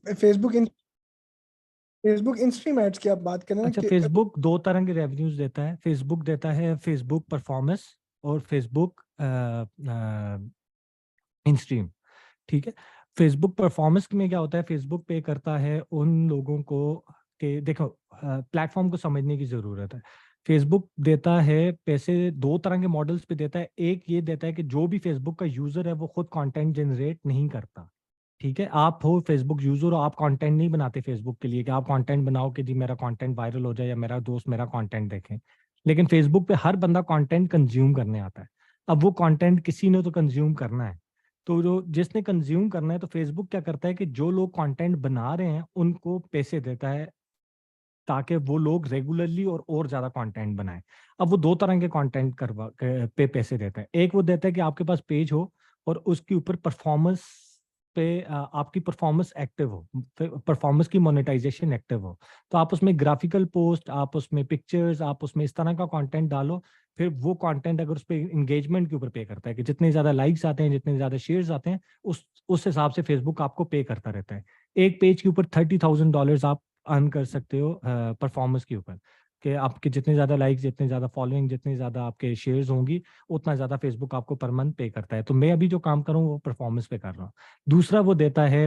Facebook Facebook in stream ads की आप बात करें ना अच्छा, कि फेसबुक दो तरह के रेवेन्यूज देता है। फेसबुक देता है फेसबुक परफॉर्मेंस और फेसबुक इन स्ट्रीम। ठीक है। फेसबुक परफॉर्मेंस में क्या होता है, फेसबुक पे करता है उन लोगों को कि देखो, प्लेटफॉर्म को समझने की जरूरत है। फेसबुक देता है पैसे दो तरह के मॉडल्स पे देता है। एक ये देता है कि जो भी फेसबुक का यूजर है वो खुद कंटेंट जनरेट नहीं करता। ठीक है, आप हो फेसबुक यूजर हो, आप कंटेंट नहीं बनाते फेसबुक के लिए कि आप कंटेंट बनाओ कि जी मेरा कंटेंट वायरल हो जाए या मेरा दोस्त मेरा कंटेंट देखे। लेकिन फेसबुक पे हर बंदा कंटेंट कंज्यूम करने आता है। अब वो कंटेंट किसी ने तो कंज्यूम करना है। तो जो जिसने कंज्यूम करना है, तो फेसबुक क्या करता है कि जो लोग कंटेंट बना रहे हैं उनको पैसे देता है ताकि वो लोग रेगुलरली और ज्यादा कंटेंट बनाएं। अब वो दो तरह के कंटेंट पे पैसे देता है। एक वो देता है कि आपके पास पेज हो और उसके ऊपर परफॉर्मेंस पे आपकी परफॉर्मेंस एक्टिव हो, परफॉर्मेंस की मोनेटाइजेशन एक्टिव हो। तो आप उसमें ग्राफिकल पोस्ट, आप उसमें पिक्चर्स, आप उसमें इस तरह का कंटेंट डालो। फिर वो कंटेंट अगर उस पर इंगेजमेंट के ऊपर पे करता है कि जितने ज्यादा लाइक्स आते हैं, जितने ज्यादा शेयर्स आते हैं, उस हिसाब से फेसबुक आपको पे करता रहता है। एक पेज के ऊपर $30,000 आप अर्न कर सकते हो परफॉर्मेंस के ऊपर। कि आपके जितने ज्यादा लाइक्स, जितने ज्यादा फॉलोइंग, जितने ज्यादा आपके शेयर्स होंगी, उतना ज्यादा फेसबुक आपको पर मंथ पे करता है। तो मैं अभी जो काम कर रहा हूँ वो परफॉर्मेंस पे कर रहा हूँ। दूसरा वो देता है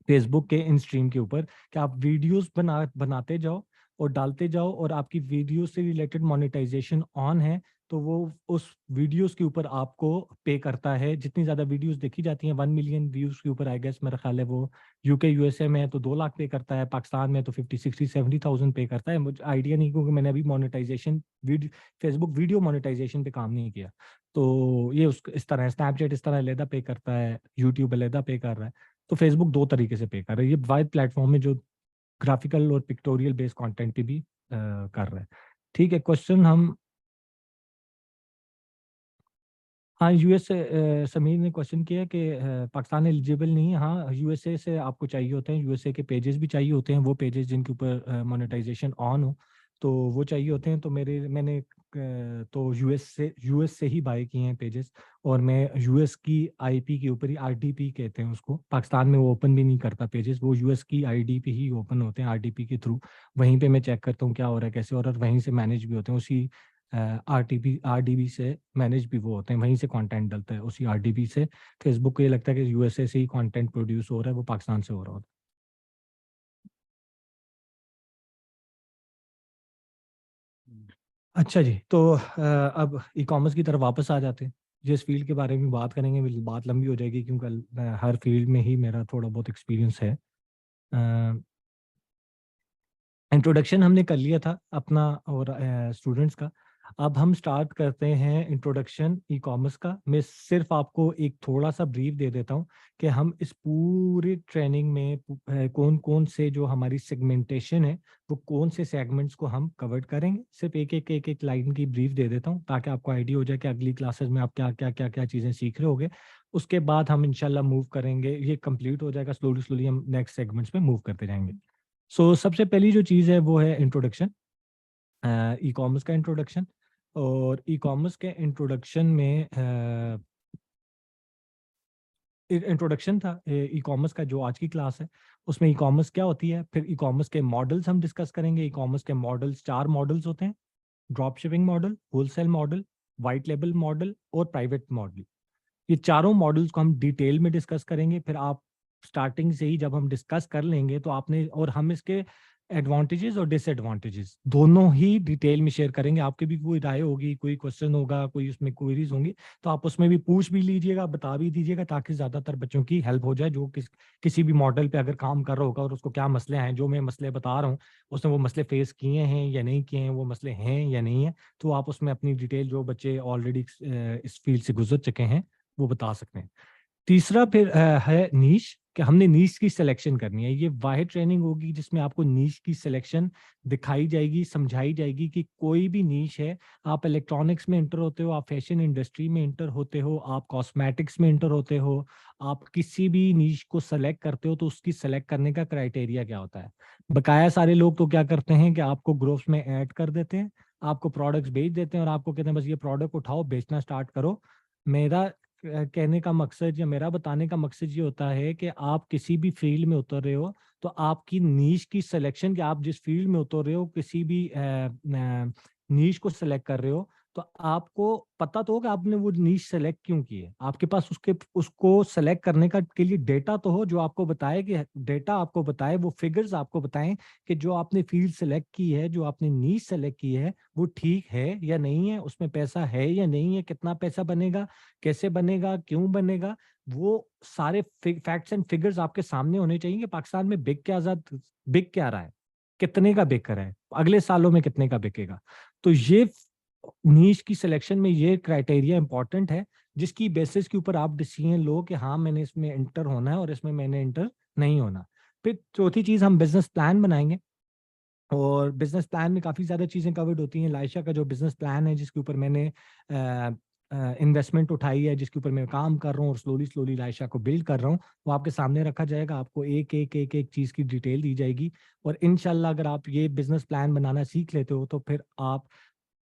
फेसबुक के इन स्ट्रीम के ऊपर कि आप वीडियोस बनाते जाओ और डालते जाओ, और आपकी वीडियो से रिलेटेड मोनेटाइजेशन ऑन है तो वो उस वीडियोस के ऊपर आपको पे करता है। जितनी ज्यादा वीडियोस देखी जाती हैं, 1 मिलियन व्यूज के ऊपर, आई गेस मेरा ख्याल है वो यूके यूएसए में है तो 2 लाख पे करता है, पाकिस्तान में तो 50 60 70,000 पे करता है। मुझे आइडिया नहीं क्योंकि मैंने अभी monetisation video Facebook video monetisation पे काम नहीं किया। तो ये उस इस तरह है, स्नैपचैट इस तरह अलहदा पे करता है, यूट्यूब अलहदा पे कर रहा है। तो फेसबुक दो तरीके से पे कर रहा है। ये वाइड प्लेटफॉर्म है जो ग्राफिकल और पिक्टोरियल बेस्ड कंटेंट पे भी कर रहा है। ठीक है, क्वेश्चन हम, हाँ यूएसए, समीर ने क्वेश्चन किया कि पाकिस्तान एलिजिबल नहीं है। हाँ, यूएसए से आपको चाहिए होते हैं, यूएसए के पेजेस भी चाहिए होते हैं, वो पेजेस जिनके ऊपर मोनेटाइजेशन ऑन हो तो वो चाहिए होते हैं। तो मैंने तो यूएस से ही बाय किए हैं पेजेस। और मैं यूएस की आईपी के ऊपर ही, आरडीपी कहते हैं उसको, पाकिस्तान में वो ओपन भी नहीं करता पेजेस, वो यूएस की आईडी पे ही ओपन होते हैं आरडीपी के थ्रू। वहीं पे मैं चेक करता हूँ क्या हो रहा है, कैसे हो रहा है, और वहीं से मैनेज भी होते हैं। उसी आरडीबी से मैनेज भी वो होते हैं, वहीं से कंटेंट डलता है उसी आरडीबी से। फेसबुक को ये लगता है कि यूएसए से ही कंटेंट प्रोड्यूस हो रहा है, वो पाकिस्तान से हो रहा होता है। अच्छा जी, तो अब ई कॉमर्स की तरफ वापस आ जाते हैं। जिस फील्ड के बारे में बात करेंगे बात लंबी हो जाएगी क्योंकि हर फील्ड में ही मेरा थोड़ा बहुत एक्सपीरियंस है। इंट्रोडक्शन हमने कर लिया था अपना और स्टूडेंट्स का। अब हम स्टार्ट करते हैं इंट्रोडक्शन ई कॉमर्स का। मैं सिर्फ आपको एक थोड़ा सा ब्रीफ दे देता हूँ कि हम इस पूरी ट्रेनिंग में कौन कौन से जो हमारी सेगमेंटेशन है, वो कौन से सेगमेंट्स को हम कवर करेंगे। सिर्फ एक लाइन की ब्रीफ दे देता हूँ ताकि आपको आइडिया हो जाए कि अगली क्लासेस में आप क्या क्या क्या क्या चीज़ें सीख रहे होगे। उसके बाद हम इंशाल्लाह मूव करेंगे, ये कंप्लीट हो जाएगा स्लोली स्लोली, हम नेक्स्ट सेगमेंट्स में मूव करते जाएंगे। सबसे पहली जो चीज़ है वो है इंट्रोडक्शन, ई कॉमर्स का इंट्रोडक्शन। और ई कॉमर्स के इंट्रोडक्शन में इंट्रोडक्शन था ई कॉमर्स का जो आज की क्लास है, उसमें ई कॉमर्स क्या होती है, फिर ई कॉमर्स के मॉडल्स हम डिस्कस करेंगे। ई कॉमर्स के मॉडल्स, 4 मॉडल्स होते हैं: drop shipping model, wholesale model, white label model और प्राइवेट मॉडल। ये चारों मॉडल्स को हम डिटेल में डिस्कस करेंगे। फिर आप स्टार्टिंग से ही जब हम डिस्कस कर लेंगे तो आपने और हम इसके एडवांटेजेस और डिसएडवांटेजेस दोनों ही डिटेल में शेयर करेंगे। आपकी भी कोई राय होगी, कोई क्वेश्चन होगा, कोई उसमें क्वेरीज होंगी तो आप उसमें भी पूछ भी लीजिएगा, बता भी दीजिएगा ताकि ज़्यादातर बच्चों की हेल्प हो जाए जो किसी भी मॉडल पे अगर काम कर रहा होगा और उसको क्या मसले हैं, जो मैं मसले बता रहा हूँ उसने वो मसले फेस किए हैं या नहीं किए हैं, वो मसले हैं या नहीं है, तो आप उसमें अपनी डिटेल, जो बच्चे ऑलरेडी इस फील्ड से गुजर चुके हैं वो बता सकते हैं। तीसरा फिर है नीश, कि हमने नीश की सिलेक्शन करनी है। ये वाहिद ट्रेनिंग होगी जिसमें आपको नीश की सिलेक्शन दिखाई जाएगी, समझाई जाएगी कि कोई भी नीश है। आप इलेक्ट्रॉनिक्स में इंटर होते हो, आप फैशन इंडस्ट्री में इंटर होते हो, आप कॉस्मेटिक्स में इंटर होते हो, आप किसी भी नीश को सेलेक्ट करते हो तो उसकी सेलेक्ट करने का क्राइटेरिया क्या होता है। बकाया सारे लोग तो क्या करते हैं कि आपको ग्रुप्स में ऐड कर देते हैं, आपको प्रोडक्ट्स बेच देते हैं और आपको कहते हैं बस ये प्रोडक्ट उठाओ, बेचना स्टार्ट करो। मेरा कहने का मकसद या मेरा बताने का मकसद ये होता है कि आप किसी भी फील्ड में उतर रहे हो तो आपकी नीश की सिलेक्शन, कि आप जिस फील्ड में उतर रहे हो, किसी भी नीश को सिलेक्ट कर रहे हो, तो आपको पता तो हो कि आपने वो नीश सेलेक्ट क्यों की है। आपके पास उसको सेलेक्ट करने का के लिए डेटा तो हो, जो आपको बताए कि डेटा आपको बताए, वो फिगर्स आपको बताएं कि जो आपने फील्ड सेलेक्ट की है, जो आपने नीश सेलेक्ट की है, वो ठीक है या नहीं है, उसमें पैसा है या नहीं है, कितना पैसा बनेगा, कैसे बनेगा, क्यों बनेगा। वो सारे फैक्ट्स एंड फिगर्स आपके सामने होने चाहिए कि पाकिस्तान में बिक क्या रहा है, कितने का बिक रहा है, अगले सालों में कितने का बिकेगा। तो ये नीश की सिलेक्शन में ये क्राइटेरिया इंपॉर्टेंट है, जिसकी बेसिस के ऊपर आप डिसीजन लो कि हाँ मैंने इसमें एंटर होना है और इसमें मैंने एंटर नहीं होना। फिर चौथी चीज, हम बिजनेस प्लान बनाएंगे, और बिजनेस प्लान में काफ़ी ज़्यादा चीज़ें कवर्ड होती हैं। लाइशा का जो बिजनेस प्लान है, जिसके ऊपर मैंने इन्वेस्टमेंट उठाई है, जिसके ऊपर मैं काम कर रहा हूँ और स्लोली स्लोली लाइशा को बिल्ड कर रहा हूँ, वो आपके सामने रखा जाएगा। आपको एक चीज़ की डिटेल दी जाएगी, और इंशाल्लाह अगर आप ये बिजनेस प्लान बनाना सीख लेते हो तो फिर आप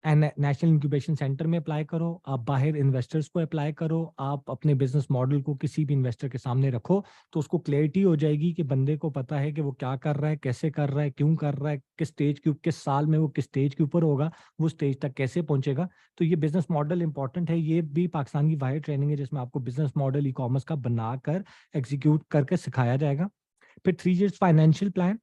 नेशनल इंक्यूबेशन सेंटर में अप्लाई करो, आप बाहर इन्वेस्टर्स को अप्लाई करो, आप अपने बिजनेस मॉडल को किसी भी इन्वेस्टर के सामने रखो, तो उसको क्लैरिटी हो जाएगी कि बंदे को पता है कि वो क्या कर रहा है, कैसे कर रहा है, क्यों कर रहा है, किस साल में वो किस स्टेज के ऊपर होगा, वो स्टेज तक कैसे पहुंचेगा। तो ये बिजनेस मॉडल इंपॉर्टेंट है। ये भी पाकिस्तान की वाहिद ट्रेनिंग है जिसमें आपको बिजनेस मॉडल ई कॉमर्स का बनाकर एग्जीक्यूट करके सिखाया जाएगा। फिर 3 इयर्स फाइनेंशियल प्लान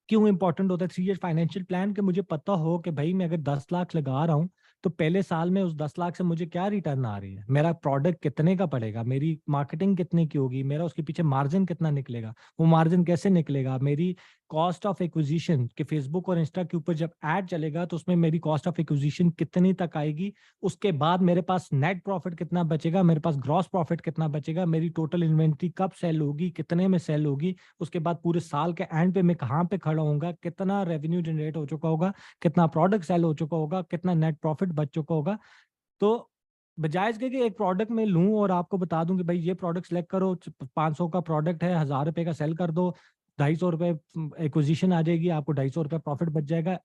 क्यों इंपॉर्टेंट होता है। 3 इयर्स फाइनेंशियल प्लान, कि मुझे पता हो कि भाई मैं अगर 10 लाख लगा रहा हूँ तो पहले साल में उस 10 लाख से मुझे क्या रिटर्न आ रही है, मेरा प्रोडक्ट कितने का पड़ेगा, मेरी मार्केटिंग कितने की होगी, मेरा उसके पीछे मार्जिन कितना निकलेगा, वो मार्जिन कैसे निकलेगा, मेरी कॉस्ट ऑफ एक्विजिशन, कि फेसबुक और इंस्टा के ऊपर जब ऐड चलेगा तो उसमें मेरी कॉस्ट ऑफ एक्विजिशन कितनी तक आएगी, उसके बाद मेरे पास नेट प्रॉफिट कितना बचेगा, मेरे पास ग्रॉस प्रॉफिट कितना बचेगा, मेरी टोटल इन्वेंट्री कब सेल होगी, कितने में सेल होगी, उसके बाद पूरे साल के एंड पे मैं कहाँ पे खड़ा होऊंगा, कितना रेवेन्यू जनरेट हो चुका होगा, कितना प्रोडक्ट सेल हो चुका होगा, कितना नेट प्रॉफिट बच चुका होगा। तो बजाय इसके कि एक प्रोडक्ट में लूं और आपको बता दूं कि भाई ये प्रोडक्ट सेलेक्ट करो, 500 का प्रोडक्ट है, 1000 रुपए का सेल कर दो, 250 रुपए एक्विजिशन आ जाएगी, आपको 250 रुपए प्रॉफिट बच जाएगा।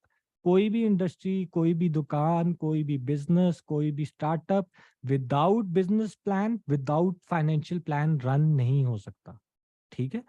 कोई भी इंडस्ट्री, कोई भी दुकान, कोई भी बिजनेस, कोई भी startup without business plan, without financial plan run नहीं हो सकता। ठीक है।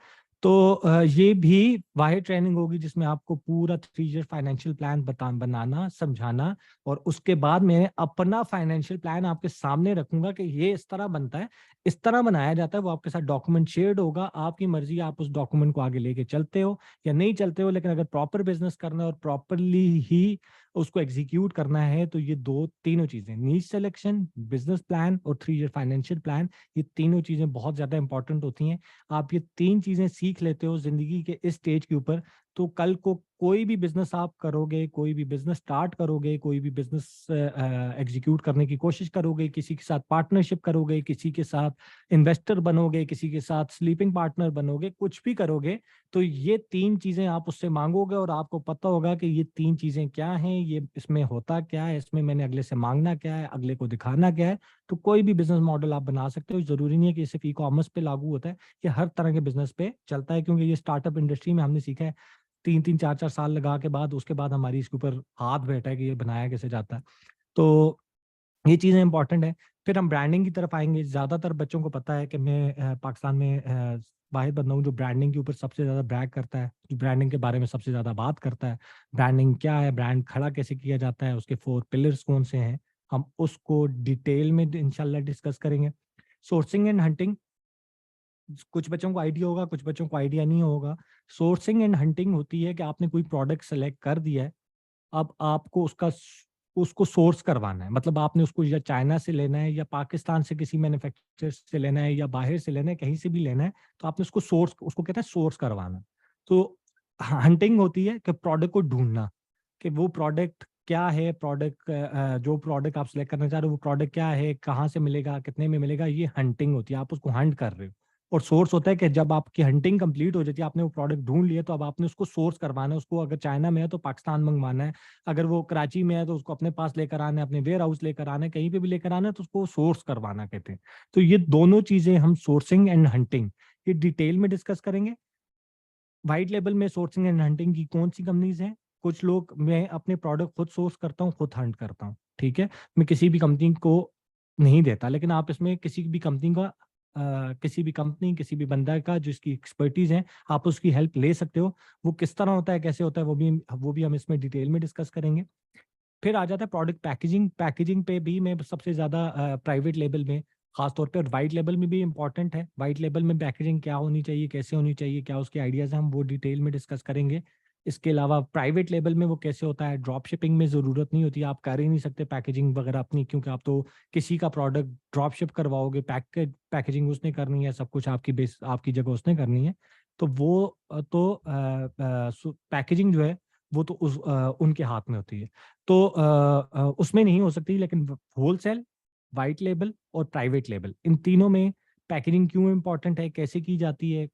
तो ये भी वाहिद ट्रेनिंग होगी जिसमें आपको पूरा 3 ईयर फाइनेंशियल प्लान बनाना, समझाना, और उसके बाद मैं अपना फाइनेंशियल प्लान आपके सामने रखूंगा कि ये इस तरह बनता है, इस तरह बनाया जाता है। वो आपके साथ डॉक्यूमेंट शेयर्ड होगा, आपकी मर्जी, आप उस डॉक्यूमेंट को आगे लेके चलते हो या नहीं चलते हो। लेकिन अगर प्रॉपर बिजनेस करना है और प्रॉपरली ही उसको एग्जीक्यूट करना है, तो ये तीनों चीजें, नीश सिलेक्शन, बिजनेस प्लान और 3 ईयर फाइनेंशियल प्लान, ये तीनों चीजें बहुत ज्यादा इंपॉर्टेंट होती हैं। आप ये 3 चीजें सीख लेते हो जिंदगी के इस स्टेज के ऊपर, तो कल को कोई भी बिजनेस आप करोगे, कोई भी बिजनेस स्टार्ट करोगे, कोई भी बिजनेस एग्जीक्यूट करने की कोशिश करोगे, किसी के साथ पार्टनरशिप करोगे, किसी के साथ इन्वेस्टर बनोगे, किसी के साथ स्लीपिंग पार्टनर बनोगे, कुछ भी करोगे, तो ये 3 चीजें आप उससे मांगोगे और आपको पता होगा कि ये 3 चीजें क्या हैं, ये इसमें होता क्या है, इसमें मैंने अगले से मांगना क्या है, अगले को दिखाना क्या है। तो कोई भी बिजनेस मॉडल आप बना सकते हो। जरूरी नहीं है कि सिर्फ ई कॉमर्स पे लागू होता है, ये हर तरह के बिजनेस पे चलता है, क्योंकि ये स्टार्टअप इंडस्ट्री में हमने सीखा है 3-3 4-4 साल लगा के बाद, उसके बाद हमारी इसके ऊपर हाथ बैठा है कि ये बनाया कैसे जाता है। तो ये चीज़ें इंपॉर्टेंट है। फिर हम ब्रांडिंग की तरफ आएंगे। ज़्यादातर बच्चों को पता है कि मैं पाकिस्तान में वाहिद बंदा हूँ जो ब्रांडिंग के ऊपर सबसे ज़्यादा ब्रैग करता है, जो ब्रांडिंग के बारे में सबसे ज़्यादा बात करता है। ब्रांडिंग क्या है, ब्रांड खड़ा कैसे किया जाता है, उसके 4 पिलर्स कौन से हैं, हम उसको डिटेल में इंशाल्लाह डिस्कस करेंगे। सोर्सिंग एंड हंटिंग, कुछ बच्चों को आइडिया होगा, कुछ बच्चों को आइडिया नहीं होगा। सोर्सिंग एंड हंटिंग होती है कि आपने कोई प्रोडक्ट सेलेक्ट कर दिया है, अब आपको उसको सोर्स करवाना है, मतलब आपने उसको या चाइना से लेना है या पाकिस्तान से किसी मैन्युफैक्चरर से लेना है या बाहर से लेना है, कहीं से भी लेना है, तो आपने उसको कहते हैं सोर्स करवाना। तो हंटिंग होती है कि प्रोडक्ट को ढूंढना, कि वो प्रोडक्ट क्या है, प्रोडक्ट जो प्रोडक्ट आप सिलेक्ट करना चाह रहे हो वो प्रोडक्ट क्या है, कहाँ से मिलेगा, कितने में मिलेगा, ये हंटिंग होती है, आप उसको हंट कर रहे हो। और सोर्स होता है कि जब आपकी हंटिंग कंप्लीट हो जाती है, आपने वो प्रोडक्ट ढूंढ लिया, तो अब आपने उसको सोर्स करवाना है, उसको अगर चाइना में है तो पाकिस्तान मंगवाना है, अगर वो कराची में है तो उसको अपने पास लेकर आना है, अपने वेयर हाउस लेकर आना है, कहीं पे भी लेकर आना है, तो उसको सोर्स करवाना कहते हैं। तो ये दोनों चीजें हम सोर्सिंग एंड हंटिंग ये डिटेल में डिस्कस करेंगे। वाइट लेवल में सोर्सिंग एंड हंटिंग की कौन सी कंपनीज हैं, कुछ लोग, मैं अपने प्रोडक्ट खुद सोर्स करता हूँ, खुद हंट करता हूँ। ठीक है, मैं किसी भी कंपनी को नहीं देता, लेकिन आप इसमें किसी भी कंपनी का किसी भी बंदा का जिसकी एक्सपर्टीज है, आप उसकी हेल्प ले सकते हो। वो किस तरह होता है, कैसे होता है, वो भी हम इसमें डिटेल में डिस्कस करेंगे। फिर आ जाता है प्रोडक्ट पैकेजिंग। पैकेजिंग पे भी मैं सबसे ज़्यादा प्राइवेट लेबल में खासतौर पे, और वाइट लेबल में भी इंपॉर्टेंट है। वाइट लेबल में पैकेजिंग क्या होनी चाहिए, कैसे होनी चाहिए, क्या उसके आइडियाज़ हैं, हम वो डिटेल में डिस्कस करेंगे। इसके अलावा प्राइवेट लेबल में वो कैसे होता है, ड्रॉप शिपिंग में ज़रूरत नहीं होती, आप कर ही नहीं सकते पैकेजिंग वगैरह अपनी, क्योंकि आप तो किसी का प्रोडक्ट ड्रॉप शिप करवाओगे, पैकेजिंग उसने करनी है, सब कुछ आपकी जगह उसने करनी है। तो वो पैकेजिंग जो है वो तो उनके हाथ में होती है। तो उसमें नहीं हो सकती, लेकिन होलसेल, व्हाइट लेबल और प्राइवेट लेबल, इन तीनों में पैकेजिंग क्यों इंपॉर्टेंट है, कैसे की जाती है,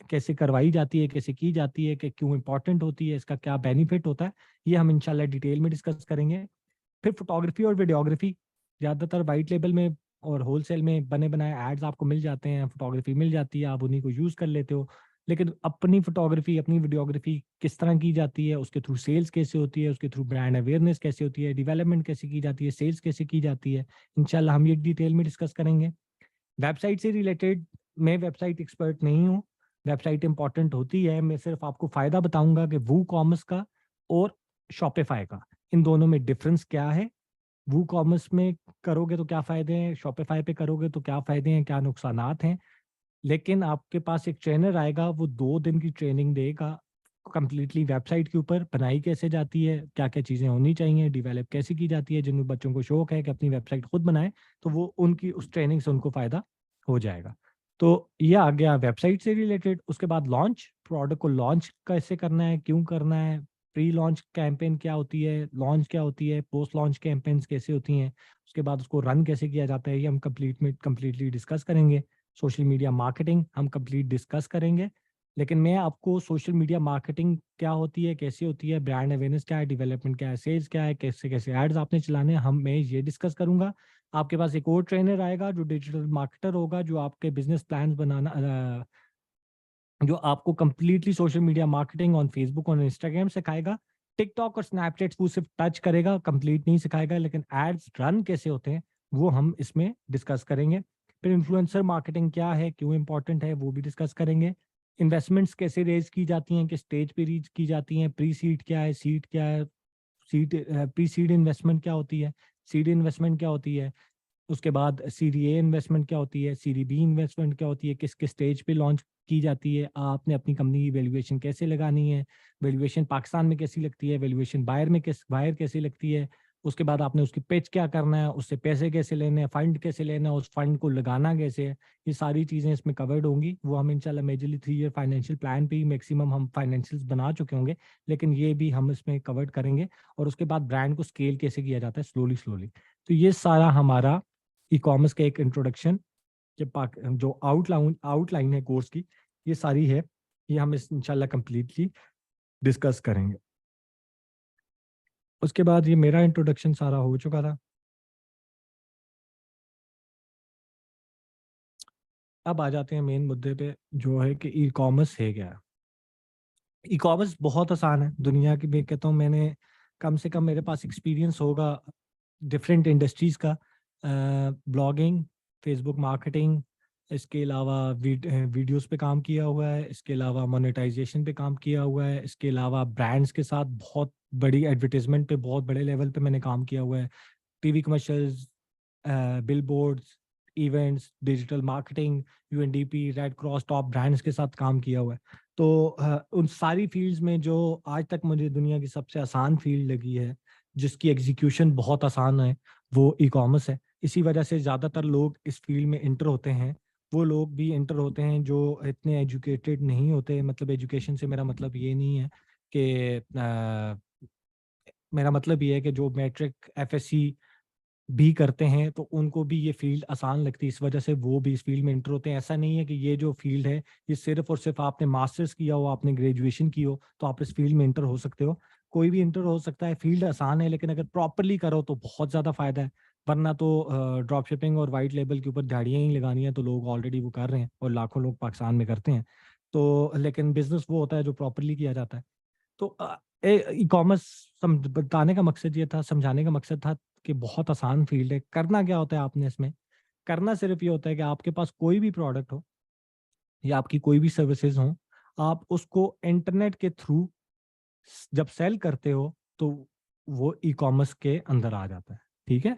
कैसे करवाई जाती है, कैसे की जाती है, कि क्यों इंपॉर्टेंट होती है, इसका क्या बेनिफिट होता है, ये हम इंशाल्लाह डिटेल में डिस्कस करेंगे। फिर फोटोग्राफी और वीडियोग्राफी, ज़्यादातर वाइट लेबल में और होलसेल में बने बनाए एड्स आपको मिल जाते हैं, फोटोग्राफी मिल जाती है, आप उन्हीं को यूज़ कर लेते हो। लेकिन अपनी फोटोग्राफी, अपनी वीडियोग्राफी किस तरह की जाती है, उसके थ्रू सेल्स कैसे होती है, उसके थ्रू ब्रांड अवेयरनेस कैसे होती है, डेवलपमेंट कैसे की जाती है, सेल्स कैसे की जाती है, इंशाल्लाह हम ये डिटेल में डिस्कस करेंगे। वेबसाइट से रिलेटेड, मैं वेबसाइट एक्सपर्ट नहीं हूँ, वेबसाइट इंपॉर्टेंट होती है, मैं सिर्फ आपको फ़ायदा बताऊंगा कि वू कॉमर्स का और शॉपिफाई का, इन दोनों में डिफरेंस क्या है। वू कॉमर्स में करोगे तो क्या फ़ायदे हैं, शॉपिफाई पे करोगे तो क्या फ़ायदे हैं, क्या नुकसानात हैं। लेकिन आपके पास एक ट्रेनर आएगा, वो 2 दिन की ट्रेनिंग देगा कंप्लीटली वेबसाइट के ऊपर, बनाई कैसे जाती है, क्या क्या चीज़ें होनी चाहिए, डेवलप कैसे की जाती है। जिन बच्चों को शौक है कि अपनी वेबसाइट खुद बनाए, तो वो उनकी उस ट्रेनिंग से उनको फ़ायदा हो जाएगा। तो ये आ गया वेबसाइट से रिलेटेड। उसके बाद लॉन्च, प्रोडक्ट को लॉन्च कैसे करना है, क्यों करना है, प्री लॉन्च कैंपेन क्या होती है, लॉन्च क्या होती है, पोस्ट लॉन्च कैंपेन्स कैसे होती हैं, उसके बाद उसको रन कैसे किया जाता है, ये हम कंप्लीटली डिस्कस करेंगे। सोशल मीडिया मार्केटिंग हम कंप्लीट डिस्कस करेंगे। लेकिन मैं आपको सोशल मीडिया मार्केटिंग क्या होती है, कैसे होती है, ब्रांड अवेयरनेस क्या है, डेवलपमेंट क्या है, सेल्स क्या है, कैसे कैसे एड्स आपने चलाने हैं, मैं ये डिस्कस करूंगा। आपके पास एक और ट्रेनर आएगा जो डिजिटल मार्केटर होगा, जो आपके बिजनेस प्लान्स बनाना, जो आपको completely social media marketing on Facebook और इंस्टाग्राम सिखाएगा। टिकटॉक और स्नैपचैट वो सिर्फ टच करेगा, कंप्लीट नहीं सिखाएगा, लेकिन एड्स रन कैसे होते हैं वो हम इसमें डिस्कस करेंगे। फिर इन्फ्लुएंसर मार्केटिंग क्या है, क्यों इंपॉर्टेंट है, वो भी डिस्कस करेंगे। इन्वेस्टमेंट्स कैसे रेज की जाती हैं, किस स्टेज पे रीच की जाती हैं, प्री सीड क्या है, सीड क्या है, सीड प्री सीड इन्वेस्टमेंट क्या होती है, सीड इन्वेस्टमेंट क्या होती है, उसके बाद सीरी ए इन्वेस्टमेंट क्या होती है, सीरी बी इन्वेस्टमेंट क्या होती है, किस किस स्टेज पे लॉन्च की जाती है, आपने अपनी कंपनी की वैल्यूएशन कैसे लगानी है, वैल्यूएशन पाकिस्तान में कैसी लगती है, वैल्यूएशन बाहर कैसी लगती है, उसके बाद आपने उसकी पिच क्या करना है, उससे पैसे कैसे लेने हैं, फंड कैसे लेना है, उस फंड को लगाना कैसे है, ये सारी चीज़ें इसमें कवर्ड होंगी। वो हम इंशाल्लाह मेजरली 3 ईयर फाइनेंशियल प्लान पे ही मैक्सिमम हम फाइनेंशियल्स बना चुके होंगे, लेकिन ये भी हम इसमें कवर्ड करेंगे। और उसके बाद ब्रांड को स्केल कैसे किया जाता है स्लोली स्लोली। तो ये सारा हमारा ई कॉमर्स का एक इंट्रोडक्शन, जो आउटलाइन है कोर्स की, ये सारी है, ये हम इस इंशाल्लाह कंप्लीटली डिस्कस करेंगे। उसके बाद ये मेरा इंट्रोडक्शन सारा हो चुका था। अब आ जाते हैं मेन मुद्दे पे, जो है कि ई कॉमर्स है क्या। ई कॉमर्स बहुत आसान है दुनिया की, मैं कहता हूँ, मैंने कम से कम, मेरे पास एक्सपीरियंस होगा डिफरेंट इंडस्ट्रीज़ का, ब्लॉगिंग, फेसबुक मार्केटिंग, इसके अलावा वीडियोस पे काम किया हुआ है, इसके अलावा मोनेटाइजेशन पे काम किया हुआ है, इसके अलावा ब्रांड्स के साथ बहुत बड़ी एडवर्टीजमेंट पे बहुत बड़े लेवल पे मैंने काम किया हुआ है, TV commercials, billboards, events, digital marketing, UNDP, red cross, top brands के साथ काम किया हुआ है। तो उन सारी फील्ड्स में जो आज तक मुझे दुनिया की सबसे आसान फील्ड लगी है, जिसकी एग्जीक्यूशन बहुत आसान है, वो ई कॉमर्स है। इसी वजह से ज़्यादातर लोग इस फील्ड में इंटर होते हैं। वो लोग भी इंटर होते हैं जो इतने एजुकेटेड नहीं होते, मतलब एजुकेशन से मेरा मतलब ये नहीं है कि मेरा मतलब ये है कि जो मैट्रिक एफएससी भी करते हैं तो उनको भी ये फील्ड आसान लगती है, इस वजह से वो भी इस फील्ड में इंटर होते हैं। ऐसा नहीं है कि ये जो फील्ड है ये सिर्फ और सिर्फ आपने मास्टर्स किया हो, आपने ग्रेजुएशन की हो तो आप इस फील्ड में इंटर हो सकते हो। कोई भी इंटर हो सकता है, फील्ड आसान है, लेकिन अगर प्रॉपरली करो तो बहुत ज़्यादा फायदा है। वरना तो ड्रॉप शिपिंग और वाइट लेबल के ऊपर झाड़ियाँ ही लगानी है, तो लोग ऑलरेडी वो कर रहे हैं और लाखों लोग पाकिस्तान में करते हैं। तो लेकिन बिजनेस वो होता है जो प्रॉपरली किया जाता है। तो ई कॉमर्स बताने का मकसद ये था, समझाने का मकसद था कि बहुत आसान फील्ड है। करना क्या होता है आपने इसमें, करना सिर्फ ये होता है कि आपके पास कोई भी प्रोडक्ट हो या आपकी कोई भी सर्विसेज हो, आप उसको इंटरनेट के थ्रू जब सेल करते हो तो वो ई कॉमर्स के अंदर आ जाता है। ठीक है,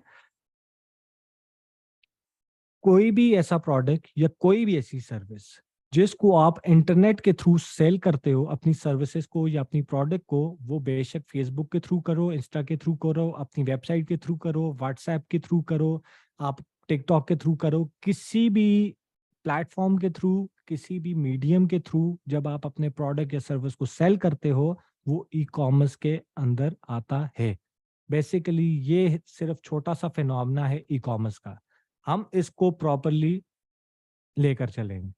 कोई भी ऐसा प्रोडक्ट या कोई भी ऐसी सर्विस जिसको आप इंटरनेट के थ्रू सेल करते हो, अपनी सर्विसेज को या अपनी प्रोडक्ट को, वो बेशक फेसबुक के थ्रू करो, इंस्टा के थ्रू करो, अपनी वेबसाइट के थ्रू करो, व्हाट्सएप के थ्रू करो, आप टिकटॉक के थ्रू करो, किसी भी प्लेटफॉर्म के थ्रू, किसी भी मीडियम के थ्रू जब आप अपने प्रोडक्ट या सर्विस को सेल करते हो, वो ई कॉमर्स के अंदर आता है। बेसिकली ये सिर्फ छोटा सा फिनोमेना है ई कॉमर्स का, हम इसको प्रॉपरली लेकर चलेंगे।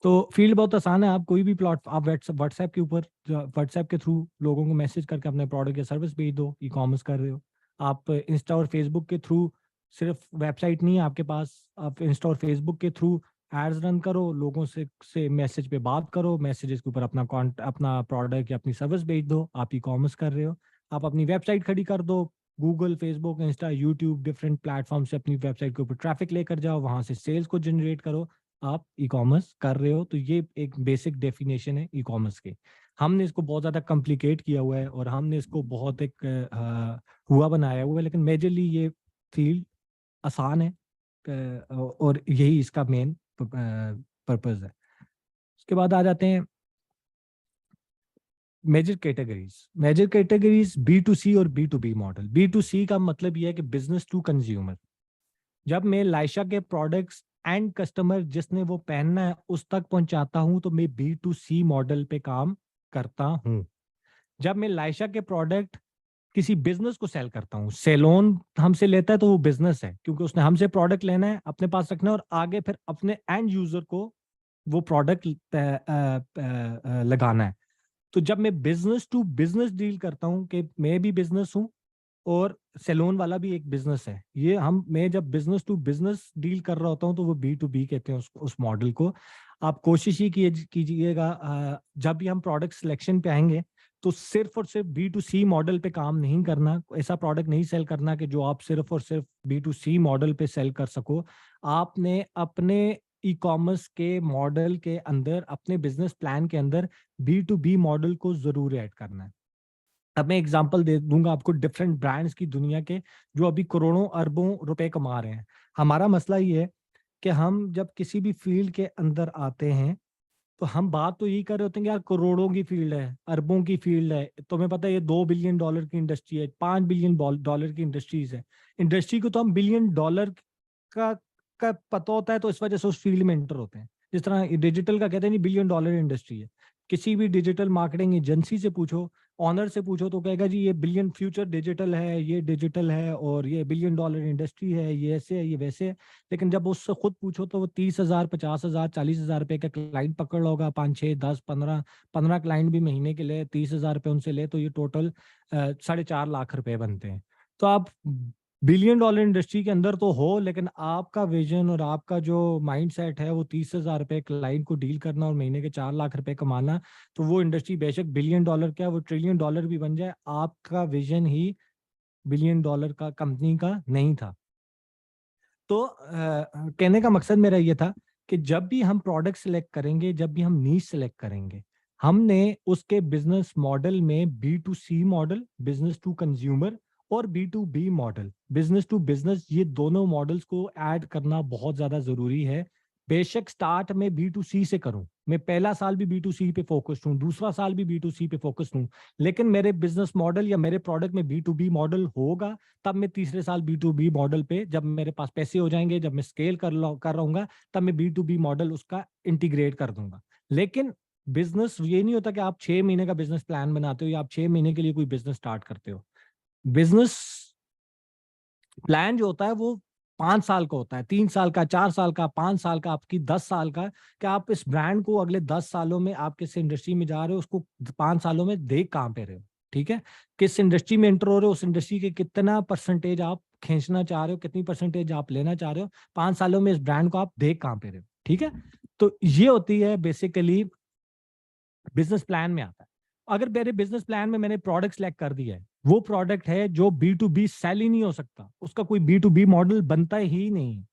तो फील्ड बहुत आसान है। आप कोई भी प्लॉट, आप व्हाट्सएप के ऊपर, व्हाट्सएप के थ्रू लोगों को मैसेज करके अपने प्रोडक्ट या सर्विस भेज दो, ई कॉमर्स कर रहे हो। आप इंस्टा और फेसबुक के थ्रू, सिर्फ वेबसाइट नहीं है आपके पास, आप इंस्टा और फेसबुक के थ्रू एड्स रन करो, लोगों से मैसेज पे बात करो, मैसेजेस के ऊपर अपना प्रोडक्ट या अपनी सर्विस भेज दो, आप ई कॉमर्स कर रहे हो। आप अपनी वेबसाइट खड़ी कर दो, Google, Facebook, Insta, YouTube, different platform से अपनी वेबसाइट के ऊपर ट्रैफिक लेकर जाओ, वहां से सेल्स को जनरेट करो, आप ई कॉमर्स कर रहे हो। तो ये एक बेसिक डेफिनेशन है ई कॉमर्स के। हमने इसको बहुत ज़्यादा कॉम्प्लिकेट किया हुआ है और हमने इसको बहुत एक हुआ बनाया हुआ है, लेकिन मेजरली ये फील्ड आसान है और यही इसका मेन पर्पज है। उसके बाद आ जाते हैं major categories B to C और B to B model. B to C का मतलब यह है कि बिजनेस टू कंज्यूमर। जब मैं लाइशा के प्रोडक्ट्स एंड कस्टमर जिसने वो पहनना है उस तक पहुंचाता हूं, तो मैं बी टू सी मॉडल पे काम करता हूं। जब मैं लाइशा के प्रोडक्ट किसी बिजनेस को सेल करता हूं, सेलोन हमसे लेता है तो वो बिजनेस है, क्योंकि उसने हमसे प्रोडक्ट लेना है, अपने पास रखना है और आगे फिर अपने एंड यूजर को वो प्रोडक्ट लगाना है। तो जब मैं बिजनेस टू बिजनेस डील करता हूं कि मैं भी बिजनेस हूं और सैलून वाला भी एक बिजनेस है, ये मैं जब बिजनेस टू बिजनेस डील कर रहा होता हूँ तो वो बी टू बी कहते हैं उस मॉडल को। आप कोशिश ही कीजिएगा जब भी हम प्रोडक्ट सिलेक्शन पे आएंगे तो सिर्फ और सिर्फ बी टू सी मॉडल पे काम नहीं करना, ऐसा प्रोडक्ट नहीं सेल करना कि जो आप सिर्फ और सिर्फ बी टू सी मॉडल पे सेल कर सको। आपने अपने ई कॉमर्स के मॉडल के अंदर, अपने बिजनेस प्लान के अंदर बी टू बी मॉडल को जरूर ऐड करना है। अब मैं एग्जांपल दे दूंगा आपको डिफरेंट ब्रांड्स की दुनिया के जो अभी करोड़ों अरबों रुपए कमा रहे हैं। हमारा मसला ये है कि हम जब किसी भी फील्ड के अंदर आते हैं तो हम बात तो यही कर रहे होते हैं कि यार करोड़ों की फील्ड है, अरबों की फील्ड है, तुम्हें पता है ये $2 बिलियन की इंडस्ट्री है, $5 बिलियन की इंडस्ट्रीज है। इंडस्ट्री को तो हम $1 बिलियन का का पता होता है तो इस वजह से उस फील्ड में एंटर होते हैं। जिस तरह डिजिटल का कहते हैं नहीं, $1 बिलियन इंडस्ट्री है। किसी भी डिजिटल मार्केटिंग एजेंसी से पूछो, ऑनर से पूछो तो कहेगा जी ये बिलियन फ्यूचर डिजिटल है, ये डिजिटल है और ये $1 बिलियन इंडस्ट्री है, ये ऐसे है, ये वैसे है। लेकिन जब उससे खुद पूछो तो वो 30,000, 50,000, 40,000 रुपए का क्लाइंट पकड़ होगा, 5, 6, 10, 15 क्लाइंट भी महीने के लिए 30,000 रुपए उनसे ले तो ये टोटल 4.5 लाख रुपए बनते हैं। तो आप $1 बिलियन इंडस्ट्री के अंदर तो हो, लेकिन आपका विजन और आपका जो माइंडसेट है वो 30,000 रुपए क्लाइंट को डील करना और महीने के 4 लाख रुपए कमाना, तो वो इंडस्ट्री बेशक $1 बिलियन क्या वो $1 ट्रिलियन भी बन जाए, आपका विजन ही $1 बिलियन का कंपनी का नहीं था। तो कहने का मकसद मेरा ये था कि जब भी हम प्रोडक्ट सेलेक्ट करेंगे, जब भी हम नीश सेलेक्ट करेंगे, हमने उसके बिजनेस मॉडल में B to C model, business to consumer, और B to B model, business to business, ये दोनों मॉडल्स को ऐड करना बहुत ज्यादा जरूरी है। बेशक स्टार्ट में बी टू सी से करूं, मैं पहला साल भी बी टू सी पे फोकस्ड हूं, दूसरा साल भी बी टू सी पे फोकस्ड हूं, लेकिन मेरे बिजनेस मॉडल या मेरे प्रोडक्ट में बी टू बी मॉडल होगा, तब मैं तीसरे साल बी टू बी मॉडल पे, जब मेरे पास पैसे हो जाएंगे, जब मैं स्केल कर रहूंगा, तब मैं बी टू बी मॉडल उसका इंटीग्रेट कर दूंगा। लेकिन बिजनेस ये नहीं होता कि आप 6 महीने का बिजनेस प्लान बनाते हो या आप 6 महीने के लिए कोई बिजनेस स्टार्ट करते हो। बिजनेस प्लान जो होता है वो 5 साल का होता है, 3 साल का, 4 साल का, 5 साल का, आपकी 10 साल का, कि आप इस ब्रांड को अगले 10 सालों में, आप किस इंडस्ट्री में जा रहे हो उसको 5 सालों में देख कहां पे रहे हो। ठीक है, किस इंडस्ट्री में एंटर हो रहे हो, उस इंडस्ट्री के कितना परसेंटेज आप खींचना चाह रहे हो, कितनी परसेंटेज आप लेना चाह रहे हो, 5 सालों में इस ब्रांड को आप देख कहां पे रहे हो। ठीक है, तो ये होती है बेसिकली बिजनेस प्लान में आता है। अगर मेरे बिजनेस प्लान में मैंने प्रोडक्ट सेलेक्ट कर दिया है, वो प्रोडक्ट है जो B2B सेल ही नहीं हो सकता, उसका कोई B2B मॉडल बनता ही नहीं,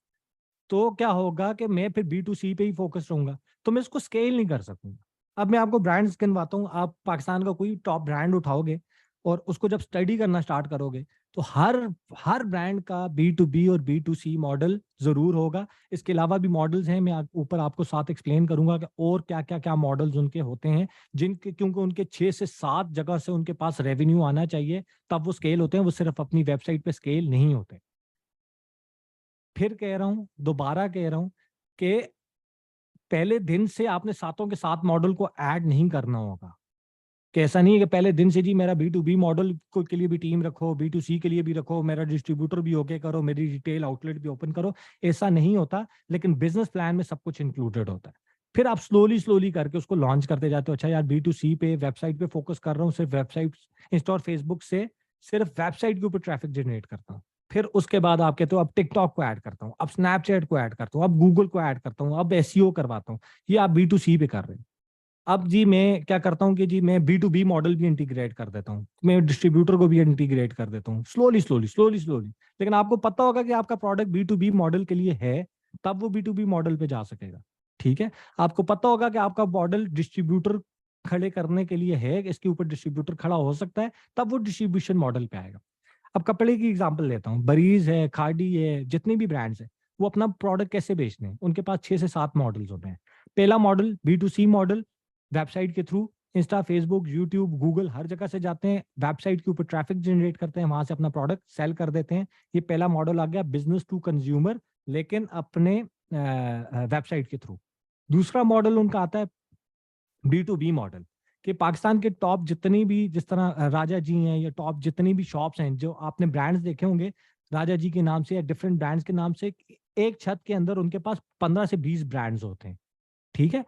तो क्या होगा कि मैं फिर B2C पे ही फोकस रहूंगा, तो मैं इसको स्केल नहीं कर सकूंगा। अब मैं आपको ब्रांड्स गिनवाता हूँ। आप पाकिस्तान का कोई टॉप ब्रांड उठाओगे और उसको जब स्टडी करना स्टार्ट करोगे, तो हर हर ब्रांड का B2B और B2C मॉडल जरूर होगा। इसके अलावा भी मॉडल्स हैं, मैं ऊपर आपको साथ एक्सप्लेन करूंगा कि और क्या क्या क्या मॉडल्स उनके होते हैं, जिनके क्योंकि उनके 6 से 7 जगह से उनके पास रेवेन्यू आना चाहिए, तब वो स्केल होते हैं, वो सिर्फ अपनी वेबसाइट पे स्केल नहीं होते। फिर कह रहा हूं, दोबारा कह रहा हूं कि पहले दिन से आपने सातों के सात मॉडल को ऐड नहीं करना होगा। कि ऐसा नहीं है कि पहले दिन से जी मेरा B2B मॉडल को के लिए भी टीम रखो, B2C के लिए भी रखो, मेरा डिस्ट्रीब्यूटर भी ओके करो, मेरी रिटेल आउटलेट भी ओपन करो, ऐसा नहीं होता। लेकिन बिजनेस प्लान में सब कुछ इंक्लूडेड होता है। फिर आप स्लोली स्लोली करके उसको लॉन्च करते जाते हो। अच्छा यार, B2C पे वेबसाइट पे फोकस कर रहा हूँ, सिर्फ वेबसाइट, इंस्टा और फेसबुक से सिर्फ वेबसाइट के ऊपर ट्रैफिक जनरेट करता हूँ। फिर उसके बाद आप कहते हो अब टिकटॉक को ऐड करता हूँ, अब स्नैपचैट को ऐड करता हूँ, अब गूगल को ऐड करता हूँ, अब SEO करवाता हूँ। ये आप B2C पे कर रहे हैं। अब जी मैं क्या करता हूँ कि जी मैं B2B मॉडल भी इंटीग्रेट कर देता हूँ, मैं डिस्ट्रीब्यूटर को भी इंटीग्रेट कर देता हूँ, स्लोली स्लोली स्लोली स्लोली। लेकिन आपको पता होगा कि आपका प्रोडक्ट B2B मॉडल के लिए है, तब वो B2B मॉडल पे जा सकेगा। ठीक है, आपको पता होगा कि आपका मॉडल डिस्ट्रीब्यूटर खड़े करने के लिए है, इसके ऊपर डिस्ट्रीब्यूटर खड़ा हो सकता है, तब वो डिस्ट्रीब्यूशन मॉडल पे आएगा। अब कपड़े की एग्जांपल लेता हूँ, बरीज है, खादी है, जितने भी ब्रांड्स हैं, वो अपना प्रोडक्ट कैसे बेचते हैं, उनके पास 6 से 7 मॉडल्स होते हैं। पहला मॉडल B2C मॉडल, वेबसाइट के through Insta, Facebook, YouTube, Google हर जगह से जाते हैं, वेबसाइट के ऊपर ट्रैफिक जनरेट करते हैं, वहां से अपना प्रोडक्ट सेल कर देते हैं। ये पहला मॉडल आ गया, बिजनेस टू कंज्यूमर, लेकिन अपने वेबसाइट के थ्रू। दूसरा मॉडल उनका आता है B2B मॉडल, कि पाकिस्तान के टॉप जितनी भी, जिस तरह राजा जी हैं, या टॉप जितनी भी शॉप्स हैं, जो आपने ब्रांड्स देखे होंगे राजा जी के नाम से या डिफरेंट ब्रांड्स के नाम से, एक छत के अंदर उनके पास 15 से 20 ब्रांड्स होते हैं। ठीक है,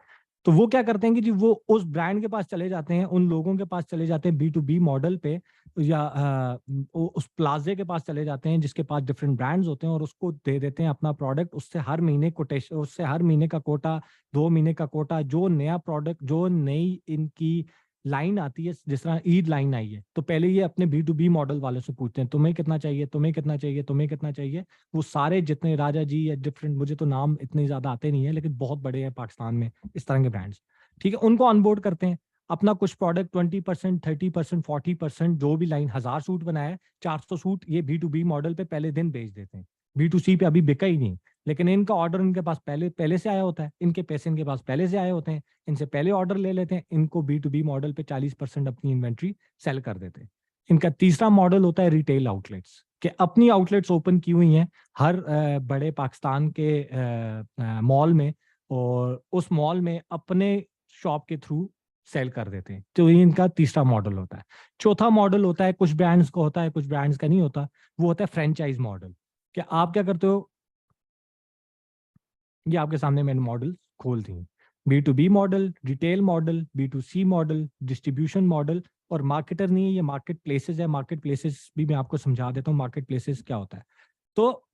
तो वो क्या करते हैं कि जी वो उस ब्रांड के पास चले जाते हैं, उन लोगों के पास चले जाते हैं B2B मॉडल पे, या उस प्लाजे के पास चले जाते हैं जिसके पास डिफरेंट ब्रांड्स होते हैं, और उसको दे देते हैं अपना प्रोडक्ट। उससे हर महीने कोटेशन, उससे हर महीने का कोटा, 2 महीने का कोटा, जो नया प्रोडक्ट, जो नई इनकी लाइन आती है, जिस तरह ईद लाइन आई है, तो पहले ये अपने B2B मॉडल वाले से पूछते हैं, तुम्हें कितना चाहिए, तुम्हें कितना चाहिए, तुम्हें कितना चाहिए। वो सारे जितने राजा जी या डिफरेंट, मुझे तो नाम इतने ज्यादा आते नहीं है, लेकिन बहुत बड़े हैं पाकिस्तान में इस तरह के ब्रांड्स। ठीक है, उनको ऑनबोर्ड करते हैं, अपना कुछ प्रोडक्ट 20%, 30%, 40%, जो भी लाइन, 1000 सूट बनाया है, 400 सूट ये B2B मॉडल पे पहले दिन बेच देते हैं। B2C पे अभी बिका ही नहीं, लेकिन इनका ऑर्डर इनके पास पहले पहले से आया होता है, इनके पैसे इनके पास पहले से आए होते हैं, इनसे पहले ऑर्डर ले लेते हैं, इनको B2B मॉडल पे 40% अपनी इन्वेंट्री सेल कर देते हैं। इनका तीसरा मॉडल होता है रिटेल आउटलेट्स, कि अपनी आउटलेट्स ओपन की हुई हैं हर बड़े पाकिस्तान के मॉल में, और उस मॉल में अपने शॉप के थ्रू सेल कर देते हैं। तो ये इनका तीसरा मॉडल होता है। चौथा मॉडल होता है, कुछ ब्रांड्स का होता है, कुछ ब्रांड्स का नहीं होता, वो होता है फ्रेंचाइज मॉडल। कि आप क्या करते हो, ये आपके सामने मैंने मॉडल खोल दी, B2B model, retail model, B2C model, distribution model, और मार्केटर नहीं है, ये मार्केट प्लेसेस है। मार्केट प्लेसेस भी मैं आपको समझा देता हूँ, मार्केट प्लेसेस क्या होता है। तो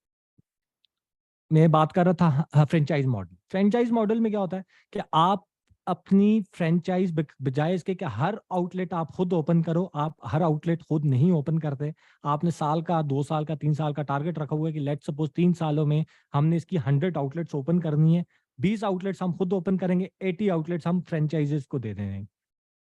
मैं बात कर रहा था फ्रेंचाइज मॉडल। फ्रेंचाइज मॉडल में क्या होता है कि आप अपनी फ्रेंचाइज, बजाय इसके कि हर आउटलेट आप खुद ओपन करो, आप हर आउटलेट खुद नहीं ओपन करते। आपने साल का, 2 साल का, 3 साल का टारगेट रखा हुआ है कि लेट्स सपोज 3 सालों में हमने इसकी 100 आउटलेट्स ओपन करनी है। 20 आउटलेट्स हम खुद ओपन करेंगे, 80 आउटलेट्स हम फ्रेंचाइजेस को दे देंगे।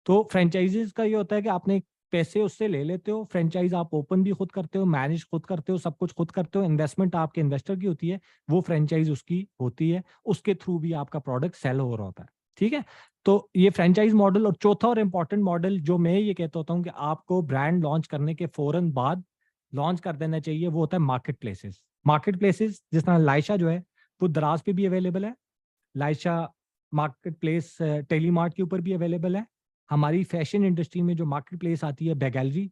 तो फ्रेंचाइजीज का ये होता है कि आपने पैसे उससे ले लेते हो, फ्रेंचाइज आप ओपन भी खुद करते हो, मैनेज खुद करते हो, सब कुछ खुद करते हो, इन्वेस्टमेंट आपके इन्वेस्टर की होती है, वो फ्रेंचाइज उसकी होती है, उसके थ्रू भी आपका प्रोडक्ट सेल हो रहा होता है। ठीक है, तो ये फ्रेंचाइज मॉडल। और चौथा और इंपॉर्टेंट मॉडल जो मैं ये कहता होता हूँ कि आपको ब्रांड लॉन्च करने के फौरन बाद लॉन्च कर देना चाहिए, वो होता है मार्केट प्लेसेस। मार्केट प्लेसेस जिस तरह लाइशा जो है, वो दराज पे भी अवेलेबल है, लाइशा मार्केट प्लेस टेलीमार्ट के ऊपर भी अवेलेबल है। हमारी फैशन इंडस्ट्री में जो मार्केट प्लेस आती है बैगैलरी,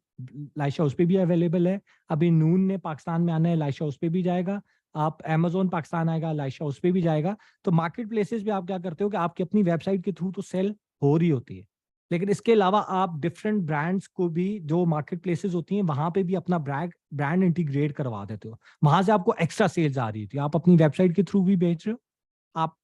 लाइशा उस पर भी अवेलेबल है। अभी नून ने पाकिस्तान में आना है, लाइशा उस पर भी जाएगा। आप अमेजोन पाकिस्तान आएगा, लाइशा उस पर भी जाएगा। तो मार्केट प्लेसेस पे आप क्या करते हो कि आपकी अपनी वेबसाइट के थ्रू तो सेल हो रही होती है, लेकिन इसके अलावा आप डिफरेंट ब्रांड्स को भी, जो मार्केट प्लेसेस होती हैं वहां पे भी अपना ब्रांड इंटीग्रेट करवा देते हो, वहां से आपको एक्स्ट्रा सेल्स आ रही थी, आप अपनी वेबसाइट के थ्रू भी बेच रहे हो। आप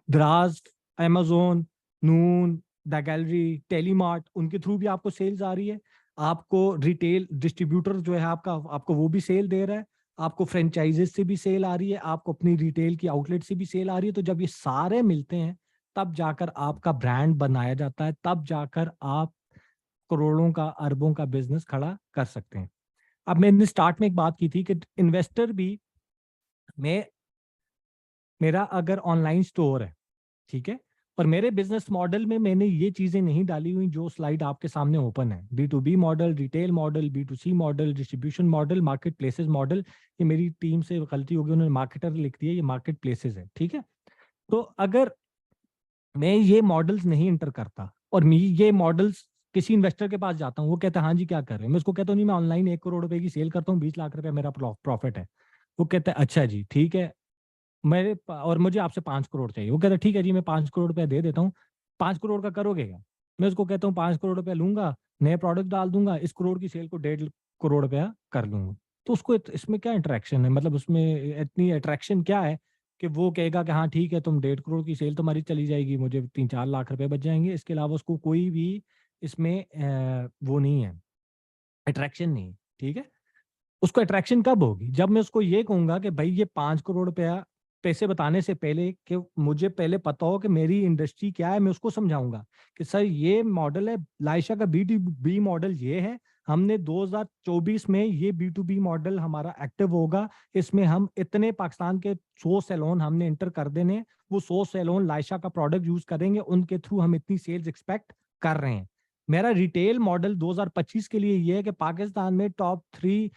Draj, Amazon, Noon, the gallery, टेलीमार्ट, उनके थ्रू भी आपको सेल्स आ रही है। आपको रिटेल डिस्ट्रीब्यूटर जो है आपका, आपको वो भी सेल दे रहा है। आपको फ्रेंचाइजेस से भी सेल आ रही है, आपको अपनी रिटेल की आउटलेट से भी सेल आ रही है। तो जब ये सारे मिलते हैं तब जाकर आपका ब्रांड बनाया जाता है, तब जाकर आप करोड़ों का, अरबों का बिजनेस खड़ा कर सकते हैं। अब मैंने स्टार्ट में एक बात की थी कि इन्वेस्टर भी, मैं, मेरा अगर ऑनलाइन स्टोर है, ठीक है, पर मेरे बिजनेस मॉडल में मैंने ये चीजें नहीं डाली हुई जो स्लाइड आपके सामने ओपन है। B2B model, retail model, B2C model, distribution model, market places model. ये मेरी टीम से गलती होगी, उन्होंने मार्केटर लिख दिया, ये मार्केट प्लेसेस है, ठीक है। तो अगर मैं ये मॉडल्स नहीं इंटर करता और मैं ये मॉडल्स किसी इन्वेस्टर के पास जाता हूँ, वो कहता है हाँ जी क्या कर रहे हैं, मैं उसको कहता हूँ नहीं मैं ऑनलाइन 1 करोड़ रुपए की सेल करता हूँ, 20 लाख रुपए मेरा प्रॉफिट है। वो कहता है अच्छा जी ठीक है, और मुझे आपसे 5 करोड़ चाहिए। वो कहता है ठीक है जी, मैं 5 करोड़ रुपया दे देता हूँ, 5 करोड़ का करोगे क्या? मैं उसको कहता हूँ 5 करोड़ रुपया लूंगा, नए प्रोडक्ट डाल दूंगा, इस करोड़ की सेल को 1.5 करोड़ रुपया कर लूंगा। तो उसको इसमें क्या इंटरेक्शन है, मतलब उसमें इतनी अट्रैक्शन क्या है कि वो कहेगा कि हाँ ठीक है, तुम 1.5 करोड़ की सेल तुम्हारी चली जाएगी, मुझे 3-4 लाख रुपए बच जाएंगे। इसके अलावा उसको कोई भी इसमें वो नहीं है, अट्रैक्शन नहीं है, ठीक है। उसको अट्रैक्शन कब होगी? जब मैं उसको ये कहूंगा कि भाई ये 5 करोड़ रुपया, पैसे बताने से पहले कि मुझे पहले पता हो कि मेरी इंडस्ट्री क्या है, मैं उसको समझाऊंगा कि सर ये मॉडल है, लाइशा का B2B मॉडल ये है, हमने 2024 में ये B2B मॉडल हमारा एक्टिव होगा, इसमें हम इतने पाकिस्तान के 100 सैलून हमने इंटर कर देने, वो 100 सैलून लाइशा का प्रोडक्ट यूज करेंगे, उनके थ्रू हम इतनी सेल्स एक्सपेक्ट कर रहे हैं। मेरा रिटेल मॉडल 2025 के लिए ये है कि पाकिस्तान में टॉप 3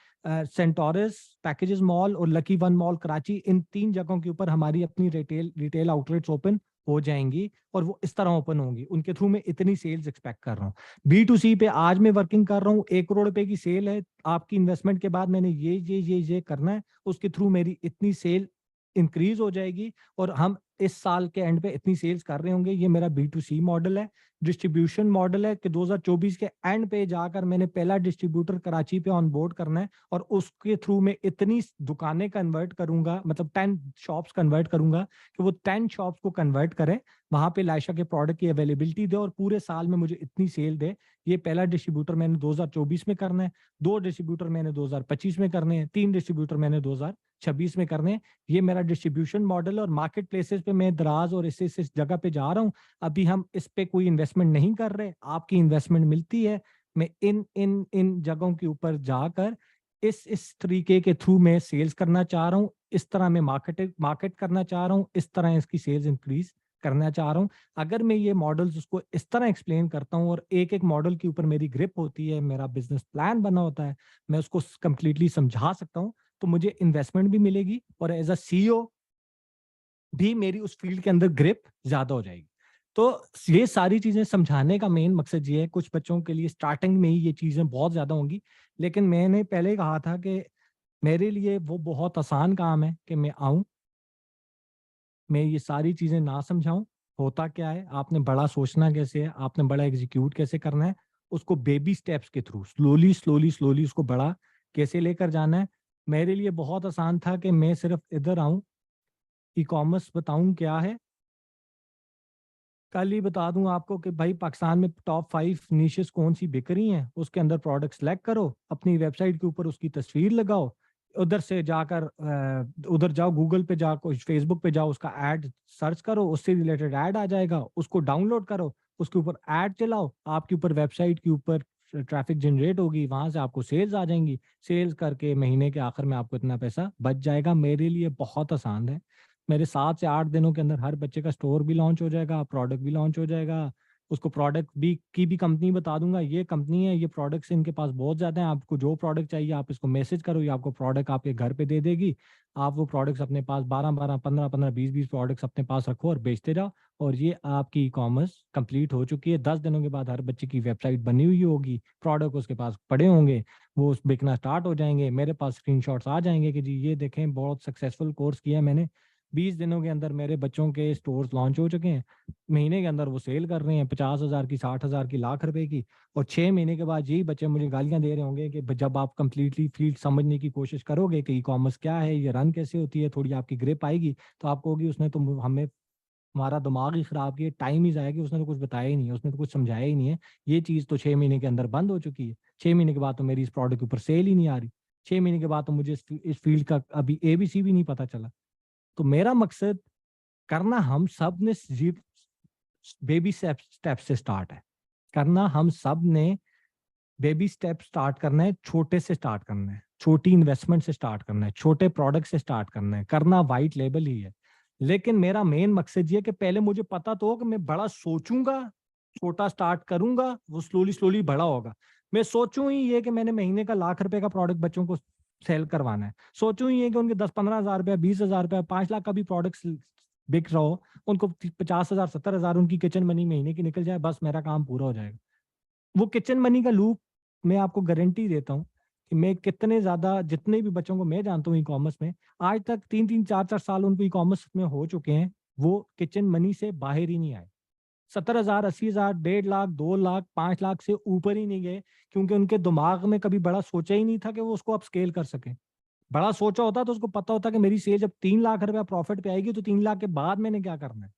सेंटोरस, पैकेजेस मॉल और लकी वन मॉल कराची, इन 3 जगहों के ऊपर हमारी अपनी रिटेल आउटलेट्स ओपन हो जाएंगी और वो इस तरह ओपन होंगी, उनके थ्रू मैं इतनी सेल्स एक्सपेक्ट कर रहा हूँ। B2C पे आज मैं वर्किंग कर रहा हूँ, 1 करोड़ रुपए की सेल है, आपकी इन्वेस्टमेंट के बाद मैंने ये करना है, उसके थ्रू मेरी इतनी सेल इंक्रीज हो जाएगी और हम इस साल के एंड पे इतनी सेल्स कर रहे होंगे। ये मेरा B2C मॉडल है। डिस्ट्रीब्यूशन मॉडल है कि 2024 के एंड पे जाकर मैंने पहला डिस्ट्रीब्यूटर कराची पे ऑन बोर्ड करना है और उसके थ्रू में इतनी दुकानें कन्वर्ट करूंगा, मतलब 10 शॉप्स कन्वर्ट करूंगा कि वो 10 शॉप्स को कन्वर्ट करें, वहां पे लाइशा के प्रोडक्ट की अवेलेबिलिटी दे और पूरे साल में मुझे इतनी सेल दे। ये पहला डिस्ट्रीब्यूटर मैंने 2024 में करना है, 2 डिस्ट्रीब्यूटर मैंने 2025 में करने हैं, 3 डिस्ट्रीब्यूटर मैंने 2026 में करने हैं। ये मेरा डिस्ट्रीब्यूशन मॉडल और मार्केट प्लेसेस पे मैं दराज और इस जगह पे जा रहा हूँ। अभी हम इस पे कोई इन्वेस्टमेंट नहीं कर रहे, आपकी इन्वेस्टमेंट मिलती है। मैं इन इन इन जगहों के ऊपर जाकर इस तरीके के थ्रू मैं सेल्स करना चाह रहा हूँ, इस तरह मैं मार्केट करना चाह रहा हूँ, इस तरह इसकी सेल्स इंक्रीज करना चाह रहा हूँ। अगर मैं ये मॉडल्स उसको इस तरह एक्सप्लेन करता हूँ और एक एक मॉडल के ऊपर मेरी ग्रिप होती है, मेरा बिजनेस प्लान बना होता है, मैं उसको कंप्लीटली समझा सकता हूँ, तो मुझे इन्वेस्टमेंट भी मिलेगी और एज अ CEO भी मेरी उस फील्ड के अंदर ग्रिप ज्यादा हो जाएगी। तो ये सारी चीजें समझाने का मेन मकसद ये है। कुछ बच्चों के लिए स्टार्टिंग में ही ये चीजें बहुत ज्यादा होंगी, लेकिन मैंने पहले कहा था कि मेरे लिए वो बहुत आसान काम है कि मैं आऊं, मैं ये सारी चीजें ना समझाऊं। होता क्या है, आपने बड़ा सोचना कैसे है, आपने बड़ा एग्जीक्यूट कैसे करना है, उसको बेबी स्टेप्स के थ्रू स्लोली स्लोली स्लोली उसको बड़ा कैसे लेकर जाना है। मेरे लिए बहुत आसान था कि मैं सिर्फ इधर आऊं, ई कॉमर्स बताऊं क्या है, कल ही बता दूं आपको कि भाई पाकिस्तान में टॉप 5 निशेस कौन सी बिक रही हैं, उसके अंदर प्रोडक्ट सेलेक्ट करो, अपनी वेबसाइट के ऊपर उसकी तस्वीर लगाओ, उधर से जाकर उधर जाओ, गूगल पे जाओ, फेसबुक पे जाओ, उसका ऐड सर्च करो, उससे रिलेटेड ऐड आ जाएगा, उसको डाउनलोड करो, उसके ऊपर ऐड चलाओ, आपके ऊपर वेबसाइट के ऊपर ट्रैफिक जनरेट होगी, वहां से आपको सेल्स आ जाएंगी, सेल्स करके महीने के आखिर में आपको इतना पैसा बच जाएगा। मेरे लिए बहुत आसान है। मेरे 7 से 8 दिनों के अंदर हर बच्चे का स्टोर भी लॉन्च हो जाएगा, प्रोडक्ट भी लॉन्च हो जाएगा, उसको प्रोडक्ट भी की भी कंपनी बता दूंगा, ये कंपनी है, ये प्रोडक्ट्स इनके पास बहुत ज्यादा हैं, आपको जो प्रोडक्ट चाहिए आप इसको मैसेज करो, ये आपको प्रोडक्ट आपके घर पे दे देगी। आप वो प्रोडक्ट्स अपने पास 12-12, 15-15, 20-20 प्रोडक्ट्स अपने पास रखो और बेचते जाओ, और ये आपकी ई कॉमर्स कंप्लीट हो चुकी है। 10 दिनों के बाद हर बच्चे की वेबसाइट बनी हुई होगी, प्रोडक्ट उसके पास पड़े होंगे, वो बिकना स्टार्ट हो जाएंगे, मेरे पास स्क्रीनशॉट्स आ जाएंगे कि जी ये देखें बहुत सक्सेसफुल कोर्स किया है मैंने, 20 दिनों के अंदर मेरे बच्चों के स्टोर्स लॉन्च हो चुके हैं, महीने के अंदर वो सेल कर रहे हैं 50,000 की, 60,000 की, लाख रुपए की, और 6 महीने के बाद यही बच्चे मुझे गालियां दे रहे होंगे कि जब आप कंप्लीटली फील्ड समझने की कोशिश करोगे कि ई कॉमर्स क्या है, ये रन कैसे होती है, थोड़ी आपकी ग्रिप आएगी, तो आपको होगी उसने तो हमें हमारा दिमाग ही खराब किया, टाइम ही जाया कि उसने तो कुछ बताया ही नहीं है, उसने तो कुछ समझाया ही नहीं है। ये चीज़ तो 6 महीने के अंदर बंद हो चुकी है, 6 महीने के बाद तो मेरी इस प्रोडक्ट के ऊपर सेल ही नहीं आ रही, 6 महीने के बाद तो मुझे इस फील्ड का अभी ABC भी नहीं पता चला। तो मेरा मकसद करना हम सब ने बेबी स्टेप से स्टार्ट है, करना हम सब ने बेबी स्टेप स्टार्ट करना है, छोटे से स्टार्ट करना है, छोटी इन्वेस्टमेंट से स्टार्ट करना है, छोटे प्रोडक्ट से स्टार्ट करना है, करना वाइट लेबल ही है। लेकिन मेरा मेन मकसद ये है कि पहले मुझे पता तो हो कि मैं बड़ा सोचूंगा, छोटा स्टार्ट करूंगा, वो स्लोली स्लोली बड़ा होगा। मैं सोचूं ही ये कि मैंने महीने का ₹1,00,000 का प्रोडक्ट बच्चों को सेल करवाना है, सोचूं ही ये कि उनके 10-15 हजार रुपया, 20,000 रुपया, 5 लाख का भी प्रोडक्ट बिक रहा हो, उनको 50,000 70,000 उनकी किचन मनी महीने की निकल जाए, बस मेरा काम पूरा हो जाएगा। वो किचन मनी का लूप मैं आपको गारंटी देता हूँ कि मैं कितने ज्यादा, जितने भी बच्चों को मैं जानता हूँ ई कॉमर्स में, आज तक 3-3 4-4 साल उनको ई कॉमर्स में हो चुके हैं, वो किचन मनी से बाहर ही नहीं आए। 70,000 80,000 1.5 लाख 2 लाख 5 लाख से ऊपर ही नहीं गए, क्योंकि उनके दिमाग में कभी बड़ा सोचा ही नहीं था कि वो उसको अपस्केल कर सके। बड़ा सोचा होता तो उसको पता होता कि मेरी सेल जब 3 लाख रुपया प्रॉफिट पे आएगी तो 3 लाख के बाद मैंने क्या करना है,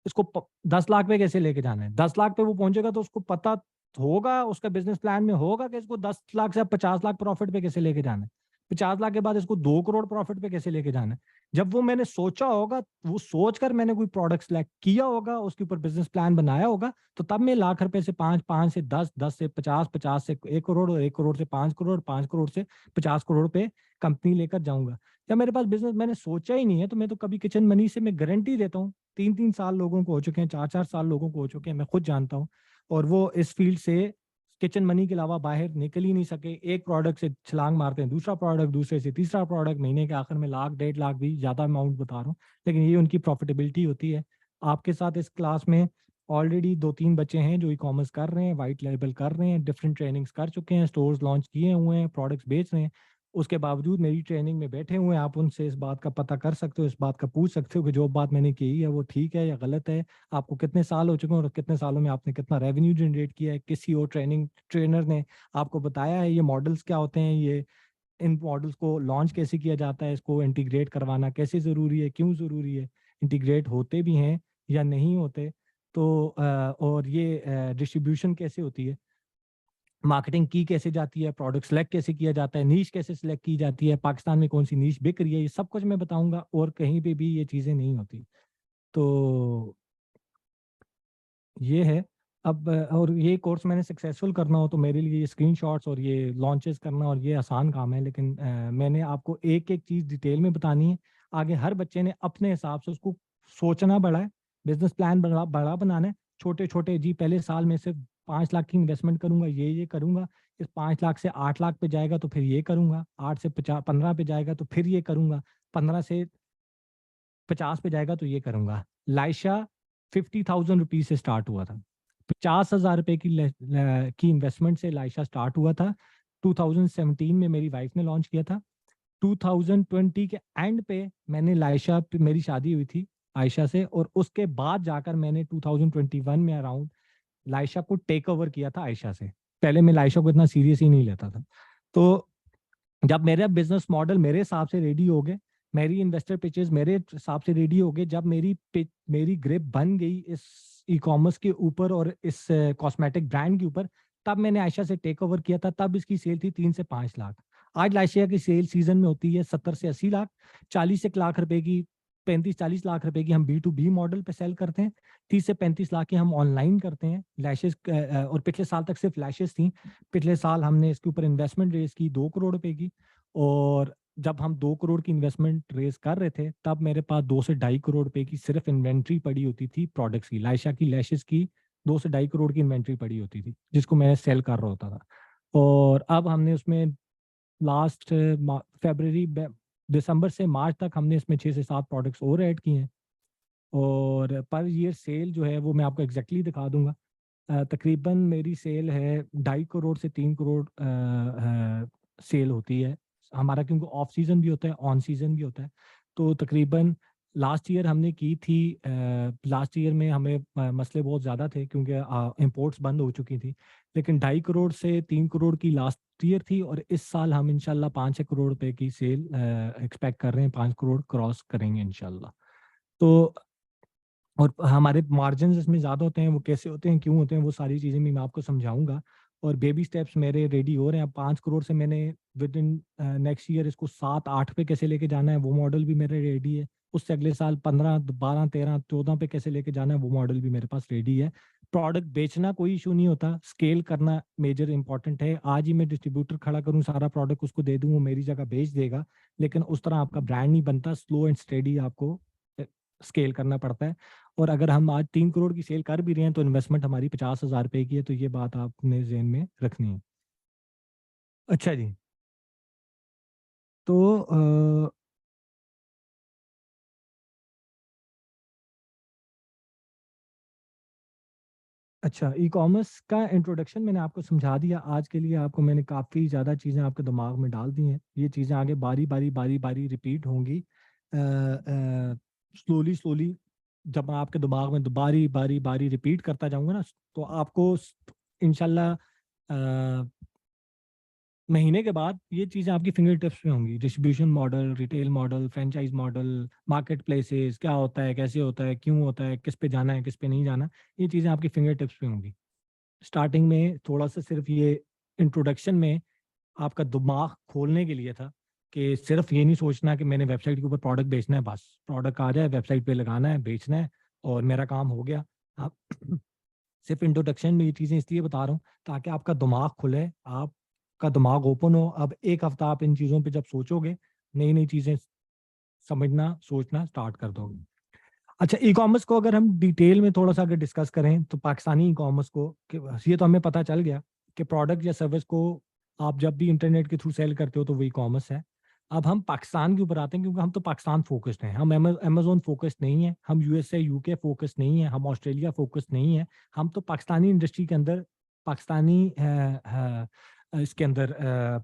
इसको 10 लाख पे कैसे लेके जाना है। 10 लाख पे वो पहुंचेगा तो उसको पता होगा, उसका बिजनेस प्लान में होगा कि इसको 10 लाख से अब 50 लाख प्रॉफिट पे कैसे लेके जाना है, 50 लाख के बाद इसको 2 करोड़ प्रॉफिट पे कैसे लेके जाना है। जब वो मैंने सोचा होगा, वो सोचकर मैंने कोई प्रोडक्ट सिलेक्ट किया होगा, उसके ऊपर बिजनेस प्लान बनाया होगा, तो तब मैं ₹1,00,000 से 5, 5 से 10, 10 से 50, 50 से 1 करोड़ और 1 करोड़ से 5 करोड़, 5 करोड़ से 50 करोड़ पे कंपनी लेकर जाऊंगा। जब मेरे पास बिजनेस मैंने सोचा ही नहीं है, तो मैं तो कभी किचन मनी से मैं गारंटी देता हूँ 3-3 साल लोगों को हो चुके हैं, 4-4 साल लोगों को हो चुके हैं, मैं खुद जानता हूँ। और वो इस फील्ड से किचन मनी के अलावा बाहर निकल ही नहीं सके। एक प्रोडक्ट से छलांग मारते हैं, दूसरा प्रोडक्ट, दूसरे से तीसरा प्रोडक्ट, महीने के आखिर में 1,00,000 1.5 लाख, भी ज्यादा अमाउंट बता रहा हूँ, लेकिन ये उनकी प्रॉफिटेबिलिटी होती है। आपके साथ इस क्लास में ऑलरेडी 2-3 बच्चे हैं जो ई कॉमर्स कर रहे हैं, वाइट लेबल कर रहे हैं, डिफरेंट ट्रेनिंग्स कर चुके हैं, स्टोर्स लॉन्च किए हुए हैं, प्रोडक्ट्स बेच रहे हैं, उसके बावजूद मेरी ट्रेनिंग में बैठे हुए हैं। आप उनसे इस बात का पता कर सकते हो, इस बात का पूछ सकते हो कि जो बात मैंने की है वो ठीक है या गलत है, आपको कितने साल हो चुके हैं और कितने सालों में आपने कितना रेवेन्यू जनरेट किया है, किसी और ट्रेनर ने आपको बताया है ये मॉडल्स क्या होते हैं, ये इन मॉडल्स को लॉन्च कैसे किया जाता है, इसको इंटीग्रेट करवाना कैसे ज़रूरी है, क्यों ज़रूरी है, इंटीग्रेट होते भी हैं या नहीं होते, तो और ये डिस्ट्रीब्यूशन कैसे होती है, मार्केटिंग की कैसे जाती है, प्रोडक्ट सेलेक्ट कैसे किया जाता है, नीश कैसे सिलेक्ट की जाती है, पाकिस्तान में कौन सी नीश बिक रही है, ये सब कुछ मैं बताऊंगा, और कहीं पे भी ये चीज़ें नहीं होती। तो ये है। अब और ये कोर्स मैंने सक्सेसफुल करना हो तो मेरे लिए ये स्क्रीनशॉट्स और ये लॉन्चेस करना और ये आसान काम है, लेकिन मैंने आपको एक एक चीज़ डिटेल में बतानी है। आगे हर बच्चे ने अपने हिसाब से उसको सोचना बड़ा है, बिजनेस प्लान बड़ा बड़ा बनाना है। छोटे छोटे, जी पहले साल में सिर्फ 5 लाख की इन्वेस्टमेंट करूंगा, ये करूंगा, इस 5 लाख से 8 लाख पे जाएगा तो फिर ये करूंगा, 8 से 15 पे जाएगा तो फिर ये करूंगा, 15 से 50 पे जाएगा तो ये करूंगा। लाइशा 50,000 रुपीज से स्टार्ट हुआ था, 50,000 रुपए की इन्वेस्टमेंट से लाइशा स्टार्ट हुआ था। 2017 में मेरी वाइफ ने लॉन्च किया था। 2020 के एंड पे मैंने लाइशा पे मेरी शादी हुई थी आयशा से, और उसके बाद जाकर मैंने 2021 में अराउंड लाइशा को टेक ओवर किया था आयशा से। पहले मैं लाइशा को इतना सीरियस ही नहीं लेता था। तो जब मेरा बिजनेस मॉडल मेरे हिसाब से रेडी हो गए, मेरी इन्वेस्टर पिचेस मेरे हिसाब से रेडी हो गए, जब मेरी ग्रिप बन गई इस ई कॉमर्स के ऊपर और इस कॉस्मेटिक ब्रांड के ऊपर, तब मैंने आयशा से टेक ओवर किया था। तब इसकी सेल थी 3 से 5 लाख। आज लाइशिया की सेल सीजन में होती है 70 से 80 लाख, 40 लाख रुपए की, 35-40 लाख रुपए की हम B2B मॉडल पे सेल करते हैं, 30 से 35 लाख की हम ऑनलाइन करते हैं लैशेस। और पिछले साल तक सिर्फ लैशेस थी, पिछले साल हमने इसके ऊपर इन्वेस्टमेंट रेज की 2 करोड़ रुपए की। और जब हम 2 करोड़ की इन्वेस्टमेंट रेज कर रहे थे तब मेरे पास 2 से 2.5 करोड़ रुपए की सिर्फ इन्वेंट्री पड़ी होती थी प्रोडक्ट्स की, लाइशा की लैशेस की 2 से 2.5 करोड़ की इन्वेंट्री पड़ी होती थी, जिसको मैं सेल कर रहा होता था। और अब हमने उसमें लास्ट फरवरी दिसंबर से मार्च तक हमने इसमें 6 से 7 प्रोडक्ट्स और ऐड किए हैं। और पर ईयर सेल जो है वो मैं आपको एग्जैक्टली दिखा दूंगा। तकरीबन मेरी सेल है 2.5 करोड़ से 3 करोड़ सेल होती है हमारा, क्योंकि ऑफ सीजन भी होता है, ऑन सीजन भी होता है। तो तकरीबन लास्ट ईयर हमने की थी, लास्ट ईयर में हमें मसले बहुत ज़्यादा थे क्योंकि इंपोर्ट्स बंद हो चुकी थी, लेकिन 2.5 करोड़ से 3 करोड़ की लास्ट ईयर थी। और इस साल हम इंशाल्लाह 5-6 करोड़ रुपए की सेल एक्सपेक्ट कर रहे हैं, 5 करोड़ क्रॉस करेंगे इंशाल्लाह। तो और हमारे मार्जिन इसमें ज़्यादा होते हैं, वो कैसे होते हैं, क्यों होते हैं, वो सारी चीज़ें भी मैं आपको समझाऊंगा। और बेबी स्टेप्स मेरे रेडी हो रहे हैं। अब 5 करोड़ से मैंने विद इन नेक्स्ट ईयर इसको 7-8 पे कैसे लेके जाना है वो मॉडल भी मेरे रेडी है। उससे अगले साल 15, 12, 13, 14 पे कैसे लेके जाना है वो मॉडल भी मेरे पास रेडी है। प्रोडक्ट बेचना कोई इशू नहीं होता, स्केल करना मेजर इंपॉर्टेंट है। आज ही मैं डिस्ट्रीब्यूटर खड़ा करूँ, सारा प्रोडक्ट उसको दे दूँ, वो मेरी जगह बेच देगा, लेकिन उस तरह आपका ब्रांड नहीं बनता। स्लो एंड स्टेडी आपको स्केल करना पड़ता है। और अगर हम आज 3 करोड़ की सेल कर भी रहे हैं तो इन्वेस्टमेंट हमारी 50,000 रुपए की है, तो ये बात आपने ज़हन में रखनी है। अच्छा जी। तो अच्छा, ई कॉमर्स का इंट्रोडक्शन मैंने आपको समझा दिया। आज के लिए आपको मैंने काफ़ी ज़्यादा चीज़ें आपके दिमाग में डाल दी हैं। ये चीज़ें आगे बारी बारी बारी बारी रिपीट होंगी, स्लोली स्लोली। जब मैं आपके दिमाग में बारी बारी बारी रिपीट करता जाऊंगा ना, तो आपको इंशाल्लाह महीने के बाद ये चीज़ें आपकी फिंगर टिप्स पे होंगी। Distribution model, retail model, franchise model, market places क्या होता है, कैसे होता है, क्यों होता है, किस पे जाना है, किस पे नहीं जाना, ये चीज़ें आपकी फिंगर टिप्स पे होंगी। स्टार्टिंग में थोड़ा सा सिर्फ ये इंट्रोडक्शन में आपका दिमाग खोलने के लिए था कि सिर्फ ये नहीं सोचना कि मैंने वेबसाइट के ऊपर प्रोडक्ट बेचना है, बस प्रोडक्ट आ जाए वेबसाइट पे लगाना है, बेचना है और मेरा काम हो गया। आप सिर्फ इंट्रोडक्शन में ये चीज़ें इसलिए बता रहा हूँ ताकि आपका दिमाग खुले, आपका दिमाग ओपन हो। अब एक हफ्ता आप इन चीज़ों पे जब सोचोगे, नई नई चीज़ें समझना सोचना स्टार्ट कर दोगे। अच्छा, ई कॉमर्स को अगर हम डिटेल में थोड़ा सा अगर डिस्कस करें तो पाकिस्तानी ई कॉमर्स को ये तो हमें पता चल गया कि प्रोडक्ट या सर्विस को आप जब भी इंटरनेट के थ्रू सेल करते हो तो वही कॉमर्स है। अब हम पाकिस्तान के ऊपर आते हैं, क्योंकि हम तो पाकिस्तान फोकस्ड हैं। हम अमेजोन फोकस्ड नहीं है, हम यूएसए यूके फोकस्ड नहीं है, हम ऑस्ट्रेलिया फोकस्ड नहीं है। हम तो पाकिस्तानी इंडस्ट्री के अंदर, पाकिस्तानी इसके अंदर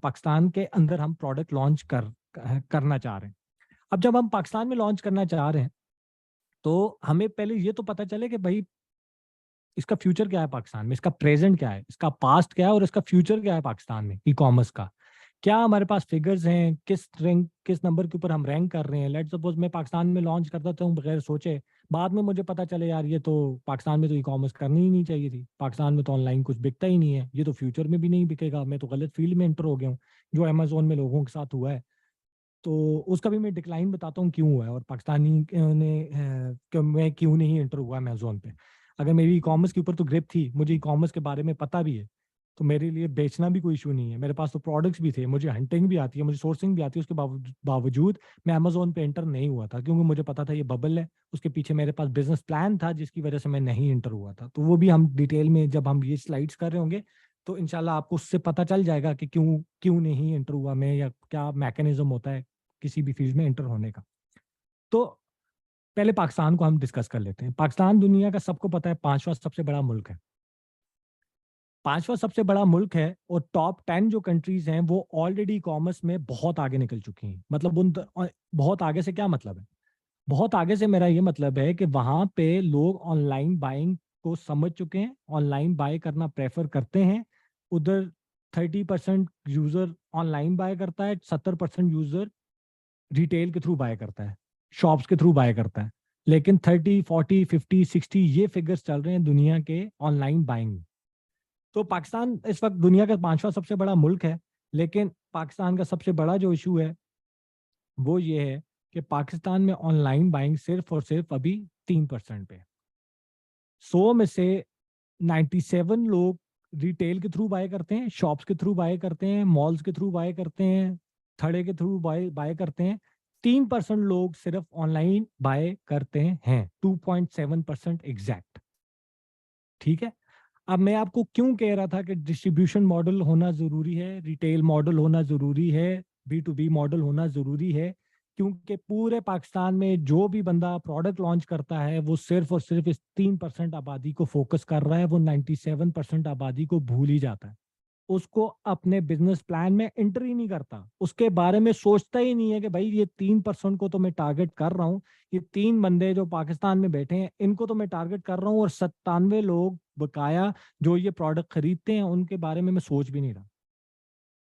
पाकिस्तान के अंदर हम प्रोडक्ट लॉन्च करना चाह रहे हैं। अब जब हम पाकिस्तान में लॉन्च करना चाह रहे हैं तो हमें पहले ये तो पता चले कि भाई इसका फ्यूचर क्या है पाकिस्तान में, इसका प्रेजेंट क्या है, इसका पास्ट क्या है और इसका फ्यूचर क्या है पाकिस्तान में ई कॉमर्स का। क्या हमारे पास फिगर्स हैं, किस नंबर के ऊपर हम रैंक कर रहे हैं। लेट सपोज मैं पाकिस्तान में लॉन्च करता हूँ बगैर सोचे, बाद में मुझे पता चले यार ये तो पाकिस्तान में तो ई कॉमर्स करनी ही नहीं चाहिए थी, पाकिस्तान में तो ऑनलाइन कुछ बिकता ही नहीं है, ये तो फ्यूचर में भी नहीं बिकेगा, मैं तो गलत फील्ड में एंटर हो गया हूँ, जो अमेजोन में लोगों के साथ हुआ है। तो उसका भी मैं डिक्लाइन बताता हूँ क्यों हुआ है, और पाकिस्तानी ने मैं क्यों नहीं एंटर हुआ अमेजोन पे। अगर मेरी ई कॉमर्स के ऊपर तो ग्रिप थी, मुझे ई कॉमर्स के बारे में पता भी है, तो मेरे लिए बेचना भी कोई इशू नहीं है। मेरे पास तो प्रोडक्ट्स भी थे, मुझे हंटिंग भी आती है, मुझे सोर्सिंग भी आती है, उसके बावजूद मैं अमेजोन पे एंटर नहीं हुआ था, क्योंकि मुझे पता था ये बबल है। उसके पीछे मेरे पास बिजनेस प्लान था जिसकी वजह से मैं नहीं एंटर हुआ था। तो वो भी हम डिटेल में जब हम ये स्लाइड्स कर रहे होंगे तो इंशाल्लाह आपको उससे पता चल जाएगा कि क्यों क्यों नहीं एंटर हुआ मैं, या क्या मैकेनिज्म होता है किसी भी फील्ड में एंटर होने का। तो पहले पाकिस्तान को हम डिस्कस कर लेते हैं। पाकिस्तान दुनिया का सबको पता है 5वां सबसे बड़ा मुल्क है। 5वां सबसे बड़ा मुल्क है, और टॉप 10 जो कंट्रीज हैं वो ऑलरेडी कॉमर्स में बहुत आगे निकल चुकी हैं। मतलब बहुत आगे से क्या मतलब है? बहुत आगे से मेरा ये मतलब है कि वहां पे लोग ऑनलाइन बाइंग को समझ चुके हैं, ऑनलाइन बाय करना प्रेफर करते हैं। उधर 30% यूजर ऑनलाइन बाय करता है, 70% यूजर रिटेल के थ्रू बाय करता है, शॉप्स के थ्रू बाय करता है। लेकिन 30, 40, 50, 60 ये फिगर्स चल रहे हैं दुनिया के ऑनलाइन बाइंग। तो पाकिस्तान इस वक्त दुनिया का 5वां सबसे बड़ा मुल्क है, लेकिन पाकिस्तान का सबसे बड़ा जो इशू है वो ये है कि पाकिस्तान में ऑनलाइन बाइंग सिर्फ और सिर्फ अभी 3% पे। 100 में से 97 लोग रिटेल के थ्रू बाय करते हैं, शॉप्स के थ्रू बाय करते हैं, मॉल्स के थ्रू बाय करते हैं, थड़े के थ्रू बाय बाय करते हैं। 3% लोग सिर्फ ऑनलाइन बाय करते हैं, 2.7% एग्जैक्ट। ठीक है। अब मैं आपको क्यों कह रहा था कि डिस्ट्रीब्यूशन मॉडल होना जरूरी है, रिटेल मॉडल होना जरूरी है, B2B मॉडल होना जरूरी है, क्योंकि पूरे पाकिस्तान में जो भी बंदा प्रोडक्ट लॉन्च करता है वो सिर्फ और सिर्फ इस 3% आबादी को फोकस कर रहा है, वो 97% आबादी को भूल ही जाता है। उसको अपने बिजनेस प्लान में एंटर ही नहीं करता, उसके बारे में सोचता ही नहीं है कि भाई ये 3% को तो मैं टारगेट कर रहा हूँ, ये 3 बंदे जो पाकिस्तान में बैठे हैं इनको तो मैं टारगेट कर रहा हूँ, और 97 लोग बकाया जो ये प्रोडक्ट खरीदते हैं उनके बारे में मैं सोच भी नहीं रहा।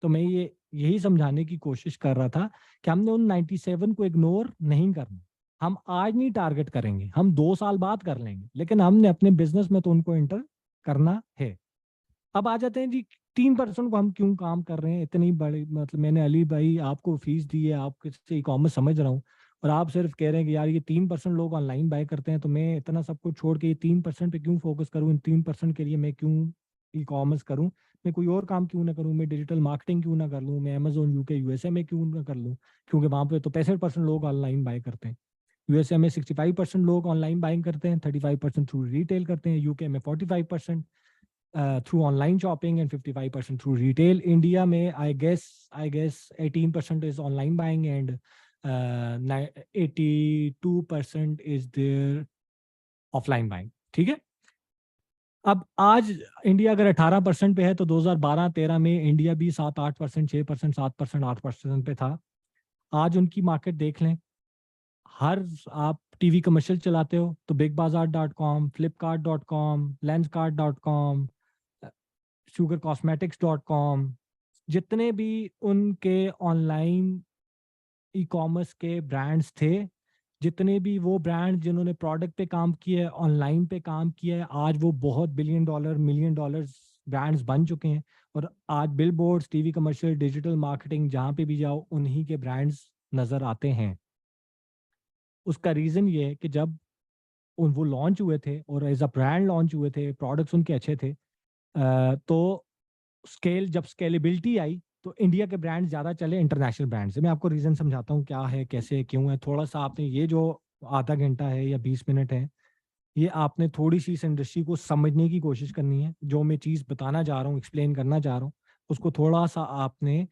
तो मैं यही समझाने की कोशिश कर रहा था कि हमने उन 97 को इग्नोर नहीं करना। हम आज नहीं टारगेट करेंगे, हम 2 साल बाद कर लेंगे, लेकिन हमने अपने बिजनेस में तो उनको एंटर करना है। अब आ जाते हैं जी 3% को हम क्यों काम कर रहे हैं इतनी बड़ी, मतलब मैंने अली भाई आपको फीस दी है, आपके से ई कॉमर्स समझ रहा हूँ, और आप सिर्फ कह रहे हैं कि यार ये 3% लोग ऑनलाइन बाय करते हैं, तो मैं इतना सब कुछ छोड़ के ये 3% पे क्यों फोकस करूँ, इन 3% के लिए मैं क्यों ई कॉमर्स करूँ, मैं कोई और काम क्यों ना करूँ, मैं डिजिटल मार्केटिंग क्यों ना कर लूँ, मैं अमेजोन यूके यूएसए में क्यों ना कर लूँ, क्योंकि वहाँ पे तो 65% लोग ऑनलाइन बाय करते हैं। यूएसए में 65% लोग ऑनलाइन बाइंग करते हैं, 35% थ्रू रिटेल करते हैं, यूके में 45% through online shopping and 55% through retail. India में I guess 18% is online buying and 82% is their offline buying. ठीक है। अब आज इंडिया अगर 18% पे है, तो 2012-13 में इंडिया भी 7-8%, 6%, 7%, 8% पे था। आज उनकी मार्केट देख लें, हर आप टीवी कमर्शियल चलाते हो तो बिग बाजार dot com, Flipkart dot com, Lenskart dot com, sugar cosmetics dot com, जितने भी उनके ऑनलाइन ई कॉमर्स के ब्रांड्स थे, जितने भी वो ब्रांड जिन्होंने प्रोडक्ट पे काम किया है, ऑनलाइन पे काम किया है, आज वो बहुत billion dollar, million dollars brands बन चुके हैं। और आज bill boards, TV commercial, digital marketing, जहाँ पे भी जाओ उन्हीं के ब्रांड्स नज़र आते हैं। उसका रीज़न ये है कि जब वो लॉन्च हुए थे और एज अ ब्रांड लॉन्च हुए थे, प्रोडक्ट्स उनके अच्छे थे, तो जब स्केलेबिलिटी आई तो इंडिया के ब्रांड ज्यादा चले इंटरनेशनल ब्रांड से। मैं आपको रीजन समझाता हूँ क्या है, कैसे, क्यों है। थोड़ा सा आपने ये जो आधा घंटा है या 20 मिनट है, ये आपने थोड़ी सी इस इंडस्ट्री को समझने की कोशिश करनी है। जो मैं चीज़ बताना चाह रहा हूँ, एक्सप्लेन करना चाह रहा हूँ, उसको थोड़ा सा आपने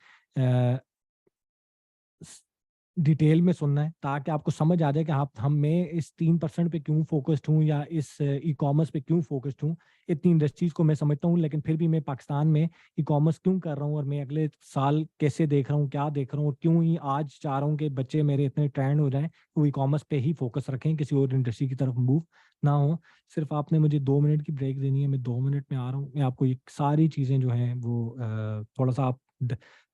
डिटेल में सुनना है, ताकि आपको समझ आ जाए कि आप हम मैं इस 3% पे क्यों फोकस्ड हूँ या इस ई कॉमर्स पे क्यों फोकस्ड हूँ। इतनी इंडस्ट्रीज को मैं समझता हूँ, लेकिन फिर भी मैं पाकिस्तान में ई कॉमर्स क्यों कर रहा हूँ, और मैं अगले साल कैसे देख रहा हूँ, क्या देख रहा हूँ, और क्यों ही आज चाह रहा हूँ कि बच्चे मेरे इतने ट्रेंड हो जाएं कि वो ई कॉमर्स पे ही फोकस रखें, किसी और इंडस्ट्री की तरफ मूव ना हो। सिर्फ आपने मुझे 2 मिनट की ब्रेक देनी है, मैं 2 मिनट में आ रहा हूँ। मैं आपको ये सारी चीज़ें जो हैं वो थोड़ा सा आप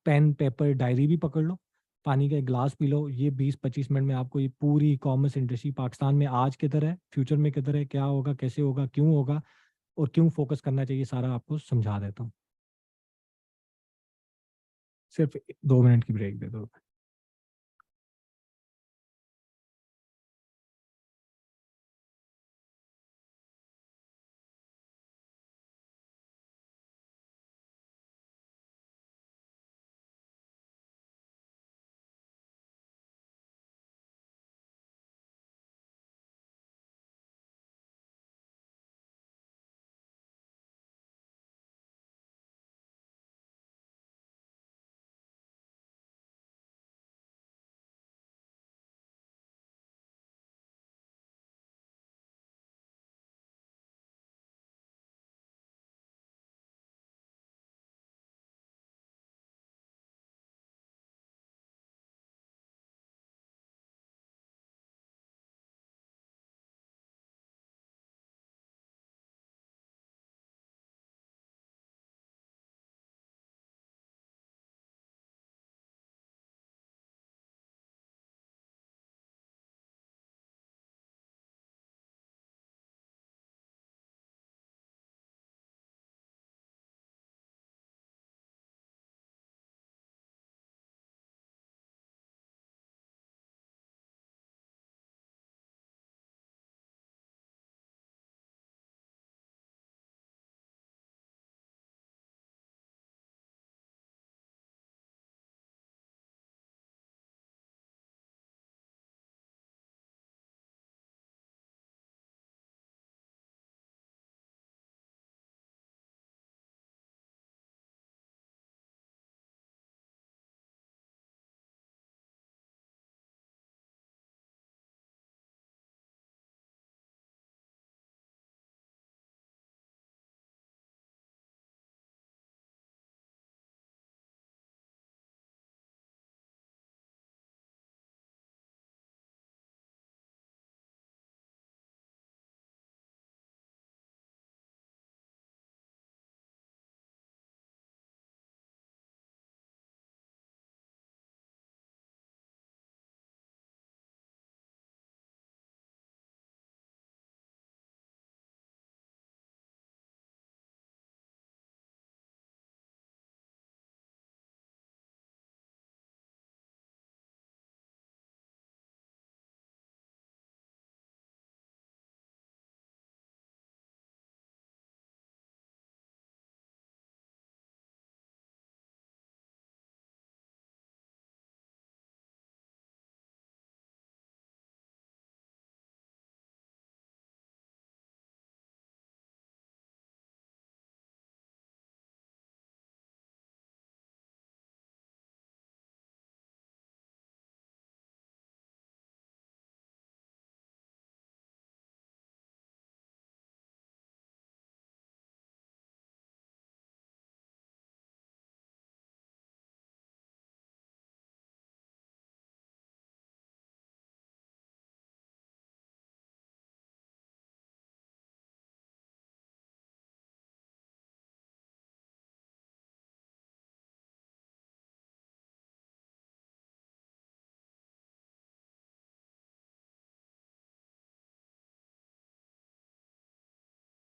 पेन पेपर डायरी भी पकड़ लो, पानी का एक गिलास पी लो। ये 20-25 मिनट में आपको ये पूरी कॉमर्स इंडस्ट्री पाकिस्तान में आज किधर है, फ्यूचर में किधर है, क्या होगा, कैसे होगा, क्यों होगा, और क्यों फोकस करना चाहिए, सारा आपको समझा देता हूँ। सिर्फ 2 मिनट की ब्रेक दे दो।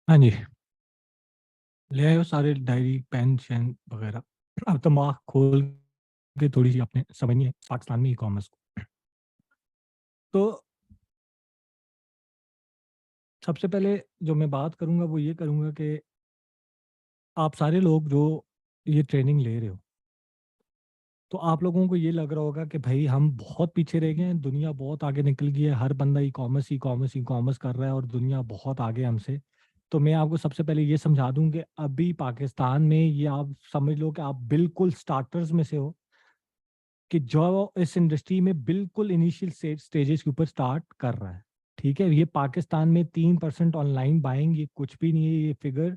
हाँ जी, ले आए हो सारे डायरी पेन शेन वगैरह। अब दिमाग खोल के थोड़ी सी आपने समझनी है पाकिस्तान में ई कॉमर्स को। तो सबसे पहले जो मैं बात करूंगा वो ये करूंगा कि आप सारे लोग जो ये ट्रेनिंग ले रहे हो, तो आप लोगों को ये लग रहा होगा कि भाई हम बहुत पीछे रह गए हैं, दुनिया बहुत आगे निकल गई है, हर बंदा e commerce e commerce e commerce कर रहा है और दुनिया बहुत आगे है हमसे। तो मैं आपको सबसे पहले ये समझा दूं कि अभी पाकिस्तान में ये आप समझ लो कि आप बिल्कुल स्टार्टर्स में से हो, कि जो इस इंडस्ट्री में बिल्कुल इनिशियल स्टेजेस के ऊपर स्टार्ट कर रहा है। ठीक है, ये पाकिस्तान में 3% ऑनलाइन बाइंग, ये कुछ भी नहीं है, ये फिगर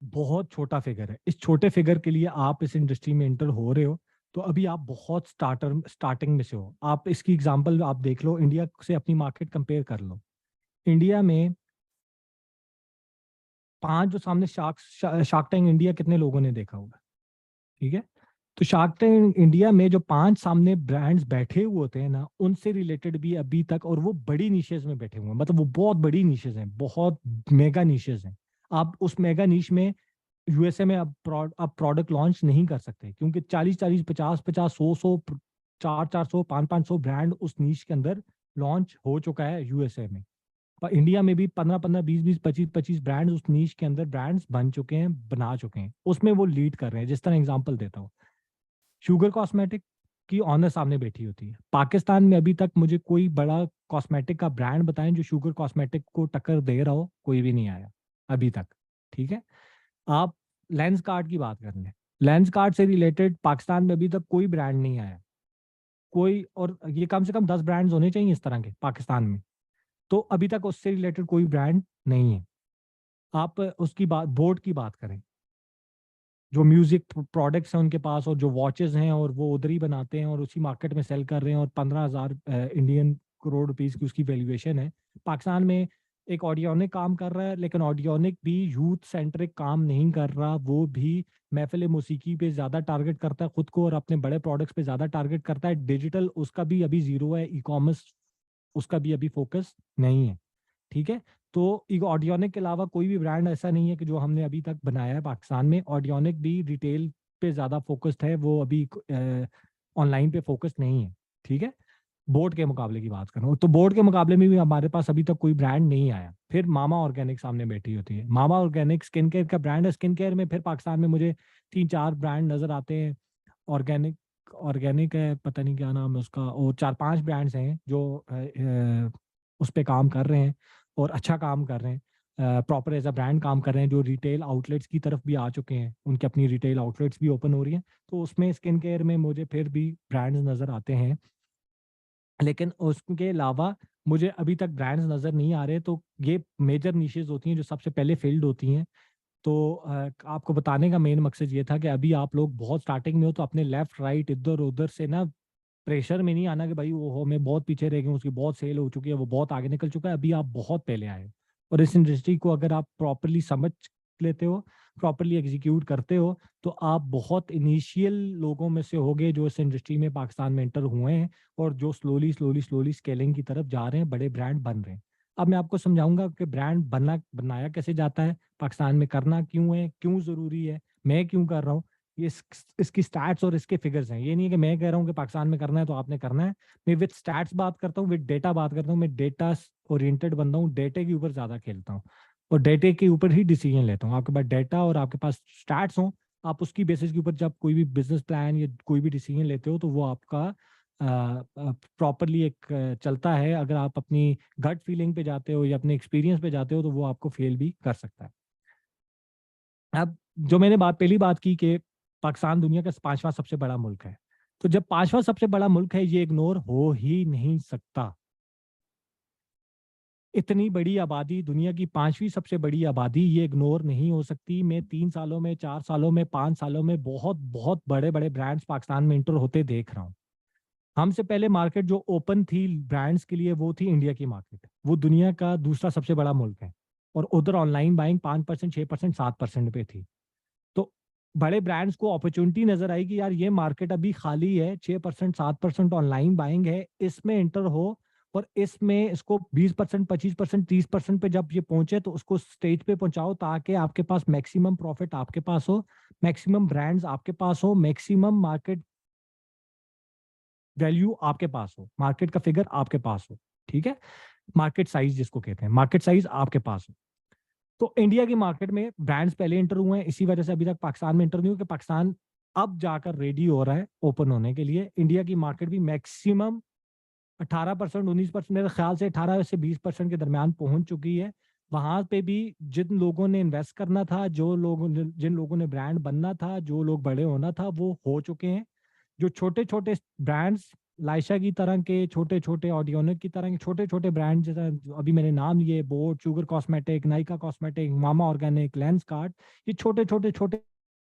बहुत छोटा फिगर है। इस छोटे फिगर के लिए आप इस इंडस्ट्री में एंटर हो रहे हो, तो अभी आप बहुत स्टार्टिंग में से हो। आप इसकी एग्जांपल आप देख लो, इंडिया से अपनी मार्केट कंपेयर कर लो। इंडिया में 5 जो सामने शार्क टैंक इंडिया कितने लोगों ने देखा होगा? ठीक है, तो शार्क टैंक इंडिया में जो 5 सामने ब्रांड्स बैठे हुए होते हैं ना, उनसे रिलेटेड भी अभी तक, और वो बड़ी निशेज में बैठे हुए हैं, मतलब वो बहुत बड़ी निशेज हैं, बहुत मेगा निशेज हैं। आप उस मेगा निश में यूएसए में अब प्रोडक्ट लॉन्च नहीं कर सकते, क्योंकि 40-40, 50-50, 100-100, 400-400, 500-500 ब्रांड उस नीश के अंदर लॉन्च हो चुका है यूएसए में। पर इंडिया में भी 15-15, 20-20, 25-25 ब्रांड्स उस नीश के अंदर ब्रांड्स बन चुके हैं, बना चुके हैं, उसमें वो लीड कर रहे हैं। जिस तरह एग्जांपल देता हूँ, शुगर कॉस्मेटिक की ऑनर सामने बैठी होती है। पाकिस्तान में अभी तक मुझे कोई बड़ा कॉस्मेटिक का ब्रांड बताएं जो शुगर कॉस्मेटिक को टक्कर दे रहा हो, कोई भी नहीं आया अभी तक। ठीक है, आप लेंस कार्ड की बात कर लें, लेंस कार्ड से रिलेटेड पाकिस्तान में अभी तक कोई ब्रांड नहीं आया, कोई। और ये कम से कम 10 ब्रांड्स होने चाहिए इस तरह के पाकिस्तान में, तो अभी तक उससे रिलेटेड कोई ब्रांड नहीं है। आप उसकी बात, बोट की बात करें, जो म्यूजिक प्रोडक्ट्स हैं उनके पास, और जो वॉचेस हैं, और वो उधर ही बनाते हैं और उसी मार्केट में सेल कर रहे हैं, और 15,000 इंडियन करोड़ रुपीस की उसकी वैल्यूएशन है। पाकिस्तान में एक ऑडियोनिक काम कर रहा है, लेकिन ऑडियोनिक भी यूथ सेंट्रिक काम नहीं कर रहा, वो भी महफिल मौसीकी पे ज़्यादा टारगेट करता है खुद को, और अपने बड़े प्रोडक्ट्स पे ज़्यादा टारगेट करता है। डिजिटल उसका भी अभी जीरो है, ई कॉमर्स उसका भी अभी फोकस नहीं है। ठीक है, तो ऑडियोनिक के अलावा कोई भी ब्रांड ऐसा नहीं है कि जो हमने अभी तक बनाया है पाकिस्तान में। ऑडियोनिक भी रिटेल पे ज़्यादा फोकस्ड है, वो अभी ऑनलाइन पे फोकस नहीं है। ठीक है, बोर्ड के मुकाबले की बात करूँ तो बोर्ड के मुकाबले में भी हमारे पास अभी तक कोई ब्रांड नहीं आया। फिर मामा ऑर्गेनिक सामने बैठी होती है। मामा ऑर्गेनिक स्किन केयर का ब्रांड है। स्किन केयर में फिर पाकिस्तान में मुझे 3-4 ब्रांड नजर आते हैं। ऑर्गेनिक ऑर्गेनिक है, पता नहीं क्या नाम है उसका, और 4-5 ब्रांड्स हैं जो उस पर काम कर रहे हैं और अच्छा काम कर रहे हैं, प्रॉपर एज अ ब्रांड काम कर रहे हैं, जो रिटेल आउटलेट्स की तरफ भी आ चुके हैं, उनकी अपनी रिटेल आउटलेट्स भी ओपन हो रही हैं। तो उसमें स्किन केयर में मुझे फिर भी ब्रांड्स नज़र आते हैं, लेकिन उसके अलावा मुझे अभी तक ब्रांड्स नज़र नहीं आ रहे। तो ये मेजर निशेज होती हैं जो सबसे पहले फील्ड होती हैं। तो आपको बताने का मेन मकसद ये था कि अभी आप लोग बहुत स्टार्टिंग में हो, तो अपने लेफ्ट राइट इधर उधर से ना प्रेशर में नहीं आना कि भाई वो हो मैं बहुत पीछे रह गया, उसकी बहुत सेल हो चुकी है, वो बहुत आगे निकल चुका है। अभी आप बहुत पहले आए हो, और इस इंडस्ट्री को अगर आप प्रॉपरली समझ लेते हो, प्रॉपरली एग्जीक्यूट करते हो, तो आप बहुत इनिशियल लोगों में से होगे जो इस इंडस्ट्री में पाकिस्तान में एंटर हुए हैं, और जो स्लोली स्लोली स्लोली स्केलिंग की तरफ जा रहे हैं, बड़े ब्रांड बन रहे हैं। अब मैं आपको समझाऊंगा कि ब्रांड बनाया कैसे जाता है, पाकिस्तान में करना क्यों है, क्यों जरूरी है, मैं क्यों कर रहा हूँ। ये इसकी स्टैट्स और इसके फिगर्स हैं। ये नहीं है कि मैं कह रहा हूँ कि पाकिस्तान में करना है तो आपने करना है। मैं विद स्टैट्स बात करता हूँ, विद डेटा बात करता हूँ। मैं डेटा ओरिएंटेड बंदा हूँ, डेटे के ऊपर ज्यादा खेलता हूँ, और डेटे के ऊपर ही डिसीजन लेता हूँ। आपके पास डेटा और आपके पास स्टैट्स हो, आप उसकी बेसिस के ऊपर जब कोई भी बिजनेस प्लान या कोई भी डिसीजन लेते हो, तो वो आपका प्रॉपरली एक चलता है। अगर आप अपनी गट फीलिंग पे जाते हो या अपने एक्सपीरियंस पे जाते हो, तो वो आपको फेल भी कर सकता है। अब जो मैंने पहली बात की कि पाकिस्तान दुनिया का 5वां सबसे बड़ा मुल्क है, तो जब 5वां सबसे बड़ा मुल्क है, ये इग्नोर हो ही नहीं सकता। इतनी बड़ी आबादी, दुनिया की 5वीं सबसे बड़ी आबादी, ये इग्नोर नहीं हो सकती। मैं 3 सालों में, 4 सालों में, 5 सालों में बहुत बहुत बड़े बड़े ब्रांड्स पाकिस्तान में इंटर होते देख रहा हूँ। हमसे पहले मार्केट जो ओपन थी ब्रांड्स के लिए, वो थी इंडिया की मार्केट। वो दुनिया का दूसरा सबसे बड़ा मुल्क है, और उधर ऑनलाइन बाइंग 5%, 6%, 7% पे थी। तो बड़े ब्रांड्स को अपॉर्चुनिटी नजर आई कि यार ये मार्केट अभी खाली है, 6%, 7% ऑनलाइन बाइंग है, इसमें एंटर हो, और इसमें इसको 20%, 25%, 30% पे जब ये पहुंचे तो उसको स्टेज पे पहुंचाओ ताकि आपके पास मैक्सिमम प्रॉफिट आपके पास हो, मैक्सिमम ब्रांड्स आपके पास हो, मैक्सिमम मार्केट वैल्यू आपके पास हो, मार्केट का फिगर आपके पास हो, ठीक है, मार्केट साइज जिसको कहते हैं, मार्केट साइज आपके पास हो। तो इंडिया की मार्केट में ब्रांड्स पहले इंटर हुए हैं, इसी वजह से अभी तक पाकिस्तान में इंटर नहीं हुआ कि पाकिस्तान अब जाकर रेडी हो रहा है ओपन होने के लिए। इंडिया की मार्केट भी मैक्सिमम 18%, 19%, मेरे ख्याल से 18 से 20% के दरमियान पहुंच चुकी है। वहां पे भी जिन लोगों ने इन्वेस्ट करना था, जिन लोगों ने ब्रांड बनना था, जो लोग बड़े होना था, वो हो चुके हैं। जो छोटे छोटे ब्रांड्स, लाइशा की तरह के छोटे छोटे, ऑडियोनिक की तरह के छोटे छोटे ब्रांड, जैसा अभी मैंने नाम लिए, Boat, Sugar cosmetic, Nykaa cosmetic, Mama organic, Lenskart, ये छोटे छोटे छोटे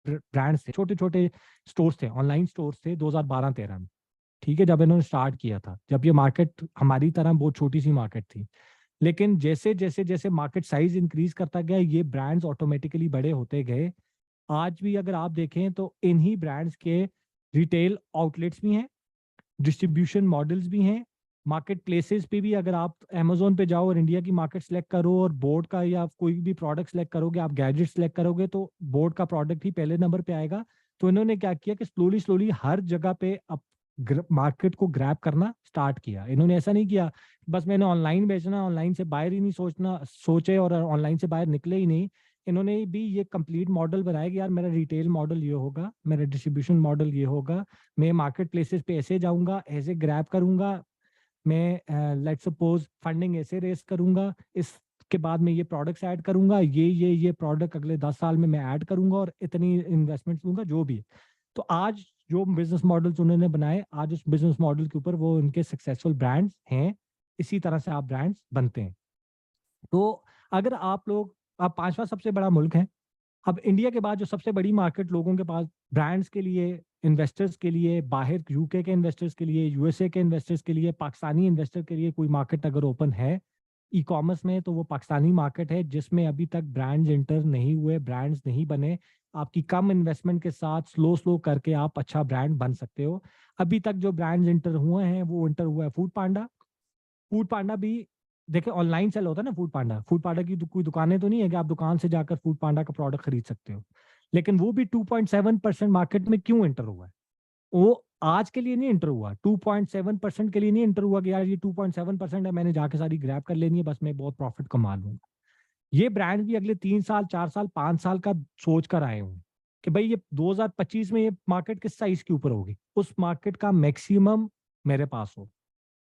ब्रांड्स थे, छोटे छोटे स्टोर्स थे, ऑनलाइन स्टोर्स थे 2012-13 में, ठीक है, जब इन्होंने स्टार्ट किया था, जब ये मार्केट हमारी तरह बहुत छोटी सी मार्केट थी। लेकिन जैसे जैसे जैसे मार्केट साइज इंक्रीज करता गया, ये ब्रांड्स ऑटोमेटिकली बड़े होते गए। आज भी अगर आप देखें तो इन्हीं ब्रांड्स के रिटेल आउटलेट्स भी हैं, डिस्ट्रीब्यूशन मॉडल्स भी हैं, मार्केट प्लेसेस पे भी। अगर आप अमेजोन पे जाओ और इंडिया की मार्केट सेलेक्ट करो और बोर्ड का या कोई भी प्रोडक्ट सेलेक्ट करोगे, आप गैजेट सेलेक्ट करोगे तो बोर्ड का प्रोडक्ट ही पहले नंबर पे आएगा। तो इन्होंने क्या किया कि स्लोली स्लोली हर जगह पे अब मार्केट को ग्रैब करना स्टार्ट किया। इन्होंने ऐसा नहीं किया बस मैंने ऑनलाइन बेचना, ऑनलाइन से बाहर ही नहीं सोचे और ऑनलाइन से बाहर निकले ही नहीं। इन्होंने भी ये कंप्लीट मॉडल बनाया कि यार मेरा रिटेल मॉडल ये होगा, मेरा डिस्ट्रीब्यूशन मॉडल ये होगा, मैं मार्केट प्लेसेस पे ऐसे जाऊंगा, ऐसे ग्रैब करूंगा, मैं लेट सपोज फंडिंग ऐसे रेस करूंगा, इसके बाद में ये प्रोडक्ट्स ऐड करूंगा, ये प्रोडक्ट अगले 10 साल में मैं ऐड करूंगा और इतनी इन्वेस्टमेंट लूंगा जो भी है। तो आज जो बिजनेस मॉडल्स उन्होंने बनाए, आज उस बिजनेस मॉडल के ऊपर वो उनके सक्सेसफुल ब्रांड्स हैं। इसी तरह से आप ब्रांड्स बनते हैं। तो अगर आप पांचवा सबसे बड़ा मुल्क है, अब इंडिया के बाद जो सबसे बड़ी मार्केट लोगों के पास ब्रांड्स के लिए, इन्वेस्टर्स के लिए, बाहर यूके के इन्वेस्टर्स के लिए, यूएसए के इन्वेस्टर्स के लिए, पाकिस्तानी इन्वेस्टर के लिए कोई मार्केट अगर ओपन है ई कॉमर्स में, तो वो पाकिस्तानी मार्केट है, जिसमें अभी तक ब्रांड्स इंटर नहीं हुए, ब्रांड्स नहीं बने। आपकी कम इन्वेस्टमेंट के साथ स्लो स्लो करके आप अच्छा ब्रांड बन सकते हो। अभी तक जो ब्रांड्स इंटर हुए हैं वो इंटर हुआ है फूड पांडा। फूड पांडा भी देखिए ऑनलाइन सेल होता है ना, फूड पांडा की कोई दुकानें तो नहीं है कि आप दुकान से जाकर फूड पांडा का प्रोडक्ट खरीद सकते हो। लेकिन वो भी 2.7% मार्केट में क्यों एंटर हुआ है? वो आज के लिए नहीं एंटर हुआ, 2.7% के लिए नहीं एंटर हुआ कि यार ये 2.7% है, मैंने जाके सारी ग्रैब कर लेनी है, बस मैं बहुत प्रॉफिट कमा लूंगा। ये ब्रांड भी अगले 3 साल, 4 साल, 5 साल का सोच कर आए हुए कि भाई ये 2025 में ये मार्केट किस साइज के ऊपर होगी, उस मार्केट का मैक्सिमम मेरे पास हो,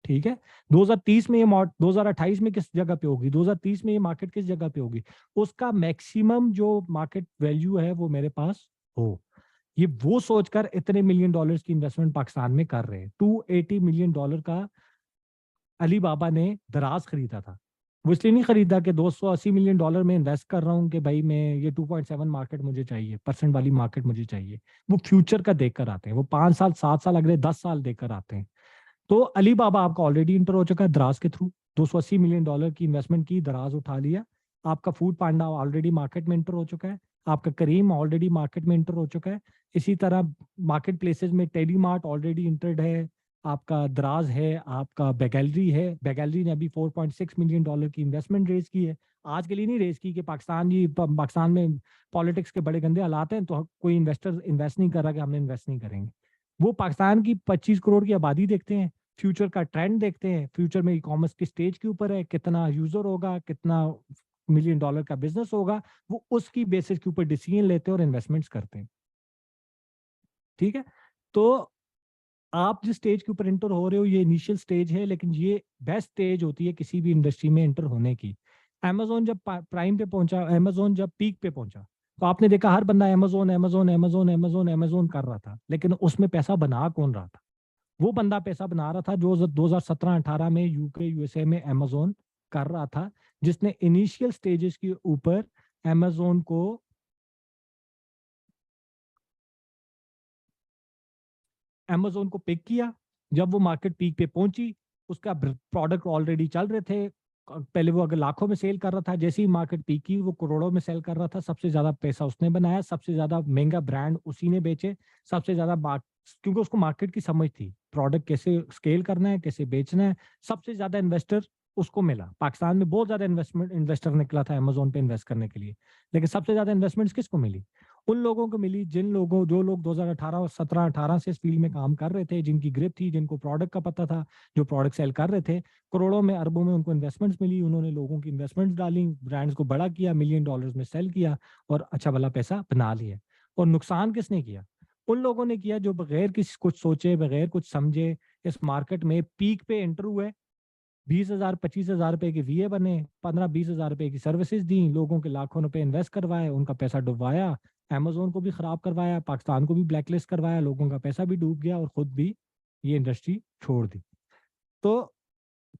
ठीक है। 2030 में ये 2028 में किस जगह पे होगी, 2030 में ये मार्केट किस जगह पे होगी, उसका मैक्सिमम जो मार्केट वैल्यू है वो मेरे पास हो। ये वो सोचकर इतने मिलियन डॉलर्स की इन्वेस्टमेंट पाकिस्तान में कर रहे हैं। $280 मिलियन का अली बाबा ने दराज खरीदा था। वो इसलिए नहीं खरीदा कि $280 मिलियन में इन्वेस्ट कर रहा हूँ कि भाई मैं ये 2.7 मार्केट मुझे चाहिए, परसेंट वाली मार्केट मुझे चाहिए। वो फ्यूचर का देख कर आते हैं, वो 5 साल, 7 साल, अगले 10 साल देख कर आते हैं। तो अली बाबा आपका ऑलरेडी इंटर हो चुका है दराज के थ्रू, $280 मिलियन की इन्वेस्टमेंट की, दराज उठा लिया। आपका फूड पांडा ऑलरेडी मार्केट में इंटर हो चुका है, आपका करीम ऑलरेडी मार्केट में इंटर हो चुका है। इसी तरह मार्केट प्लेसेस में टेडी मार्ट ऑलरेडी इंटर्ड है, आपका दराज है, आपका बेगैलरी है। बेगैलरी ने अभी $4.6 मिलियन की इन्वेस्टमेंट रेज की है। आज के लिए नहीं रेज की कि पाकिस्तान में पॉलिटिक्स के बड़े गंदे हालात हैं तो कोई इन्वेस्टर इन्वेस्ट नहीं कर रहा कि हमने इन्वेस्ट नहीं करेंगे। वो पाकिस्तान की 25 करोड़ की आबादी देखते हैं, फ्यूचर का ट्रेंड देखते हैं, फ्यूचर में ई कॉमर्स की स्टेज के ऊपर है, कितना यूजर होगा, कितना $1 मिलियन का बिजनेस होगा, वो उसकी बेसिस के ऊपर डिसीजन लेते हैं और इन्वेस्टमेंट्स करते हैं, ठीक है। तो आप जिस स्टेज के ऊपर इंटर हो रहे हो ये इनिशियल स्टेज है, लेकिन ये बेस्ट स्टेज होती है किसी भी इंडस्ट्री में इंटर होने की। अमेजोन जब प्राइम पे पहुंचा, अमेजोन जब पीक पे पहुंचा, तो आपने देखा हर बंदा Amazon Amazon Amazon Amazon Amazon कर रहा था, लेकिन उसमें पैसा बना कौन रहा था? वो बंदा पैसा बना रहा था जो 2017-18 में यूके यूएसए में अमेजोन कर रहा था, जिसने इनिशियल स्टेजेस के ऊपर अमेजोन को पिक किया। जब वो मार्केट पीक पे पहुंची, उसका प्रोडक्ट ऑलरेडी चल रहे थे, पहले वो अगर लाखों में सेल कर रहा था, जैसे ही मार्केट पीक की वो करोड़ों में सेल कर रहा था। सबसे ज्यादा पैसा उसने बनाया, सबसे ज्यादा महंगा ब्रांड उसी ने बेचे, सबसे ज्यादा क्योंकि उसको मार्केट की समझ थी, प्रोडक्ट कैसे स्केल करना है, कैसे बेचना है। सबसे ज्यादा इन्वेस्टर उसको मिला। पाकिस्तान में बहुत ज्यादा इन्वेस्टर निकला था अमेजोन पे इन्वेस्ट करने के लिए, लेकिन सबसे ज्यादा इन्वेस्टमेंट्स किसको मिली? उन लोगों को मिली जो लोग 2018 17 18 से इस फील्ड में काम कर रहे थे, जिनकी ग्रिप थी, जिनको प्रोडक्ट का पता था, जो प्रोडक्ट सेल कर रहे थे। करोड़ों में, अरबों में उनको इन्वेस्टमेंट्स मिली, उन्होंने लोगों की इन्वेस्टमेंट्स डाली, ब्रांड्स को बड़ा किया, मिलियन डॉलर्स में सेल किया और अच्छा भला पैसा बना लिया। और नुकसान किसने किया? उन लोगों ने किया जो बगैर किसी कुछ सोचे, बगैर कुछ समझे इस मार्केट में पीक पे एंटर हुए। 20,000 25,000 रुपए के वीए बने, 15-20,000 रुपए की सर्विसेज दी, लोगों के लाखों रुपए इन्वेस्ट करवाए, उनका पैसा डुबवाया, अमेजोन को भी खराब करवाया, पाकिस्तान को भी ब्लैकलिस्ट करवाया, लोगों का पैसा भी डूब गया और खुद भी ये इंडस्ट्री छोड़ दी। तो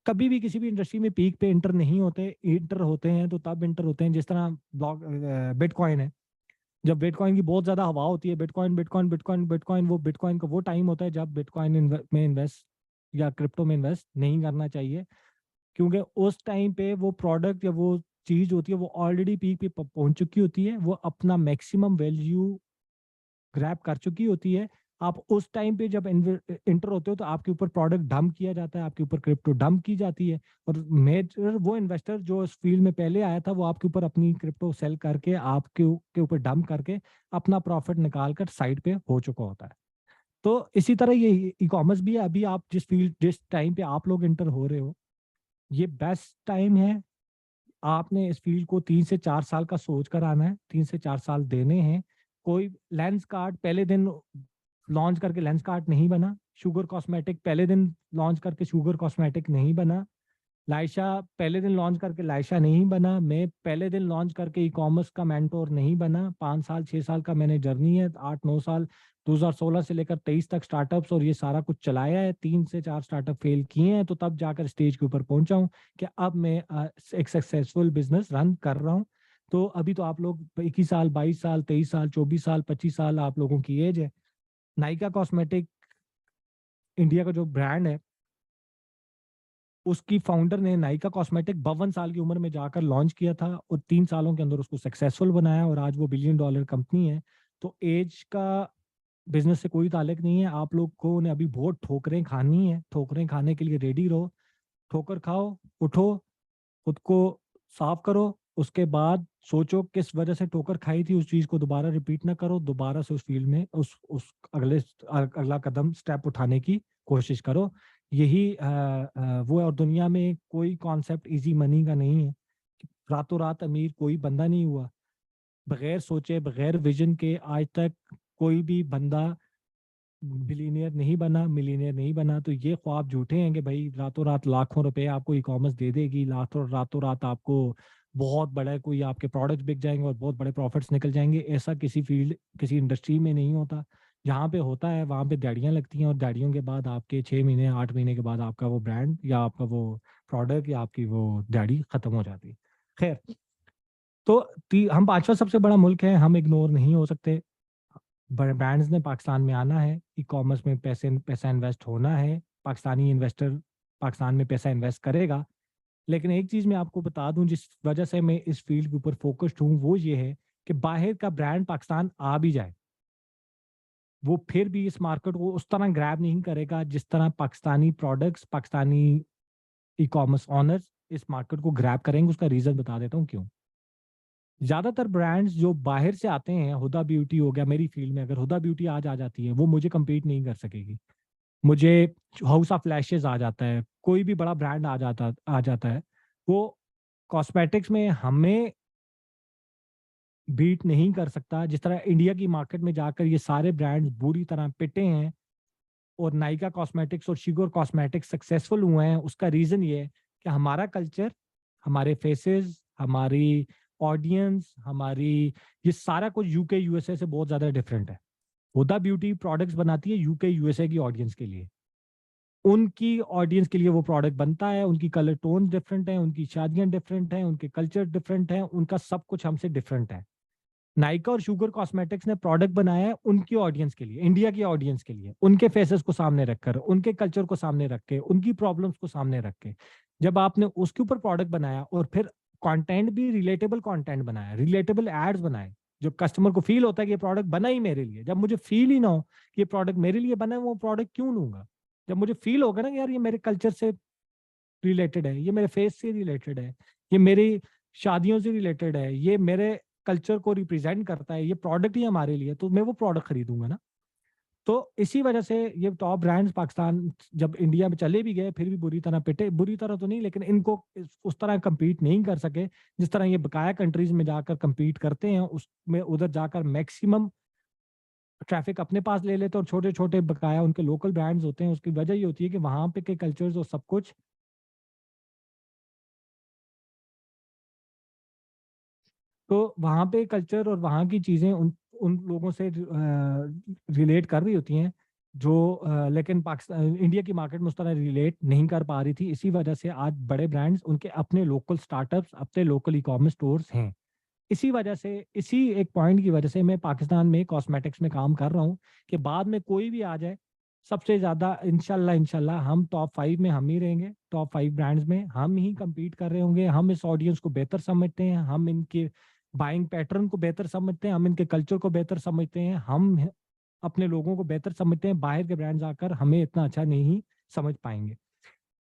कभी भी किसी भी इंडस्ट्री में पीक पे इंटर नहीं होते। इंटर होते हैं तो तब इंटर होते हैं जिस तरह बिटकॉइन है। जब बिटकॉइन की बहुत ज्यादा हवा होती है, बिटकॉइन बिटकॉइन बिटकॉइन बिटकॉइन, वो बिटकॉइन का वो टाइम होता है जब बिटकॉइन में इन्वेस्ट या क्रिप्टो में इन्वेस्ट नहीं करना चाहिए, क्योंकि उस टाइम पे वो प्रोडक्ट या वो चीज होती है वो ऑलरेडी पीक पे पहुंच चुकी होती है, वो अपना मैक्सिमम वैल्यू ग्रैब कर चुकी होती है। आप उस टाइम पे जब इंटर होते हो तो आपके ऊपर प्रोडक्ट डंप किया जाता है, आपके ऊपर क्रिप्टो डंप की जाती है, और मेजर वो इन्वेस्टर जो इस फील्ड में पहले आया था वो आपके ऊपर अपनी क्रिप्टो सेल करके आपके के ऊपर डंप करके अपना प्रॉफिट निकाल कर साइड पे हो चुका होता है। तो इसी तरह ये ई कॉमर्स भी है। अभी आप जिस टाइम पे आप लोग इंटर हो रहे हो, ये बेस्ट टाइम है। आपने इस फील्ड को 3 से 4 साल का सोच कर आना है, 3 से 4 साल देने हैं। कोई लेंस कार्ड पहले दिन लॉन्च करके लेंस कार्ड नहीं बना, शुगर कॉस्मेटिक पहले दिन लॉन्च करके शुगर कॉस्मेटिक नहीं बना, लाइशा पहले दिन लॉन्च करके लाइशा नहीं बना, मैं पहले दिन लॉन्च करके ई कॉमर्स का मेंटोर नहीं बना। 5 साल 6 साल का मैंने जर्नी है, 8 9 साल 2016 से लेकर 23 तक स्टार्टअप्स और ये सारा कुछ चलाया है। 3 से 4 स्टार्टअप फेल किए हैं, तो तब जाकर स्टेज के ऊपर पहुंचा हूँ कि अब मैं एक सक्सेसफुल बिजनेस रन कर रहा हूँ। तो अभी तो आप लोग 21 साल 22 साल 23 साल 24 साल 25 साल आप लोगों की एज है। नायका कॉस्मेटिक इंडिया का जो ब्रांड है, उसकी फाउंडर ने नायका कॉस्मेटिक 52 साल की उम्र में जाकर लॉन्च किया था और 3 सालों के अंदर उसको सक्सेसफुल बनाया और आज वो बिलियन डॉलर कंपनी है। तो एज का बिजनेस से कोई ताल्लुक नहीं है। आप लोग को ने अभी बहुत ठोकरें खानी है, ठोकरें खाने के लिए रेडी रहो। ठोकर खाओ, उठो, खुद को साफ करो, उसके बाद सोचो किस वजह से ठोकर खाई थी, उस चीज को दोबारा रिपीट ना करो, दोबारा से उस फील्ड में उस अगला कदम स्टेप उठाने की कोशिश करो। यही वो है। और दुनिया में कोई कॉन्सेप्ट इजी मनी का नहीं है। रातों रात अमीर कोई बंदा नहीं हुआ, बगैर सोचे बगैर विजन के आज तक कोई भी बंदा बिलीनियर नहीं बना, मिलीनियर नहीं बना। तो ये ख्वाब झूठे हैं कि भाई रातों रात लाखों रुपए आपको ई कॉमर्स दे देगी, रातों रात आपको बहुत बड़ा कोई आपके प्रोडक्ट्स बिक जाएंगे और बहुत बड़े प्रॉफिट्स निकल जाएंगे। ऐसा किसी फील्ड किसी इंडस्ट्री में नहीं होता। जहाँ पे होता है वहाँ पे दिहाड़ियाँ लगती हैं और दिहाड़ियों के बाद आपके 6 महीने 8 महीने के बाद आपका वो ब्रांड या आपका वो प्रोडक्ट या आपकी वो दिहाड़ी खत्म हो जाती है। खैर, तो हम पांचवा सबसे बड़ा मुल्क है, हम इग्नोर नहीं हो सकते। ब्रांड्स ने पाकिस्तान में आना है, ई कॉमर्स में पैसा इन्वेस्ट होना है, पाकिस्तानी इन्वेस्टर पाकिस्तान में पैसा इन्वेस्ट करेगा। लेकिन एक चीज मैं आपको बता दूं जिस वजह से मैं इस फील्ड के ऊपर फोकस्ड हूं, वो ये है कि बाहर का ब्रांड पाकिस्तान आ भी जाए, वो फिर भी इस मार्केट को उस तरह ग्रैब नहीं करेगा जिस तरह Pakistani products, Pakistani e commerce honours इस मार्केट को ग्रैब करेंगे। उसका रीजन बता देता हूँ क्यों। ज्यादातर ब्रांड्स जो बाहर से आते हैं, हुदा ब्यूटी हो गया, मेरी फील्ड में अगर हुदा ब्यूटी आज आ जाती है वो मुझे compete नहीं कर सकेगी। मुझे हाउस ऑफ लैशेज आ जाता है, कोई भी बड़ा ब्रांड आ जाता है, वो कॉस्मेटिक्स में हमें बीट नहीं कर सकता। जिस तरह इंडिया की मार्केट में जाकर ये सारे ब्रांड्स बुरी तरह पिटे हैं और नायका कॉस्मेटिक्स और शिगोर कॉस्मेटिक्स सक्सेसफुल हुए हैं, उसका रीजन ये है कि हमारा कल्चर, हमारे फेसेस, हमारी ऑडियंस, हमारी ये सारा कुछ यूके यूएसए से बहुत ज्यादा डिफरेंट है। हुदा ब्यूटी प्रोडक्ट्स बनाती है यूके यूएसए की ऑडियंस के लिए, उनकी ऑडियंस के लिए वो प्रोडक्ट बनता है। उनकी कलर टोन डिफरेंट है, उनकी शादियां डिफरेंट हैं, उनके कल्चर डिफरेंट है, उनका सब कुछ हमसे डिफरेंट है। नायका और शुगर कॉस्मेटिक्स ने प्रोडक्ट बनाया है उनकी ऑडियंस के लिए, इंडिया की ऑडियंस के लिए, उनके फेसेस को सामने रखकर, उनके कल्चर को सामने रख के, उनकी प्रॉब्लम्स को सामने रख के। जब आपने उसके ऊपर प्रोडक्ट बनाया और फिर कंटेंट भी रिलेटेबल कंटेंट बनाया, रिलेटेबल एड्स बनाए, जब कस्टमर को फील होता है कि ये प्रोडक्ट बना ही मेरे लिए, जब मुझे फील ही ना हो कि ये प्रोडक्ट मेरे लिए बना है, वो प्रोडक्ट क्यों लूंगा? जब मुझे फील होगा ना कि यार ये मेरे कल्चर से रिलेटेड है, ये मेरे फेस से रिलेटेड है, ये मेरी शादियों से रिलेटेड है, ये मेरे कल्चर को रिप्रेजेंट करता है, ये प्रोडक्ट ही हमारे लिए, तो मैं वो प्रोडक्ट खरीदूंगा ना। तो इसी वजह से ये टॉप ब्रांड्स पाकिस्तान जब इंडिया में चले भी गए, फिर भी बुरी तरह पिटे, बुरी तरह तो नहीं, लेकिन इनको उस तरह कम्पीट नहीं कर सके जिस तरह ये बकाया कंट्रीज में जाकर कम्पीट करते हैं। उसमें उधर जाकर मैक्सिमम ट्रैफिक अपने पास ले लेते हैं, और छोटे छोटे बकाया उनके लोकल ब्रांड्स होते हैं। उसकी वजह ये होती है कि वहां पे के कल्चर्स और सब कुछ, तो वहाँ पे कल्चर और वहाँ की चीज़ें उन उन लोगों से रिलेट कर रही होती हैं जो लेकिन पाकिस्तान इंडिया की मार्केट में उस तरह रिलेट नहीं कर पा रही थी। इसी वजह से आज बड़े ब्रांड्स उनके अपने लोकल स्टार्टअप्स, अपने लोकल ई कॉमर्स स्टोर्स हैं। इसी वजह से, इसी एक पॉइंट की वजह से मैं पाकिस्तान में कॉस्मेटिक्स में काम कर रहा हूँ कि बाद में कोई भी आ जाए, सबसे ज़्यादा इंशाल्लाह इंशाल्लाह हम टॉप 5 में हम ही रहेंगे। टॉप 5 ब्रांड्स में हम ही compete कर रहे होंगे। हम इस ऑडियंस को बेहतर समझते हैं, हम इनके बाइंग पैटर्न को बेहतर समझते हैं, हम इनके कल्चर को बेहतर समझते हैं, हम अपने लोगों को बेहतर समझते हैं। बाहर के ब्रांड्स आकर हमें इतना अच्छा नहीं समझ पाएंगे।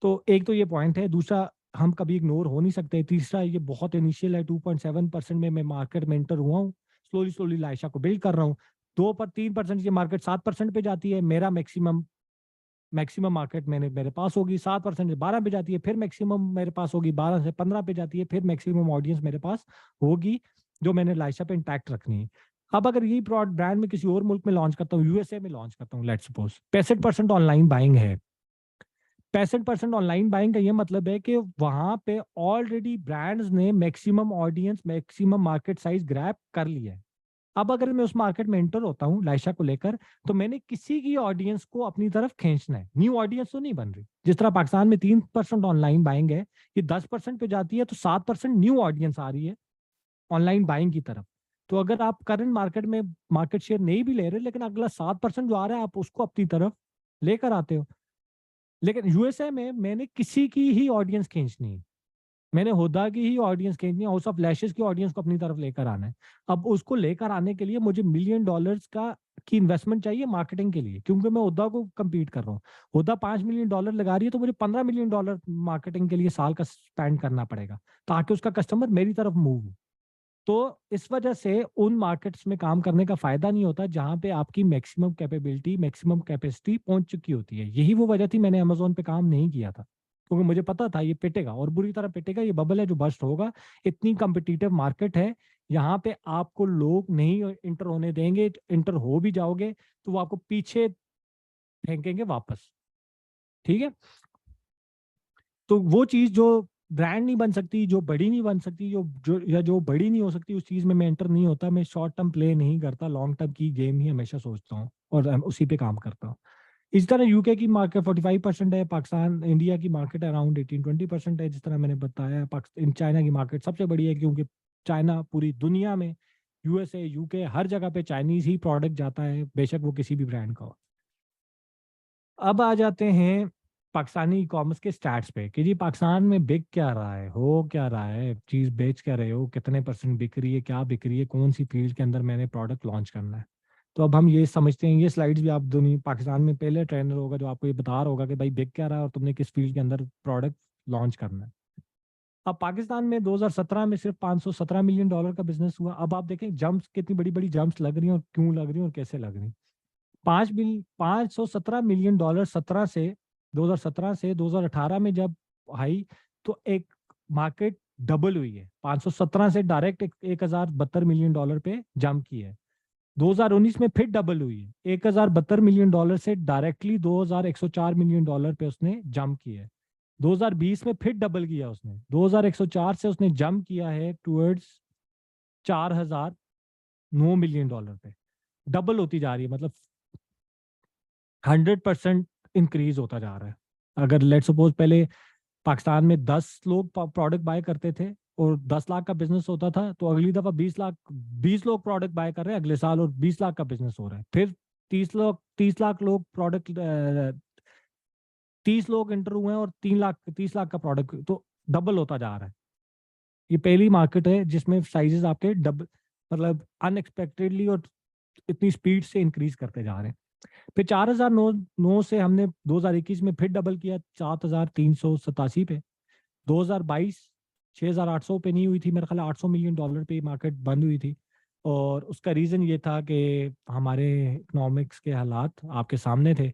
तो एक तो ये पॉइंट है। दूसरा, हम कभी इग्नोर हो नहीं सकते। तीसरा, ये बहुत इनिशियल है। 2.7% में मैं मार्केट में एंटर हुआ हूँ। स्लोली स्लोली लाइशा को बिल्ड कर रहा हूँ। 3% की मार्केट 7% पे जाती है। मेरा मैक्सिमम मैक्सिमम मार्केट मेरे पास होगी 7% से 12 पे जाती है, फिर मैक्सिमम मेरे पास होगी 12 से 15 पे जाती है, फिर मैक्सिमम ऑडियंस मेरे पास होगी जो मैंने लाइशा पे इंटैक्ट रखनी है। अब अगर यही ब्रांड में किसी और मुल्क में लॉन्च करता हूँ, यूएसए में लॉन्च करता हूँ, लेट्स सपोज 65% ऑनलाइन बाइंग है। 65% ऑनलाइन बाइंग का ये मतलब है कि वहां पे ऑलरेडी ब्रांड्स ने maximum audience, maximum market size grab कर लिया है। अब अगर मैं उस मार्केट में एंटर होता हूँ लाइशा को लेकर, तो मैंने किसी की ऑडियंस को अपनी तरफ खींचना है। न्यू ऑडियंस तो नहीं बन रही। जिस तरह पाकिस्तान में 3% ऑनलाइन बाइंग है, ये 10% पे जाती है, तो 7% न्यू ऑडियंस आ रही है ऑनलाइन बाइंग की तरफ। तो अगर आप करंट मार्केट में मार्केट शेयर नहीं भी ले रहे, लेकिन अगला 7% जो आ रहा है आप उसको अपनी तरफ लेकर आते हो। लेकिन यूएसए में मैंने किसी की ही ऑडियंस खींचनी है। मैंने हुदा की ही ऑडियंस खींचनी है, हाउस ऑफ लैशेस की ऑडियंस को अपनी तरफ लेकर आना है। अब उसको लेकर आने के लिए मुझे $1 million का की इन्वेस्टमेंट चाहिए मार्केटिंग के लिए, क्योंकि मैं हुदा को compete कर रहा हूँ। हुदा $5 million लगा रही है, तो मुझे $15 million मार्केटिंग के लिए साल का स्पेंड करना पड़ेगा, ताकि उसका कस्टमर मेरी तरफ मूव हो। तो इस वजह से उन मार्केट्स में काम करने का फायदा नहीं होता जहां पे आपकी मैक्सिमम कैपेबिलिटी, मैक्सिमम कैपेसिटी पहुंच चुकी होती है। यही वो वजह थी मैंने अमेजोन पे काम नहीं किया था, क्योंकि मुझे पता था ये पिटेगा और बुरी तरह पिटेगा। ये बबल है जो बस्ट होगा। इतनी कम्पिटिटिव मार्केट है, यहाँ पे आपको लोग नहीं इंटर होने देंगे। इंटर हो भी जाओगे तो वो आपको पीछे फेंकेंगे वापस। ठीक है। तो वो चीज जो ब्रांड नहीं बन सकती, जो बड़ी नहीं बन सकती, जो बड़ी नहीं हो सकती, उस चीज में मैं एंटर नहीं होता। मैं शॉर्ट टर्म प्ले नहीं करता, लॉन्ग टर्म की गेम ही हमेशा सोचता हूँ और उसी पे काम करता हूँ। इस तरह यूके की मार्केट 45% है, पाकिस्तान इंडिया की मार्केट अराउंड 18-20% है। जिस तरह मैंने बताया, पाकिस्तान चाइना की मार्केट सबसे बड़ी है, क्योंकि चाइना पूरी दुनिया में, यूएसए यूके हर जगह पे चाइनीज ही प्रोडक्ट जाता है, बेशक वो किसी भी ब्रांड का हो। अब आ जाते हैं पाकिस्तानी ई कॉमर्स के स्टैट्स पे कि जी पाकिस्तान में बिक क्या रहा है, हो क्या रहा है, चीज बेच क्या रहे हो, कितने % बिक रही है, क्या बिक रही है, कौन सी फील्ड के अंदर मैंने प्रोडक्ट लॉन्च करना है। तो अब हम ये समझते हैं, ये स्लाइड्स भी आप दुनिया पाकिस्तान में पहले ट्रेनर होगा जो आपको ये बता रहा होगा कि भाई बिक क्या रहा है और तुमने किस फील्ड के अंदर प्रोडक्ट लॉन्च करना है। अब पाकिस्तान में 2017 में सिर्फ $517 million का बिजनेस हुआ। अब आप देखें जंप्स, कितनी बड़ी बड़ी जंप्स लग रही हैं और क्यों लग रही हैं और कैसे लग रही हैं। 517 मिलियन डॉलर 2017 से 2018 में जब आई, तो एक मार्केट डबल हुई है। 517 से डायरेक्ट 1072 मिलियन डॉलर पे जंप की है। 2019 में फिर डबल हुई है, 1072 मिलियन डॉलर से डायरेक्टली 2104 मिलियन डॉलर पे उसने जंप किया है। 2020 में फिर डबल किया उसने, 2104 से उसने जंप किया है टूवर्ड्स 4009 मिलियन डॉलर पे। डबल होती जा रही है, मतलब 100% इंक्रीज होता जा रहा है। अगर लेट सपोज पहले पाकिस्तान में 10 लोग प्रोडक्ट बाय करते थे और 10 लाख का बिजनेस होता था, तो अगली दफा 20 लोग प्रोडक्ट बाय कर रहे हैं अगले साल और 20 लाख का बिजनेस हो रहा है। फिर 30 लाख लोग प्रोडक्ट 30 लोग इंटर हुए हैं और 30 लाख का प्रोडक्ट, तो डबल होता जा रहा है। ये पहली मार्केट है जिसमें साइजेस आपके डबल मतलब अनएक्सपेक्टेडली और इतनी स्पीड से इंक्रीज करते जा रहे हैं। फिर 4009 से हमने 2021 में फिर डबल किया 7387 पे। 2022 6800 पे नहीं हुई थी, मेरे ख्याल $800 मिलियन पे मार्केट बंद हुई थी। और उसका रीज़न ये था कि हमारे इकोनॉमिक्स के हालात आपके सामने थे।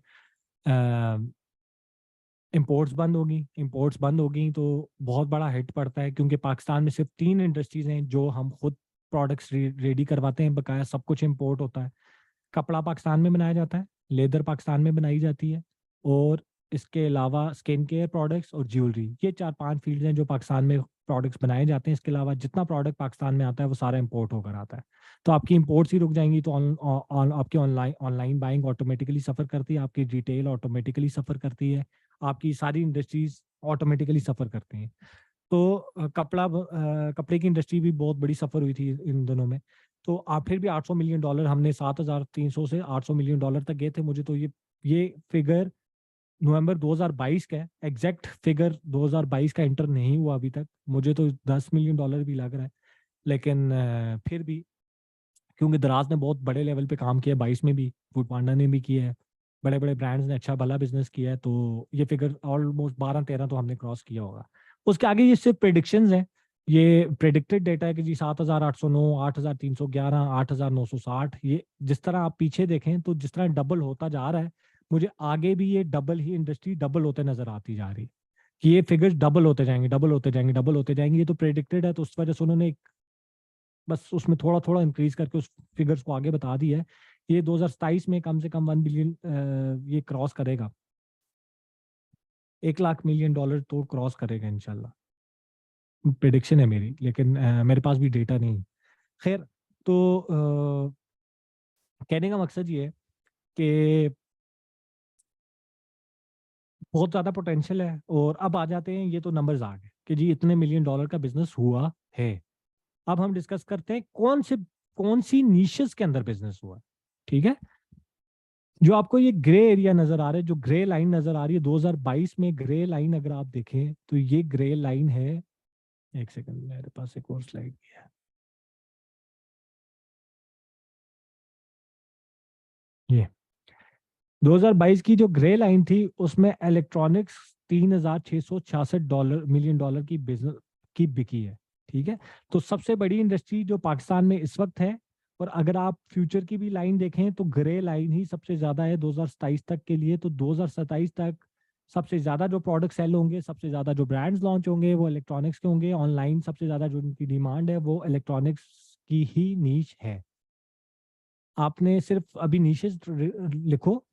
इंपोर्ट्स बंद होगी, इंपोर्ट्स बंद होगी तो बहुत बड़ा हिट पड़ता है, क्योंकि पाकिस्तान में सिर्फ 3 इंडस्ट्रीज हैं जो हम खुद प्रोडक्ट्स रेडी करवाते हैं, बकाया सब कुछ इंपोर्ट होता है। कपड़ा पाकिस्तान में बनाया जाता है, लेदर पाकिस्तान में बनाई जाती है, और इसके अलावा स्किन केयर प्रोडक्ट्स और ज्वेलरी, ये 4-5 फील्ड हैं जो पाकिस्तान में प्रोडक्ट्स बनाए जाते हैं। इसके अलावा जितना प्रोडक्ट पाकिस्तान में आता है वो सारा इंपोर्ट होकर आता है। तो आपकी इंपोर्ट्स ही रुक जाएंगी तो आपकी ऑनलाइन बाइंग ऑटोमेटिकली सफ़र करती है, आपकी रिटेल ऑटोमेटिकली सफ़र करती है, आपकी सारी इंडस्ट्रीज ऑटोमेटिकली सफ़र करती हैं। तो कपड़े की इंडस्ट्री भी बहुत बड़ी सफ़र हुई थी इन दिनों में। तो आप फिर भी $800 मिलियन, हमने 7300 से $800 मिलियन तक गए थे। मुझे तो ये फिगर नवंबर 2022 का है, एग्जैक्ट फिगर 2022 का एंटर नहीं हुआ अभी तक। मुझे तो $10 मिलियन भी लग रहा है, लेकिन फिर भी क्योंकि दराज ने बहुत बड़े लेवल पे काम किया, 22 में भी फूड पांडा ने भी किया है, बड़े बड़े ब्रांड्स ने अच्छा भला बिजनेस किया है, तो ये फिगर ऑलमोस्ट 12-13 तो हमने क्रॉस किया होगा। उसके आगे ये सिर्फ प्रिडिक्शंस हैं, ये प्रेडिक्टेड डेटा है कि जी 7809, 8311, 8960, ये जिस तरह आप पीछे देखें तो जिस तरह डबल होता जा रहा है, मुझे आगे भी ये डबल ही इंडस्ट्री डबल होते नजर आती जा रही है, कि ये फिगर्स डबल होते जाएंगे, डबल होते जाएंगे, डबल होते जाएंगे। ये तो प्रेडिक्टेड है, तो उस वजह से उन्होंने बस उसमें थोड़ा थोड़ा इंक्रीज करके उस फिगर्स को आगे बता दिया है। ये 2027 में कम से कम 1 बिलियन ये क्रॉस करेगा, $1 लाख मिलियन तो क्रॉस करेगा इंशाल्लाह, प्रिडिक्शन है मेरी, लेकिन मेरे पास भी डेटा नहीं। खैर, तो कहने का मकसद ये है कि बहुत ज़्यादा पोटेंशियल है। और अब आ जाते हैं, ये तो नंबर्स आ गए कि जी इतने $1 मिलियन का बिजनेस हुआ है। अब हम डिस्कस करते हैं कौन सी नीशेस के अंदर बिजनेस हुआ। ठीक है, जो आपको ये ग्रे एरिया नजर आ रहा है, जो ग्रे लाइन नजर आ रही है 2022 में, ग्रे लाइन अगर आप देखें तो ये ग्रे लाइन है। एक सेकंड, मेरे पास एक और स्लाइड भी है। ये 2022 की जो ग्रे लाइन थी उसमें इलेक्ट्रॉनिक्स $3666 मिलियन की बिजनेस की बिकी है। ठीक है, तो सबसे बड़ी इंडस्ट्री जो पाकिस्तान में इस वक्त है, और अगर आप फ्यूचर की भी लाइन देखें तो ग्रे लाइन ही सबसे ज्यादा है 2027 तक के लिए। तो 2027 तक सबसे ज्यादा जो प्रोडक्ट सेल होंगे, सबसे ज्यादा जो ब्रांड्स लॉन्च होंगे वो इलेक्ट्रॉनिक्स के होंगे। ऑनलाइन सबसे ज्यादा जो उनकी डिमांड है वो इलेक्ट्रॉनिक्स की ही नीच है। आपने सिर्फ अभी नीशेस लिखो,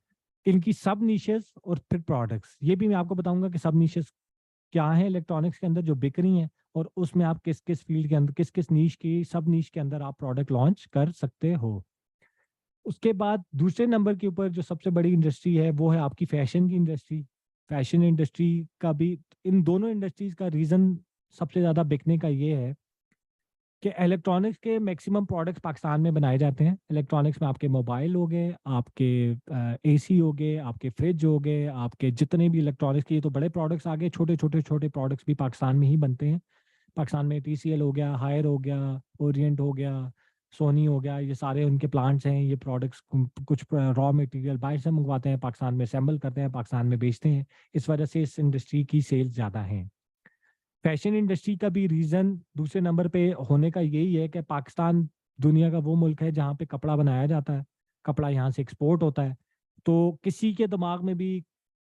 इनकी सब नीशेस और फिर प्रोडक्ट्स, ये भी मैं आपको बताऊंगा कि सब नीशेस क्या है इलेक्ट्रॉनिक्स के अंदर जो बिक रही हैं, और उसमें आप किस किस फील्ड के अंदर, किस किस नीश की, सब नीश के अंदर आप प्रोडक्ट लॉन्च कर सकते हो। उसके बाद दूसरे नंबर के ऊपर जो सबसे बड़ी इंडस्ट्री है वो है आपकी फैशन की इंडस्ट्री। फैशन इंडस्ट्री का भी, इन दोनों इंडस्ट्रीज का रीजन सबसे ज्यादा बिकने का ये है कि इलेक्ट्रॉनिक्स के मैक्सिमम प्रोडक्ट्स पाकिस्तान में बनाए जाते हैं। इलेक्ट्रॉनिक्स में आपके मोबाइल हो गए, आपके एसी हो गए, आपके फ्रिज हो गए, आपके जितने भी इलेक्ट्रॉनिक्स के, ये तो बड़े प्रोडक्ट्स आ गए, छोटे छोटे छोटे प्रोडक्ट्स भी पाकिस्तान में ही बनते हैं। पाकिस्तान में टीसीएल हो गया, हायर हो गया, ओरिएंट हो गया, सोनी हो गया, ये सारे उनके प्लांट्स हैं। ये प्रोडक्ट्स कुछ रॉ मटेरियल बाहर से मंगवाते हैं, पाकिस्तान में असेंबल करते हैं, पाकिस्तान में बेचते हैं। इस वजह से इस इंडस्ट्री की सेल्स ज़्यादा हैं। फैशन इंडस्ट्री का भी रीज़न दूसरे नंबर पे होने का यही है कि पाकिस्तान दुनिया का वो मुल्क है जहाँ पे कपड़ा बनाया जाता है, कपड़ा यहाँ से एक्सपोर्ट होता है। तो किसी के दिमाग में भी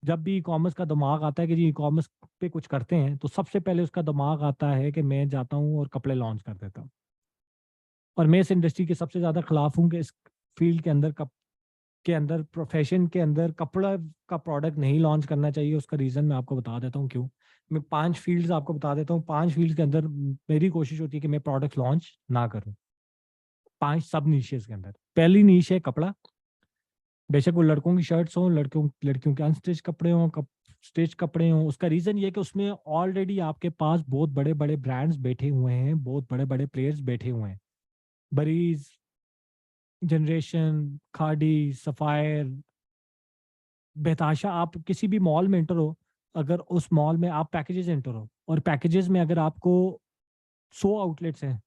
जब भी ई कॉमर्स का दिमाग आता है कि जी ई कॉमर्स पे कुछ करते हैं, तो सबसे पहले उसका दिमाग आता है कि मैं जाता हूँ और कपड़े लॉन्च कर देता हूँ। और मैं इस इंडस्ट्री के सबसे ज़्यादा खिलाफ हूँ कि इस फील्ड के अंदर के अंदर प्रोफेशन के अंदर कपड़ा का प्रोडक्ट नहीं लॉन्च करना चाहिए। उसका रीज़न मैं आपको बता देता हूँ क्यों। मैं 5 फील्ड्स आपको बता देता हूँ। 5 फील्ड के अंदर मेरी कोशिश होती है कि मैं प्रोडक्ट लॉन्च ना करूँ। 5 सब नीशेस के अंदर पहली नीश है कपड़ा। बेशक वो लड़कों की शर्ट्स हों, लड़कियों के अनस्टिच कपड़े हों, स्टिच कपड़े हों। उसका रीज़न ये है कि उसमें ऑलरेडी आपके पास बहुत बड़े बड़े ब्रांड्स बैठे हुए हैं, बहुत बड़े बड़े प्लेयर्स बैठे हुए हैं। बरीज, जनरेशन, खाड़ी, सफायर, बेताशा। आप किसी भी मॉल में एंटर हो, अगर उस मॉल में आप पैकेजेस एंटर हो, और पैकेजेस में अगर आपको 100 आउटलेट्स हैं,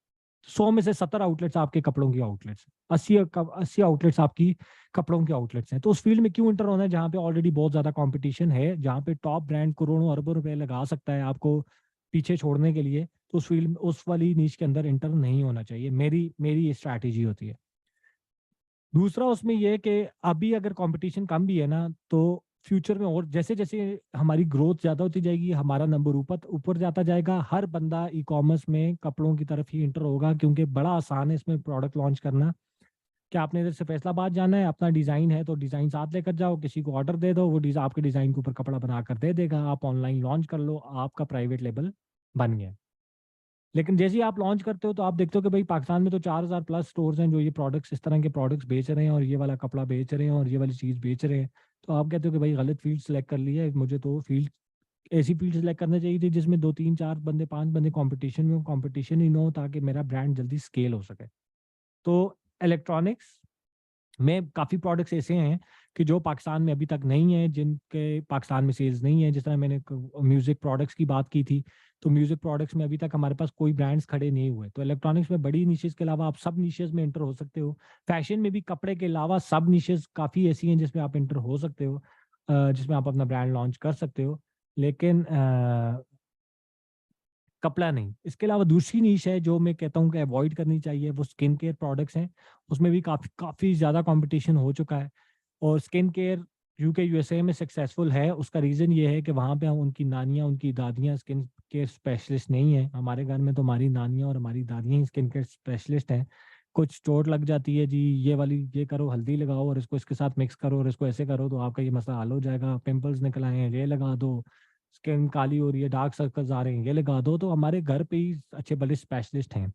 100 में से 70 आउटलेट्स आपके कपड़ों की आउटलेट्स, 80 आउटलेट्स आपकी कपड़ों के आउटलेट्स हैं। तो उस फील्ड में क्यों इंटर होना है जहाँ पे ऑलरेडी बहुत ज्यादा कंपटीशन है, जहाँ पे टॉप ब्रांड करोड़ों अरबों रुपए लगा सकता है आपको पीछे छोड़ने के लिए। तो उस फील्ड, उस वाली नीच के अंदर इंटर नहीं होना चाहिए। मेरी मेरी ये स्ट्रैटेजी होती है। दूसरा उसमें ये है कि अभी अगर कंपटीशन कम भी है ना, तो फ्यूचर में और जैसे जैसे हमारी ग्रोथ ज़्यादा होती जाएगी, हमारा नंबर ऊपर ऊपर जाता जाएगा, हर बंदा ई कॉमर्स में कपड़ों की तरफ ही इंटर होगा, क्योंकि बड़ा आसान है इसमें प्रोडक्ट लॉन्च करना। क्या आपने इधर से फैसलाबाद जाना है, अपना डिज़ाइन है तो डिज़ाइन साथ लेकर जाओ, किसी को ऑर्डर दे दो, वो आपके डिज़ाइन के ऊपर कपड़ा बना कर दे देगा, आप ऑनलाइन लॉन्च कर लो, आपका प्राइवेट लेबल बन गया। लेकिन जैसे ही आप लॉन्च करते हो तो आप देखते हो कि भाई पाकिस्तान में तो 4000 प्लस स्टोर्स हैं जो ये प्रोडक्ट्स, इस तरह के प्रोडक्ट्स बेच रहे हैं और ये वाला कपड़ा बेच रहे हैं और ये वाली चीज़ बेच रहे हैं। तो आप कहते हो कि भाई गलत फील्ड सेलेक्ट कर ली है, मुझे तो फील्ड, ऐसी फील्ड सेलेक्ट करना चाहिए थी जिसमें 2 3 4 बंदे 5 बंदे कंपटीशन में हो, कंपटीशन ही ना हो, ताकि मेरा ब्रांड जल्दी स्केल हो सके। तो इलेक्ट्रॉनिक्स में काफ़ी प्रोडक्ट्स ऐसे हैं कि जो पाकिस्तान में अभी तक नहीं है, जिनके पाकिस्तान में सेल्स नहीं है। जिस तरह मैंने म्यूज़िक प्रोडक्ट्स की बात की थी, तो म्यूज़िक प्रोडक्ट्स में अभी तक हमारे पास कोई ब्रांड्स खड़े नहीं हुए। तो इलेक्ट्रॉनिक्स में बड़ी निशेज़ के अलावा आप सब निशेज़ में एंटर हो सकते हो। फैशन में भी कपड़े के अलावा सब निशेज़ काफ़ी ऐसी हैं जिसमें आप एंटर हो सकते हो, जिसमें आप अपना ब्रांड लॉन्च कर सकते हो। लेकिन कपड़ा नहीं। इसके अलावा दूसरी नीश है जो मैं कहता हूँ कि अवॉइड करनी चाहिए, वो स्किन केयर प्रोडक्ट्स हैं। उसमें भी काफ़ी काफ़ी ज़्यादा कॉम्पिटिशन हो चुका है। और स्किन केयर यूके, यूएसए में सक्सेसफुल है, उसका रीज़न ये है कि वहाँ पे उनकी नानियाँ, उनकी दादियाँ स्किन केयर स्पेशलिस्ट नहीं हैं। हमारे घर में तो हमारी नानियाँ और हमारी दादियाँ ही स्किन केयर स्पेशलिस्ट हैं। कुछ चोट लग जाती है जी, ये वाली ये करो, हल्दी लगाओ और इसको इसके साथ मिक्स करो और इसको ऐसे करो तो आपका ये मसला हल हो जाएगा। पिंपल्स निकल आए हैं, ये लगा दो। स्किन काली हो रही है, डार्क सर्कल्स आ रहे हैं, ये लगा दो। तो हमारे घर पे ही अच्छे भले स्पेशलिस्ट हैं।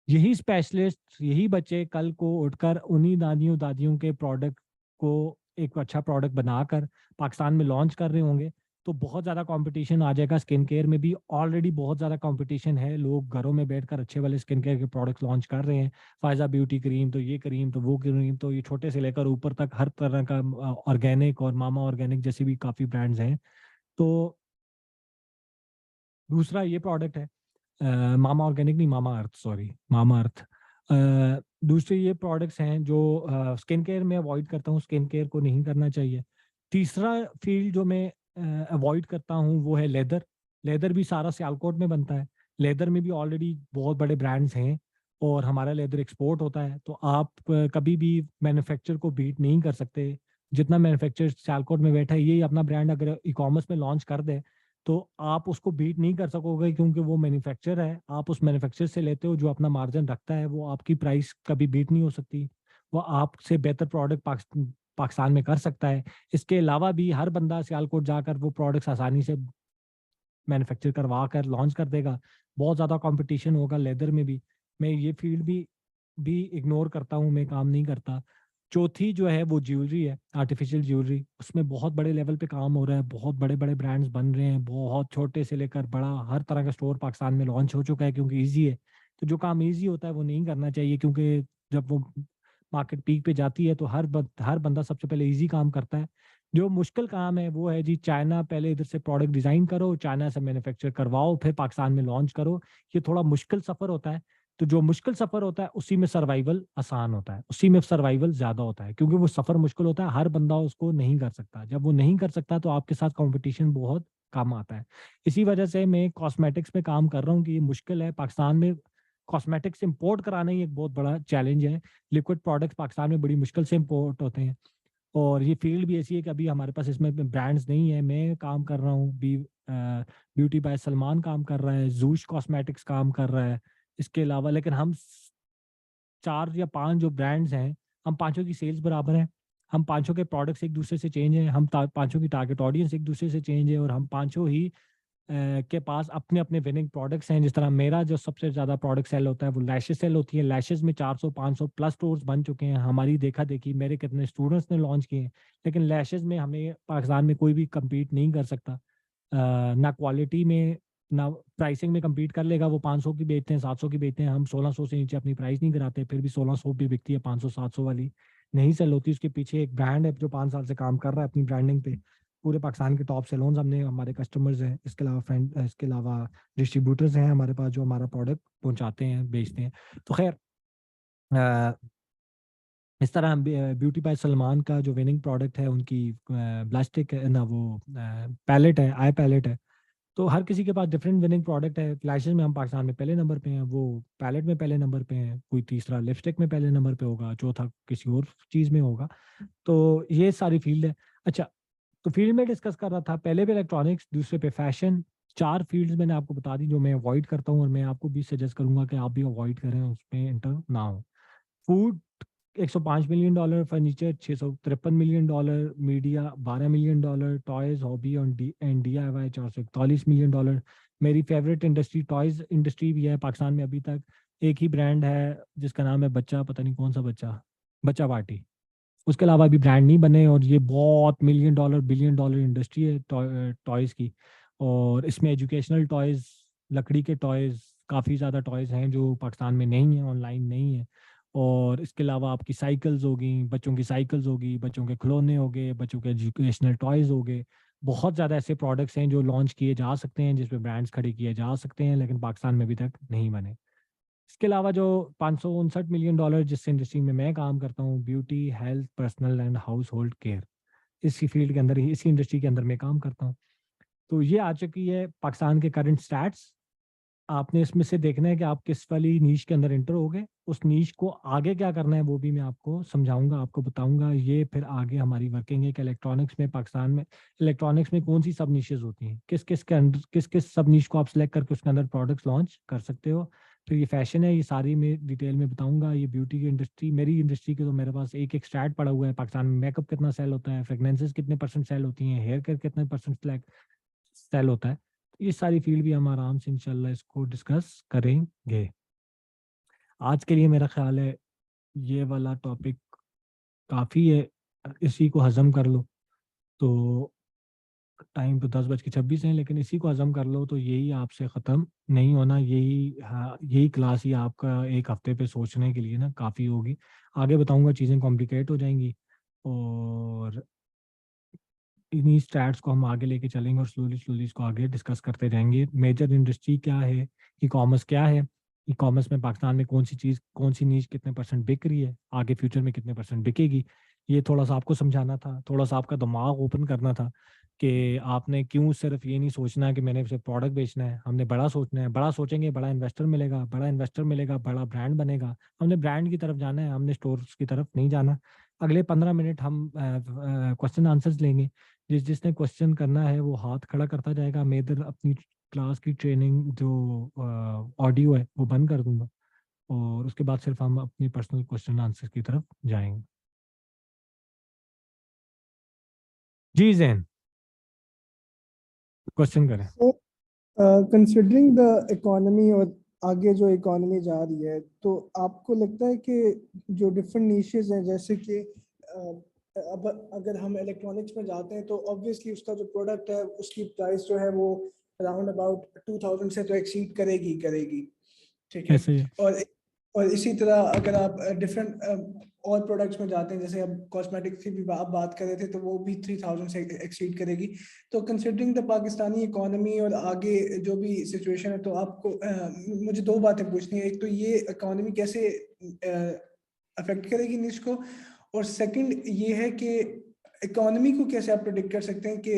यही स्पेशलिस्ट, यही बच्चे कल को उठकर उन्हीं नानियों दादियों के प्रोडक्ट को एक अच्छा प्रोडक्ट बनाकर पाकिस्तान में लॉन्च कर रहे होंगे। तो बहुत ज़्यादा कंपटीशन आ जाएगा। स्किन केयर में भी ऑलरेडी बहुत ज़्यादा कंपटीशन है। लोग घरों में बैठकर अच्छे वाले स्किन केयर के प्रोडक्ट्स लॉन्च कर रहे हैं। फ़ायज़ा ब्यूटी क्रीम, तो ये क्रीम, तो वो क्रीम, तो ये छोटे से लेकर ऊपर तक हर तरह का ऑर्गेनिक और मामा ऑर्गेनिक जैसी भी काफ़ी ब्रांड्स हैं। तो दूसरा ये प्रोडक्ट है, मामा ऑर्गेनिक नहीं, मामा अर्थ, सॉरी, मामा अर्थ। दूसरे ये प्रोडक्ट्स हैं जो स्किन केयर में अवॉइड करता हूँ, स्किन केयर को नहीं करना चाहिए। तीसरा फील्ड जो मैं अवॉइड करता हूँ वो है लेदर। लेदर भी सारा सियालकोट में बनता है। लेदर में भी ऑलरेडी बहुत बड़े ब्रांड्स हैं और हमारा लेदर एक्सपोर्ट होता है। तो आप कभी भी मैन्युफैक्चर को बीट नहीं कर सकते। जितना मैन्युफैक्चर सियालकोट में बैठा है, यही अपना ब्रांड अगर ई कॉमर्स में लॉन्च कर दे तो आप उसको बीट नहीं कर सकोगे, क्योंकि वो मैन्युफैक्चर है। आप उस मैन्युफैक्चर से लेते हो जो अपना मार्जिन रखता है, वो आपकी प्राइस कभी बीट नहीं हो सकती। वो आपसे बेहतर प्रोडक्ट पाकिस्तान में कर सकता है। इसके अलावा भी हर बंदा सियालकोट जाकर वो प्रोडक्ट्स आसानी से मैन्युफैक्चर करवा कर लॉन्च कर देगा। बहुत ज़्यादा कंपटीशन होगा लेदर में भी। मैं ये फील्ड भी इग्नोर करता हूँ, मैं काम नहीं करता। चौथी जो है वो ज्वेलरी है, आर्टिफिशियल ज्वेलरी। उसमें बहुत बड़े लेवल पे काम हो रहा है, बहुत बड़े-बड़े ब्रांड्स बन रहे हैं, बहुत छोटे से लेकर बड़ा हर तरह का स्टोर पाकिस्तान में लॉन्च हो चुका है, क्योंकि ईज़ी है। तो जो काम ईज़ी होता है वो नहीं करना चाहिए, क्योंकि जब वो मार्केट पीक पे जाती है तो हर बंदा सबसे पहले ईज़ी काम करता है। जो मुश्किल काम है वो है जी चाइना, पहले इधर से प्रोडक्ट डिज़ाइन करो, चाइना से मैन्युफैक्चर करवाओ, फिर पाकिस्तान में लॉन्च करो। ये थोड़ा मुश्किल सफ़र होता है। तो जो मुश्किल सफ़र होता है उसी में सर्वाइवल आसान होता है, उसी में सर्वाइवल ज़्यादा होता है, क्योंकि वो सफ़र मुश्किल होता है, हर बंदा उसको नहीं कर सकता। जब वो नहीं कर सकता तो आपके साथ कॉम्पिटिशन बहुत कम आता है। इसी वजह से मैं कॉस्मेटिक्स में काम कर रहा हूँ कि ये मुश्किल है। पाकिस्तान में कॉस्मेटिक्स इम्पोर्ट कराना ही एक बहुत बड़ा चैलेंज है। लिक्विड प्रोडक्ट्स पाकिस्तान में बड़ी मुश्किल से इम्पोर्ट होते हैं। और ये फील्ड भी ऐसी है कि अभी हमारे पास इसमें ब्रांड्स नहीं है। मैं काम कर रहा हूँ ब्यूटी बाय सलमान काम कर रहा है, ज़ूश कॉस्मेटिक्स काम कर रहा है। इसके अलावा लेकिन हम 4 या 5 जो ब्रांड्स हैं, हम पाँचों की सेल्स बराबर हैं। हम पाँचों के प्रोडक्ट्स एक दूसरे से चेंज हैं। हम पाँचों की टारगेट ऑडियंस एक दूसरे से चेंज है और हम पाँचों ही के पास अपने-अपने विनिंग प्रोडक्ट्स हैं। जिस तरह मेरा जो सबसे ज़्यादा प्रोडक्ट सेल होता है वो लैशेज़ सेल होती है। लैशेज़ में 400-500 प्लस स्टोर्स बन चुके हैं। हमारी देखा-देखी मेरे कितने स्टूडेंट्स ने लॉन्च किए हैं। लेकिन लैशेज़ में हमें पाकिस्तान में कोई भी कम्पीट नहीं कर सकता। ना क्वालिटी में, ना प्राइसिंग में कम्पीट कर लेगा। वो 500 की बेचते हैं, 700 की बेचते हैं। हम 1600 से नीचे अपनी प्राइस नहीं कराते, फिर भी 1600 भी बिकती है, 500-700 वाली नहीं सेल होती। उसके पीछे एक ब्रांड है जो 5 साल से काम कर रहा है अपनी ब्रांडिंग पे। पूरे पाकिस्तान के टॉप सैलून्स हमने, हमारे कस्टमर्स हैं, इसके अलावा फ्रेंड, इसके अलावा डिस्ट्रीब्यूटर्स हैं हमारे पास जो हमारा प्रोडक्ट पहुंचाते हैं, बेचते हैं। तो खैर इस तरह ब्यूटी बाय सलमान का जो विनिंग प्रोडक्ट है, उनकी ब्लास्टिक है ना, वो पैलेट है, आई पैलेट है। तो हर किसी के पास डिफरेंट विनिंग प्रोडक्ट है। फ्लैशेस में हम पाकिस्तान में पहले नंबर पे हैं, वो पैलेट में पहले नंबर पे हैं, कोई तीसरा लिपस्टिक में पहले नंबर पे होगा, चौथा किसी और चीज़ में होगा। तो ये सारी फील्ड है। अच्छा, तो फील्ड में डिस्कस कर रहा था, पहले पे इलेक्ट्रॉनिक्स, दूसरे पे फैशन। 4 फील्ड्स मैंने आपको बता दी जो मैं अवॉइड करता हूँ, और मैं आपको भी सजेस्ट करूंगा कि आप भी अवॉइड करें, उसमें इंटर ना हो। Food $105 million, furniture $653 million, media $12 million, toys, hobby and DIY $441 million. मेरी फेवरेट इंडस्ट्री टॉयज इंडस्ट्री भी है पाकिस्तान में। अभी तक एक ही ब्रांड है जिसका नाम है बच्चा, पता नहीं कौन सा बच्चा, बच्चा पार्टी। उसके अलावा अभी ब्रांड नहीं बने, और ये बहुत $1 मिलियन बिलियन डॉलर इंडस्ट्री है टॉयज़ की। और इसमें एजुकेशनल टॉयज़, लकड़ी के टॉयज़, काफ़ी ज़्यादा टॉयज़ हैं जो पाकिस्तान में नहीं है, ऑनलाइन नहीं है। और इसके अलावा आपकी साइकिल्स होगी, बच्चों की साइकिल्स होगी, बच्चों के खिलौने हो गए, बच्चों के एजुकेशनल टॉयज़ हो गए। बहुत ज़्यादा ऐसे प्रोडक्ट्स हैं जो लॉन्च किए जा सकते हैं, जिसपे ब्रांड्स खड़े किए जा सकते हैं, लेकिन पाकिस्तान में अभी तक नहीं बने। इसके अलावा जो $559 मिलियन जिस इंडस्ट्री में मैं काम करता हूँ, beauty, health, personal and house hold care, इसी फील्ड के अंदर ही, इसी इंडस्ट्री के अंदर मैं काम करता हूँ। तो ये आ चुकी है पाकिस्तान के करंट स्टैट्स। आपने इसमें से देखना है कि आप किस वाली नीश के अंदर एंटर हो गए। उस नीश को आगे क्या करना है वो भी मैं आपको समझाऊंगा, आपको बताऊंगा। ये फिर आगे हमारी वर्किंग है कि इलेक्ट्रॉनिक्स में, पाकिस्तान में इलेक्ट्रॉनिक्स में कौन सी सब नीशेज होती हैं, किस किस के अंदर, किस किस सब नीश को आप सेलेक्ट करके उसके अंदर प्रोडक्ट्स लॉन्च कर सकते हो। फिर ये फैशन है, ये सारी मैं डिटेल में बताऊंगा। ये ब्यूटी की इंडस्ट्री, मेरी इंडस्ट्री के तो मेरे पास एक एक स्टैट पड़ा हुआ है। पाकिस्तान में मेकअप कितना सेल होता है, फ्रेगनेंसेस कितने % सेल होती हैं, हेयर केयर कितने % सेल होता है। ये सारी फील्ड भी हम आराम से इंशाल्लाह इसको डिस्कस करेंगे। आज के लिए मेरा ख्याल है ये वाला टॉपिक काफ़ी है, इसी को हजम कर लो। तो टाइम तो 10:26 है, लेकिन इसी को हजम कर लो तो यही आपसे ख़त्म नहीं होना। यही, हाँ, यही क्लास ही आपका एक हफ्ते पे सोचने के लिए ना काफ़ी होगी। आगे बताऊंगा चीज़ें कॉम्प्लिकेट हो जाएंगी, और इन्हीं स्टैट्स को हम आगे लेके चलेंगे, और स्लोली स्लोली इसको आगे डिस्कस करते जाएंगे। मेजर इंडस्ट्री क्या है, ई कॉमर्स क्या है, ई कॉमर्स में पाकिस्तान में कौन सी चीज़, कौन सी नीच कितने % बिक रही है, आगे फ्यूचर में कितने % बिकेगी। ये थोड़ा सा आपको समझाना था, थोड़ा सा आपका दिमाग ओपन करना था कि आपने क्यों सिर्फ ये नहीं सोचना कि मैंने सिर्फ प्रोडक्ट बेचना है। हमने बड़ा सोचना है, बड़ा सोचेंगे बड़ा इन्वेस्टर मिलेगा, बड़ा इन्वेस्टर मिलेगा बड़ा ब्रांड बनेगा। हमने ब्रांड की तरफ जाना है, हमने स्टोर्स की तरफ नहीं जाना। अगले 15 मिनट हम क्वेश्चन आंसर्स लेंगे। जिसने क्वेश्चन करना है वो हाथ खड़ा करता जाएगा। मैं इधर अपनी क्लास की ट्रेनिंग जो ऑडियो है वो बंद कर दूंगा, और उसके बाद सिर्फ हम अपनी पर्सनल क्वेश्चन आंसर की तरफ जाएंगे। जी जैन, क्वेश्चन करें। So, कंसिडरिंग द इकोनॉमी और आगे जो इकोनॉमी जा रही है, तो आपको लगता है कि जो डिफरेंट नीशेस हैं, जैसे कि अब अगर हम इलेक्ट्रॉनिक्स में जाते हैं तो ऑब्वियसली उसका जो प्रोडक्ट है उसकी प्राइस जो है वो अराउंड अबाउट 2000 से तो एक्सीड करेगी ही करेगी, ठीक है। ऐसे ही है। और इसी तरह अगर आप डिफरेंट और प्रोडक्ट्स में जाते हैं, जैसे अब कॉस्मेटिक्स की भी आप बात कर रहे थे, तो वो भी 3000 से एक्सीड करेगी। तो कंसिडरिंग द पाकिस्तानी इकोनॉमी और आगे जो भी सिचुएशन है, तो आपको मुझे दो बातें पूछनी है। एक तो ये इकोनॉमी कैसे अफेक्ट करेगी निश को, और सेकंड ये है कि इकोनॉमी को कैसे आप प्रेडिक्ट कर सकते हैं कि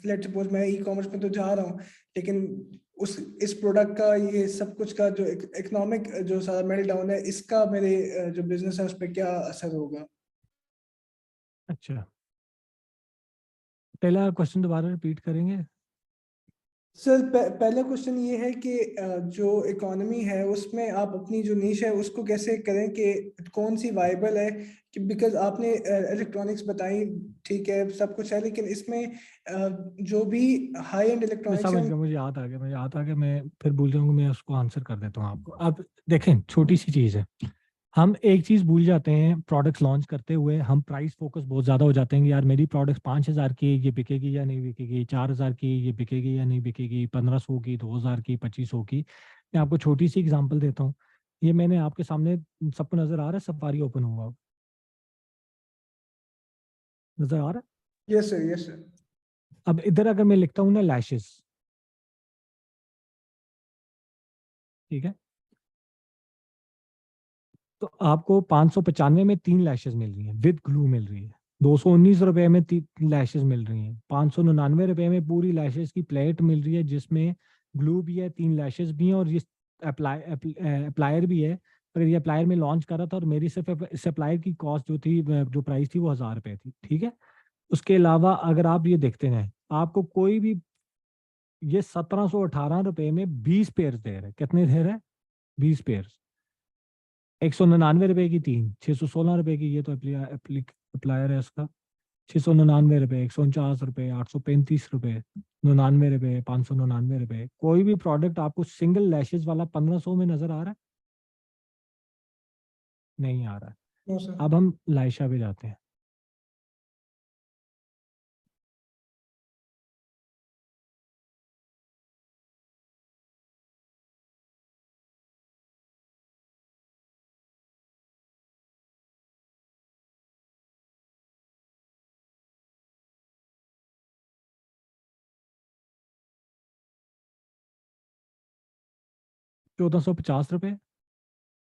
लेट्स सपोज मैं ई कॉमर्स में तो जा रहा हूँ, लेकिन उस इस प्रोडक्ट का, ये सब कुछ का जो इकोनॉमिक जो सारा मेल डाउन है, इसका मेरे जो बिजनेस है उस पर क्या असर होगा। अच्छा, पहला क्वेश्चन दोबारा रिपीट करेंगे। सर पहला क्वेश्चन ये है कि जो इकोनॉमी है उसमें आप अपनी जो नीश है उसको कैसे करें कि कौन सी वाइबल है, कि बिकॉज आपने इलेक्ट्रॉनिक्स बताई, ठीक है, सब कुछ है, लेकिन इसमें जो भी हाई एंड मैं इलेक्ट्रॉनिक्स है समझ गया, मुझे याद आ गया, मुझे याद आ गया। मैं फिर भूल जाऊंगा, मैं उसको आंसर कर देता हूँ आपको। अब देखें, छोटी सी चीज़ है। हम एक चीज़ भूल जाते हैं प्रोडक्ट्स लॉन्च करते हुए, हम प्राइस फोकस बहुत ज़्यादा हो जाते हैं कि यार मेरी प्रोडक्ट 5,000 की ये बिकेगी या नहीं बिकेगी, 4,000 की ये बिकेगी या नहीं बिकेगी, 1,500 की, 2,000 की, 2,500 की। मैं आपको छोटी सी एग्जांपल देता हूँ। ये मैंने आपके सामने, सबको नज़र आ रहा है, सफारी ओपन हुआ, नज़र आ रहा है। Yes sir, yes sir. अब इधर अगर मैं लिखता हूँ ना लैशेस, ठीक है, तो आपको 595 में 3 लैशेस मिल रही हैं, विद ग्लू मिल रही है। 219 रुपए में 3 लैशेस मिल रही हैं। 599 रुपए में पूरी लैशेस की प्लेट मिल रही है, जिसमें ग्लू भी है, 3 लैशेस भी हैं, और ये अप्लायर भी है। अगर ये अप्लायर में लॉन्च करा था, और मेरी सिर्फ इस अप्लायर की कॉस्ट जो थी, जो प्राइस थी, वो 1000 रुपए थी, ठीक है। उसके अलावा अगर आप ये देखते हैं, आपको कोई भी, ये 1718 रुपए में 20 पेयर दे रहे हैं। कितने दे रहे हैं? 20 पेयर। 199 रुपए की 3, 616 रुपए की, ये तो अप्लायर है इसका। 699 रुपए, 149 रुपए, 835 रुपए, 99 रुपए, 599 रुपए। कोई भी प्रोडक्ट आपको सिंगल लैशेज वाला 1500 में नजर आ रहा है? नहीं आ रहा है। No sir. अब हम लाइशा पे जाते हैं। ₹1450,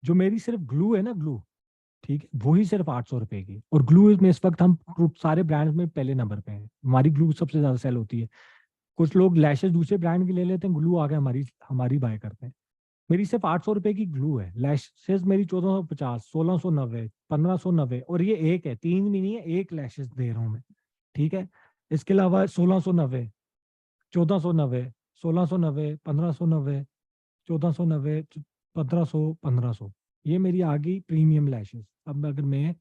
जो मेरी सिर्फ ग्लू है ना, ग्लू, ठीक है, वो ही सिर्फ 800 रुपए की। और ग्लू में इस वक्त हम सारे ब्रांड्स में पहले नंबर पे हैं। हमारी ग्लू सबसे ज्यादा सेल होती है। कुछ लोग लैशेस दूसरे ब्रांड की ले लेते हैं, ग्लू आगे हमारी हमारी बाय करते हैं। मेरी सिर्फ 800 रुपए की ग्लू है। लैशेस मेरी 1450, 1690, 1590, और ये एक है, 3 भी नहीं है, एक लैशेस दे रहा हूँ मैं, ठीक है। इसके अलावा 1690, 1490, 1690, 1590, 1490, 1500, 1500। ये मेरी आ गई प्रीमियम लैशेस। अब अगर मैं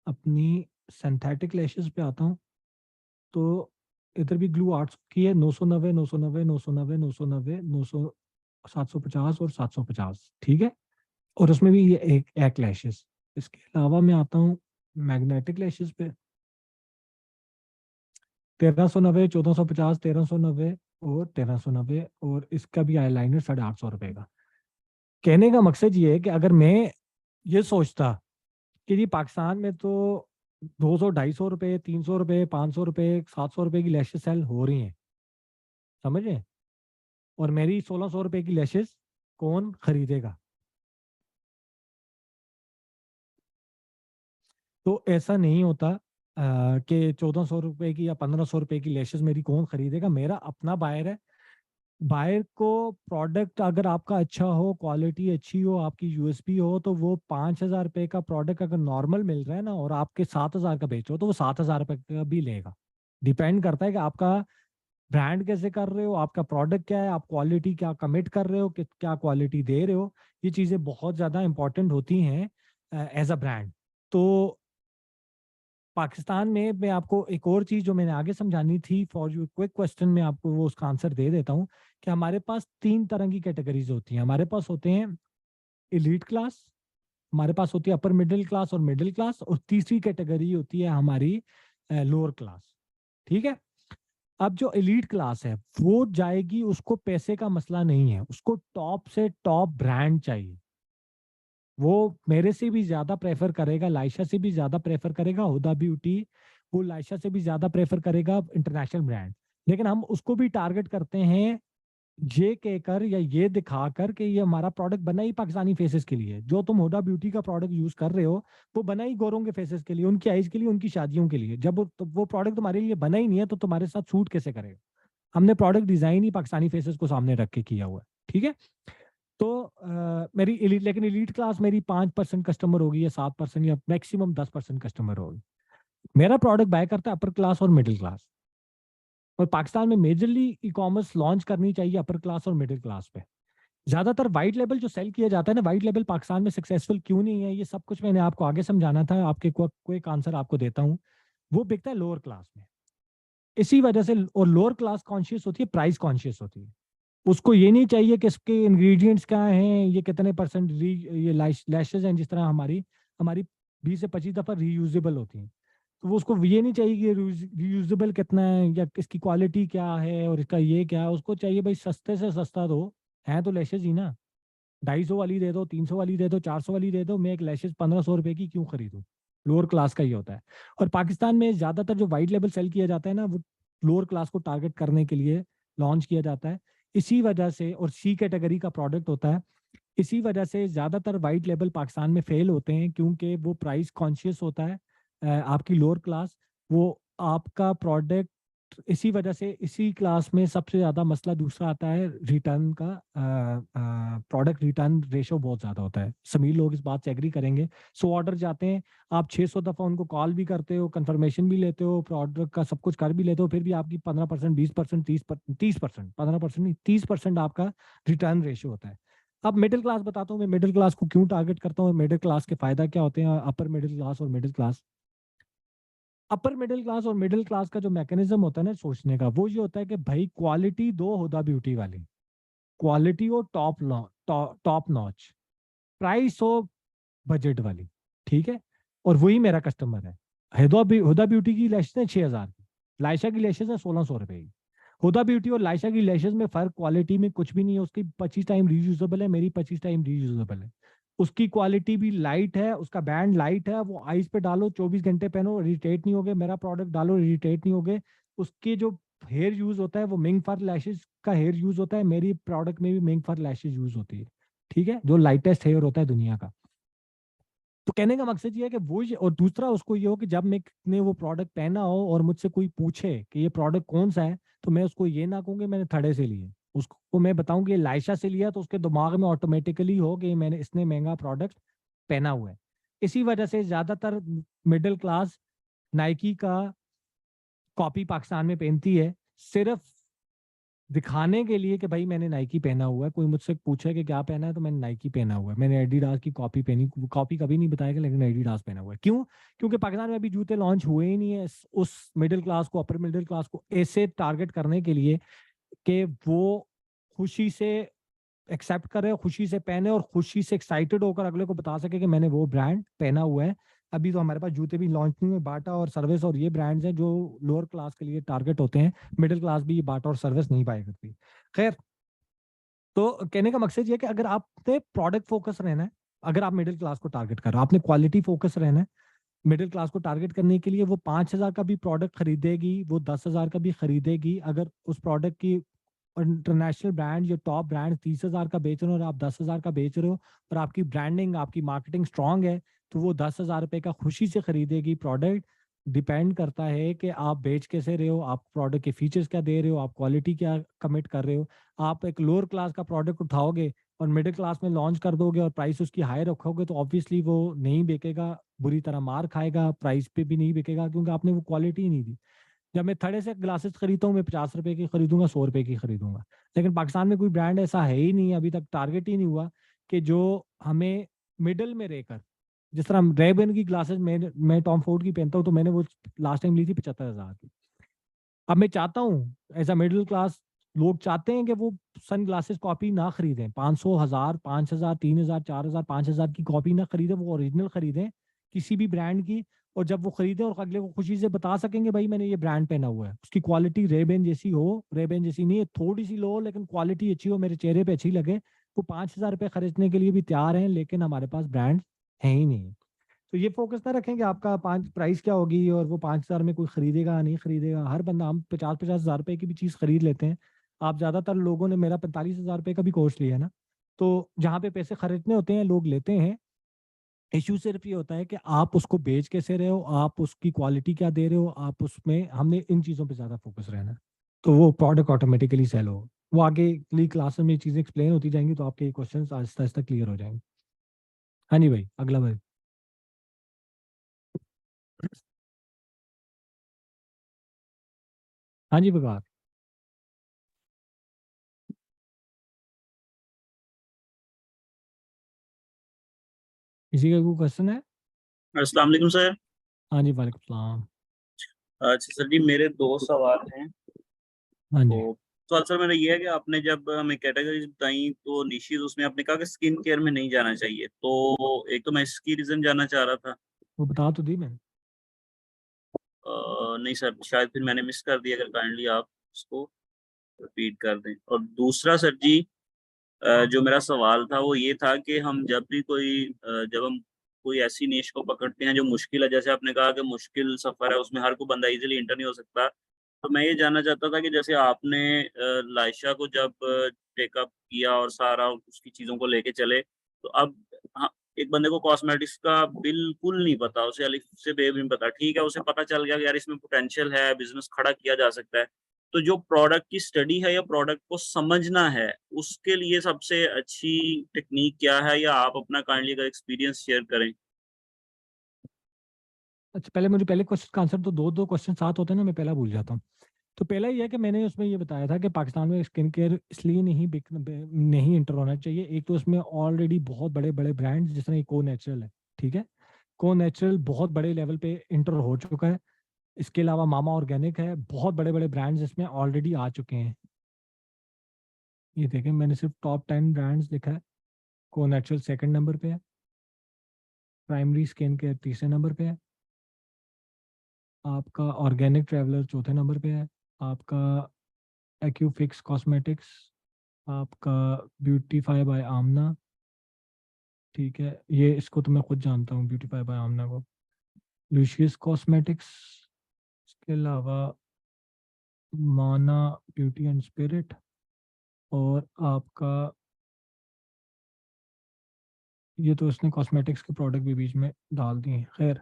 अपनी सिंथेटिक लैशेस पे आता हूँ, तो इधर भी ग्लू 800 की है। 990, 990, 990, 990, 900, 750 और 750, ठीक है। और उसमें भी ये एक लैशेस। इसके अलावा मैं आता हूँ मैग्नेटिक लैशेस पे। 1390, 1450, 1390 और 1390, और इसका भी आईलाइनर 850 रुपए का। कहने का मकसद ये है कि अगर मैं ये सोचता कि जी पाकिस्तान में तो 200, 250 रुपए, 300 रुपए, 500 रुपए, 700 रुपए की लैशेस सेल हो रही हैं, समझे, और मेरी 1600 रुपए की लैशेस कौन खरीदेगा? तो ऐसा नहीं होता कि 1400 रुपए की या 1500 रुपए की लैशेस मेरी कौन खरीदेगा। मेरा अपना बायर है। बायर को प्रोडक्ट अगर आपका अच्छा हो, क्वालिटी अच्छी हो, आपकी यूएसपी हो, तो वो 5000 रुपए का प्रोडक्ट अगर नॉर्मल मिल रहा है ना, और आपके 7000 का बेचो, तो वो 7000 रुपए का भी लेगा। डिपेंड करता है कि आपका ब्रांड कैसे कर रहे हो, आपका प्रोडक्ट क्या है, आप क्वालिटी क्या कमिट कर रहे हो, कि क्या क्वालिटी दे रहे हो। ये चीज़ें बहुत ज़्यादा इंपॉर्टेंट होती हैं एज अ ब्रांड। तो पाकिस्तान में मैं आपको एक और चीज जो मैंने आगे समझानी थी, फॉर यू क्विक क्वेश्चन, में आपको वो उसका आंसर दे देता हूँ, कि हमारे पास 3 तरह की कैटेगरीज होती हैं। हमारे पास होते हैं एलीट क्लास, हमारे पास होती है अपर मिडिल क्लास और मिडिल क्लास, और तीसरी कैटेगरी होती है हमारी लोअर क्लास, ठीक है। अब जो एलीट क्लास है वो जाएगी, उसको पैसे का मसला नहीं है, उसको टॉप से टॉप ब्रांड चाहिए। वो मेरे से भी ज्यादा प्रेफर करेगा, लाइशा से भी ज्यादा प्रेफर करेगा, हुदा ब्यूटी, वो लाइशा से भी ज्यादा प्रेफर करेगा इंटरनेशनल ब्रांड। लेकिन हम उसको भी टारगेट करते हैं ये कहकर या ये दिखाकर कि ये हमारा प्रोडक्ट बना ही पाकिस्तानी फेसेस के लिए। जो तुम हुडा ब्यूटी का प्रोडक्ट यूज कर रहे हो, वो बना ही गोरों के फेसेस के लिए, उनकी आईज के लिए, उनकी शादियों के लिए। जब वो प्रोडक्ट तुम्हारे लिए बना ही नहीं है, तो तुम्हारे साथ शूट कैसे करेगा? हमने प्रोडक्ट डिजाइन ही पाकिस्तानी फेसेस को सामने रख के किया हुआ है, ठीक है। तो मेरी elite, लेकिन एलीट क्लास मेरी 5% कस्टमर होगी, या 7%, या मैक्सिमम 10% कस्टमर होगी। मेरा प्रोडक्ट बाय करता है अपर क्लास और मिडिल क्लास। और पाकिस्तान में मेजरली ई कॉमर्स लॉन्च करनी चाहिए अपर क्लास और मिडिल क्लास पे। ज्यादातर वाइट लेवल जो सेल किया जाता है ना, वाइट लेवल पाकिस्तान में सक्सेसफुल क्यों नहीं है, ये सब कुछ मैंने आपको आगे समझाना था। आपके कोई एक आंसर आपको देता हूँ। वो बिकता है लोअर क्लास में, इसी वजह से। और लोअर क्लास कॉन्शियस होती है, प्राइस कॉन्शियस होती है। उसको ये नहीं चाहिए कि इसके इंग्रेडिएंट्स क्या हैं, ये कितने परसेंट ये लैशेज हैं, जिस तरह हमारी हमारी 20 से 25 दफा रीयूजेबल होती हैं। तो वो उसको ये नहीं चाहिए कि रीयूजेबल कितना है, या इसकी क्वालिटी क्या है, और इसका ये क्या है। उसको चाहिए भाई सस्ते से सस्ता दो। है तो लैशेज ही ना, 250 वाली दे दो, 300 वाली दे दो, 400 वाली दे दो। मैं एक लैशेज 1500 रुपए की क्यों खरीदूं? लोअर क्लास का ही होता है। और पाकिस्तान में ज्यादातर जो वाइट लेवल सेल किया जाता है ना, वो लोअर क्लास को टारगेट करने के लिए लॉन्च किया जाता है। इसी वजह से, और सी कैटेगरी का प्रोडक्ट होता है, इसी वजह से ज़्यादातर वाइट लेबल पाकिस्तान में फेल होते हैं, क्योंकि वो प्राइस कॉन्शियस होता है। आपकी लोअर क्लास, वो आपका प्रोडक्ट, इसी वजह से इसी क्लास में सबसे ज़्यादा मसला दूसरा आता है रिटर्न का। प्रोडक्ट रिटर्न रेशो बहुत ज़्यादा होता है। सभी लोग इस बात से एग्री करेंगे। 100 ऑर्डर जाते हैं, आप 600 दफ़ा उनको कॉल भी करते हो, कंफर्मेशन भी लेते हो, प्रोडक्ट का सब कुछ कर भी लेते हो, फिर भी आपकी 15%, 20%, 30%, 15% नहीं 30% आपका रिटर्न रेशो होता है। अब मिडिल क्लास बताता हूँ मैं मिडिल क्लास को क्यों टारगेट करता हूँ, मिडिल क्लास के फायदा क्या होते हैं, अपर मिडिल क्लास और middle class. Upper middle class और मिडिल क्लास का जो मैकेनिज्म होता है ना सोचने का, वो ये होता है कि भाई क्वालिटी दो हुदा ब्यूटी वाली, क्वालिटी हो टॉप नॉच, प्राइस हो बजट वाली, ठीक है। और वही मेरा कस्टमर है। हुदा ब्यूटी की लैशेज है 6,000 की, लायशा की लैशेज है 1,600 रुपए की। हुदा ब्यूटी और लायशा की लैशेज में फर्क क्वालिटी में कुछ भी नहीं है। उसकी 25 टाइम रीयूजेबल है, मेरी 25 टाइम रीयूजेबल है। उसकी क्वालिटी भी लाइट है, उसका बैंड लाइट है, वो आइस पे डालो 24 घंटे पहनो इरिटेट नहीं होगे, मेरा प्रोडक्ट डालो इरिटेट नहीं होगे। उसके जो हेयर यूज होता है वो मिंग फर लैशेज का हेयर यूज होता है, मेरी प्रोडक्ट में भी मिंग फर लैशेज यूज होती है, ठीक है, जो लाइटेस्ट हेयर होता है दुनिया का। तो कहने का मकसद ये है कि और दूसरा उसको ये हो कि जब मैंने वो प्रोडक्ट पहना हो और मुझसे कोई पूछे कि ये प्रोडक्ट कौन सा है, तो मैं उसको ये ना कहूँ कि मैंने थड़े से लिए, उसको मैं बताऊं कि लायशा से लिया, तो उसके दिमाग में ऑटोमेटिकली हो कि मैंने इसने महंगा प्रोडक्ट पहना हुआ है। इसी वजह से ज्यादातर मिडिल क्लास नाइकी का कॉपी पाकिस्तान में पहनती है, सिर्फ दिखाने के लिए कि भाई मैंने नाइकी पहना हुआ है। कोई मुझसे पूछे कि क्या पहना है, तो मैंने नाइकी पहना हुआ है, मैंने एडिडास की कॉपी पहनी, कॉपी कभी नहीं बताएगा लेकिन एडिडास पहना हुआ है। क्यों? क्योंकि पाकिस्तान में अभी जूते लॉन्च हुए ही नहीं है उस मिडिल क्लास को, अपर मिडिल क्लास को ऐसे टारगेट करने के लिए कि वो खुशी से एक्सेप्ट करे, खुशी से पहने और खुशी से एक्साइटेड होकर अगले को बता सके कि मैंने वो ब्रांड पहना हुआ है। अभी तो हमारे पास जूते भी लॉन्च नहीं हुए, बाटा और सर्विस और ये ब्रांड्स हैं जो लोअर क्लास के लिए टारगेट होते हैं। मिडिल क्लास भी ये बाटा और सर्विस नहीं पाया करती। खैर, तो कहने का मकसद ये है कि अगर आपने प्रोडक्ट फोकस रहना है, अगर आप मिडिल क्लास को टारगेट कर रहे हो, आपने क्वालिटी फोकस रहना है। मिडिल क्लास को टारगेट करने के लिए वो 5,000 का भी प्रोडक्ट खरीदेगी, वो 10,000 का भी खरीदेगी। अगर उस प्रोडक्ट की इंटरनेशनल ब्रांड या टॉप ब्रांड 30,000 का बेच रहे हो और आप 10,000 का बेच रहे हो और आपकी ब्रांडिंग, आपकी मार्केटिंग स्ट्रांग है, तो वो 10,000 रुपए का खुशी से खरीदेगी प्रोडक्ट। डिपेंड करता है कि आप बेच कैसे रहे हो, आप प्रोडक्ट के फीचर्स क्या दे रहे हो, आप क्वालिटी क्या कमिट कर रहे हो। आप एक लोअर क्लास का प्रोडक्ट उठाओगे और मिडिल क्लास में लॉन्च कर दोगे और प्राइस उसकी हाई रखोगे, तो ऑब्वियसली वो नहीं बिकेगा, बुरी तरह मार खाएगा, प्राइस पे भी नहीं बिकेगा, क्योंकि आपने वो क्वालिटी ही नहीं दी। जब मैं थड़े से ग्लासेस खरीदता हूँ, मैं 50 रुपए की खरीदूंगा, 100 रुपए की खरीदूंगा। लेकिन पाकिस्तान में कोई ब्रांड ऐसा है ही नहीं, अभी तक टारगेट ही नहीं हुआ कि जो हमें मिडल में रहकर, जिस तरह रेबन की ग्लासेस मैं टॉम फोर्ड की पहनता हूँ, तो मैंने वो लास्ट टाइम ली थी 75,000 की। अब मैं चाहता हूँ एज अ मिडिल क्लास, लोग चाहते हैं कि वो सन ग्लासेस कॉपी ना खरीदें, 500, 1000, 5,000, 3,000, 4,000, 5,000 की कॉपी ना खरीदें, वो ओरिजिनल खरीदें किसी भी ब्रांड की। और जब वो खरीदें और अगले को खुशी से बता सकेंगे भाई मैंने ये ब्रांड पहना हुआ है, उसकी क्वालिटी रेबेन जैसी हो, रेबेन जैसी नहीं है, थोड़ी सी लो हो लेकिन क्वालिटी अच्छी हो, मेरे चेहरे पे अच्छी लगे, वो 5,000 रुपये खरीदने के लिए भी तैयार हैं, लेकिन हमारे पास ब्रांड है ही नहीं। तो ये फोकस ना रखेंगे आपका पाँच प्राइस क्या होगी और वो 5,000 में कोई खरीदेगा नहीं खरीदेगा। हर बंदा, हम 50-50 हजार रुपए की भी चीज़ खरीद लेते हैं। आप ज्यादातर लोगों ने मेरा 45,000 रुपए का भी कोर्स लिया है ना, तो जहाँ पे पैसे खरीदने होते हैं लोग लेते हैं। इश्यू सिर्फ ये होता है कि आप उसको बेच कैसे रहे हो, आप उसकी क्वालिटी क्या दे रहे हो, आप उसमें, हमने इन चीज़ों पे ज़्यादा फोकस रहना है, तो वो प्रोडक्ट ऑटोमेटिकली सेल हो। वो आगे अगली क्लास में ये चीज़ें एक्सप्लेन होती जाएंगी, तो आपके क्वेश्चन आहिस्ता आहिस्ता क्लियर हो जाएंगे। हाँ जी भाई, अगला भाई। हाँ जी बकार, किसी का कोई क्वेश्चन है? अस्सलाम वालेकुम सर। हाँ जी, वालेकुम सलाम। अच्छा सर जी, मेरे दो सवाल हैं। हाँ जी। तो सवाल सर मेरा ये है कि आपने जब हमें कैटेगरीज बताई तो निशीज उसमें आपने कहा कि स्किन केयर में नहीं जाना चाहिए, तो एक तो मैं इसकी रीजन जानना चाह रहा था। वो बता तो दी मैंने। नहीं सर, शायद फिर मैंने मिस कर दिया, अगर काइंडली आप उसको रिपीट कर दें। और दूसरा सर जी, जो मेरा सवाल था वो ये था कि हम जब भी जब हम कोई ऐसी निश को पकड़ते हैं जो मुश्किल है, जैसे आपने कहा कि मुश्किल सफर है, उसमें हर कोई बंदा इजीली इंटर नहीं हो सकता, तो मैं ये जानना चाहता था कि जैसे आपने लाइशा को जब टेकअप किया और सारा उसकी चीज़ों को लेके चले, तो अब हाँ, एक बंदे को कॉस्मेटिक्स का बिल्कुल नहीं पता, उसे अलिफ से बे भी नहीं पता। ठीक है, उसे पता चल गया कि यार इसमें पोटेंशियल है, बिज़नेस खड़ा किया जा सकता है। तो जो प्रोडक्ट की स्टडी है या प्रोडक्ट को समझना है, उसके लिए सबसे अच्छी टेक्नीक क्या है, या आप अपना काइंडली अगर एक्सपीरियंस शेयर करें? अच्छा, पहले मुझे पहले क्वेश्चन का आंसर, तो दो क्वेश्चन साथ होते हैं ना, मैं पहला भूल जाता हूँ। तो पहला ये है कि मैंने उसमें ये बताया था कि पाकिस्तान में स्किन केयर इसलिए नहीं इंटर होना चाहिए। एक तो उसमें ऑलरेडी बहुत बड़े बड़े ब्रांड्स, जिस तरह को नेचुरल है, ठीक है, को नेचुरल बहुत बड़े लेवल पे इंटर हो चुका है। इसके अलावा मामा ऑर्गेनिक है, बहुत बड़े बड़े ब्रांड्स इसमें ऑलरेडी आ चुके हैं। ये देखें, मैंने सिर्फ टॉप 10 ब्रांड्स लिखा है। को नेचुरल सेकंड नंबर पे है, प्राइमरी स्किन केयर तीसरे नंबर पे है, आपका ऑर्गेनिक ट्रेवलर चौथे नंबर पे है, आपका एक्यूफिक्स कॉस्मेटिक्स, आपका ब्यूटीफाई बाय आमना, ठीक है, ये इसको तो मैं खुद जानता हूँ, ब्यूटीफाई बाय आमना को। लुशियस कॉस्मेटिक्स, इसके अलावा माना ब्यूटी एंड स्पिरिट, और आपका ये तो इसने कॉस्मेटिक्स के प्रोडक्ट भी बीच में डाल दिए। खैर,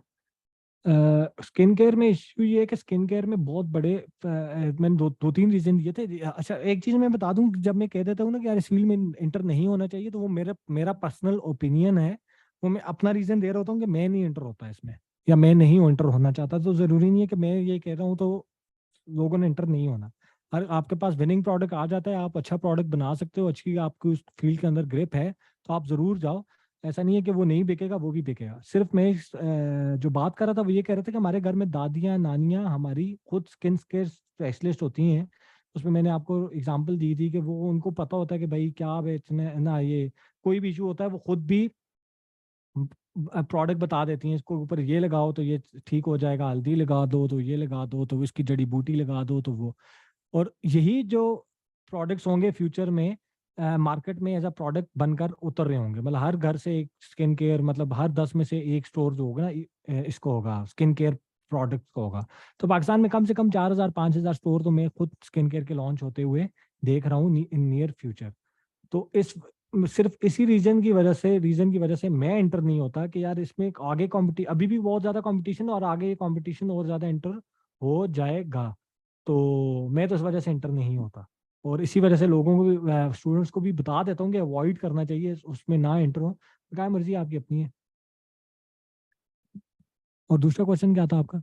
स्किन केयर में इश्यू ये है कि स्किन केयर में बहुत बड़े मैंने दो तीन रीजन दिए थे। अच्छा, एक चीज मैं बता दूं, जब मैं कह देता हूँ ना कि यार इस फील्ड में इंटर नहीं होना चाहिए, तो वो मेरा पर्सनल ओपिनियन है। वो मैं अपना रीजन दे रहा होता हूँ कि मैं नहीं इंटर होता इसमें, या मैं नहीं इंटर होना चाहता। तो जरूरी नहीं है कि मैं ये कह रहा हूँ तो लोगों ने इंटर नहीं होना। अगर आपके पास विनिंग प्रोडक्ट आ जाता है, आप अच्छा प्रोडक्ट बना सकते हो, अच्छी आपकी उस फील्ड के अंदर ग्रिप है, तो आप जरूर जाओ। ऐसा नहीं है कि वो नहीं बिकेगा, वो भी बिकेगा। सिर्फ मैं जो बात कर रहा था वो ये कह रहा था कि हमारे घर में दादियाँ नानियाँ हमारी खुद स्किन केयर स्पेशलिस्ट होती हैं। उसमें मैंने आपको एग्जांपल दी थी कि वो उनको पता होता है कि भाई क्या बेचना है ना, ये कोई भी इशू होता है वो खुद भी प्रोडक्ट बता देती हैं, इसको ऊपर ये लगाओ तो ये ठीक हो जाएगा, हल्दी लगा दो तो ये लगा दो, तो इसकी जड़ी बूटी लगा दो तो वो। और यही जो प्रोडक्ट्स होंगे फ्यूचर में मार्केट में एज अ प्रोडक्ट बनकर उतर रहे होंगे। मतलब हर घर से एक स्किन केयर, मतलब हर 10 में से एक स्टोर जो होगा ना, इसको होगा, स्किन केयर प्रोडक्ट को होगा। तो पाकिस्तान में कम से कम 4,000 5,000 स्टोर तो मैं खुद स्किन केयर के लॉन्च होते हुए देख रहा हूँ इन नियर फ्यूचर। तो इस सिर्फ इसी रीजन की वजह से मैं इंटर नहीं होता कि यार इसमें एक आगे कॉम्पिटिशन, अभी भी बहुत ज्यादा कंपटीशन, और आगे ये कंपटीशन और ज्यादा इंटर हो जाएगा। तो मैं तो इस वजह से इंटर नहीं होता, और इसी वजह से लोगों को भी, स्टूडेंट्स को भी बता देता हूँ कि अवॉइड करना चाहिए, उसमें ना इंटर हो। क्या मर्जी आपकी अपनी है। और दूसरा क्वेश्चन क्या था आपका?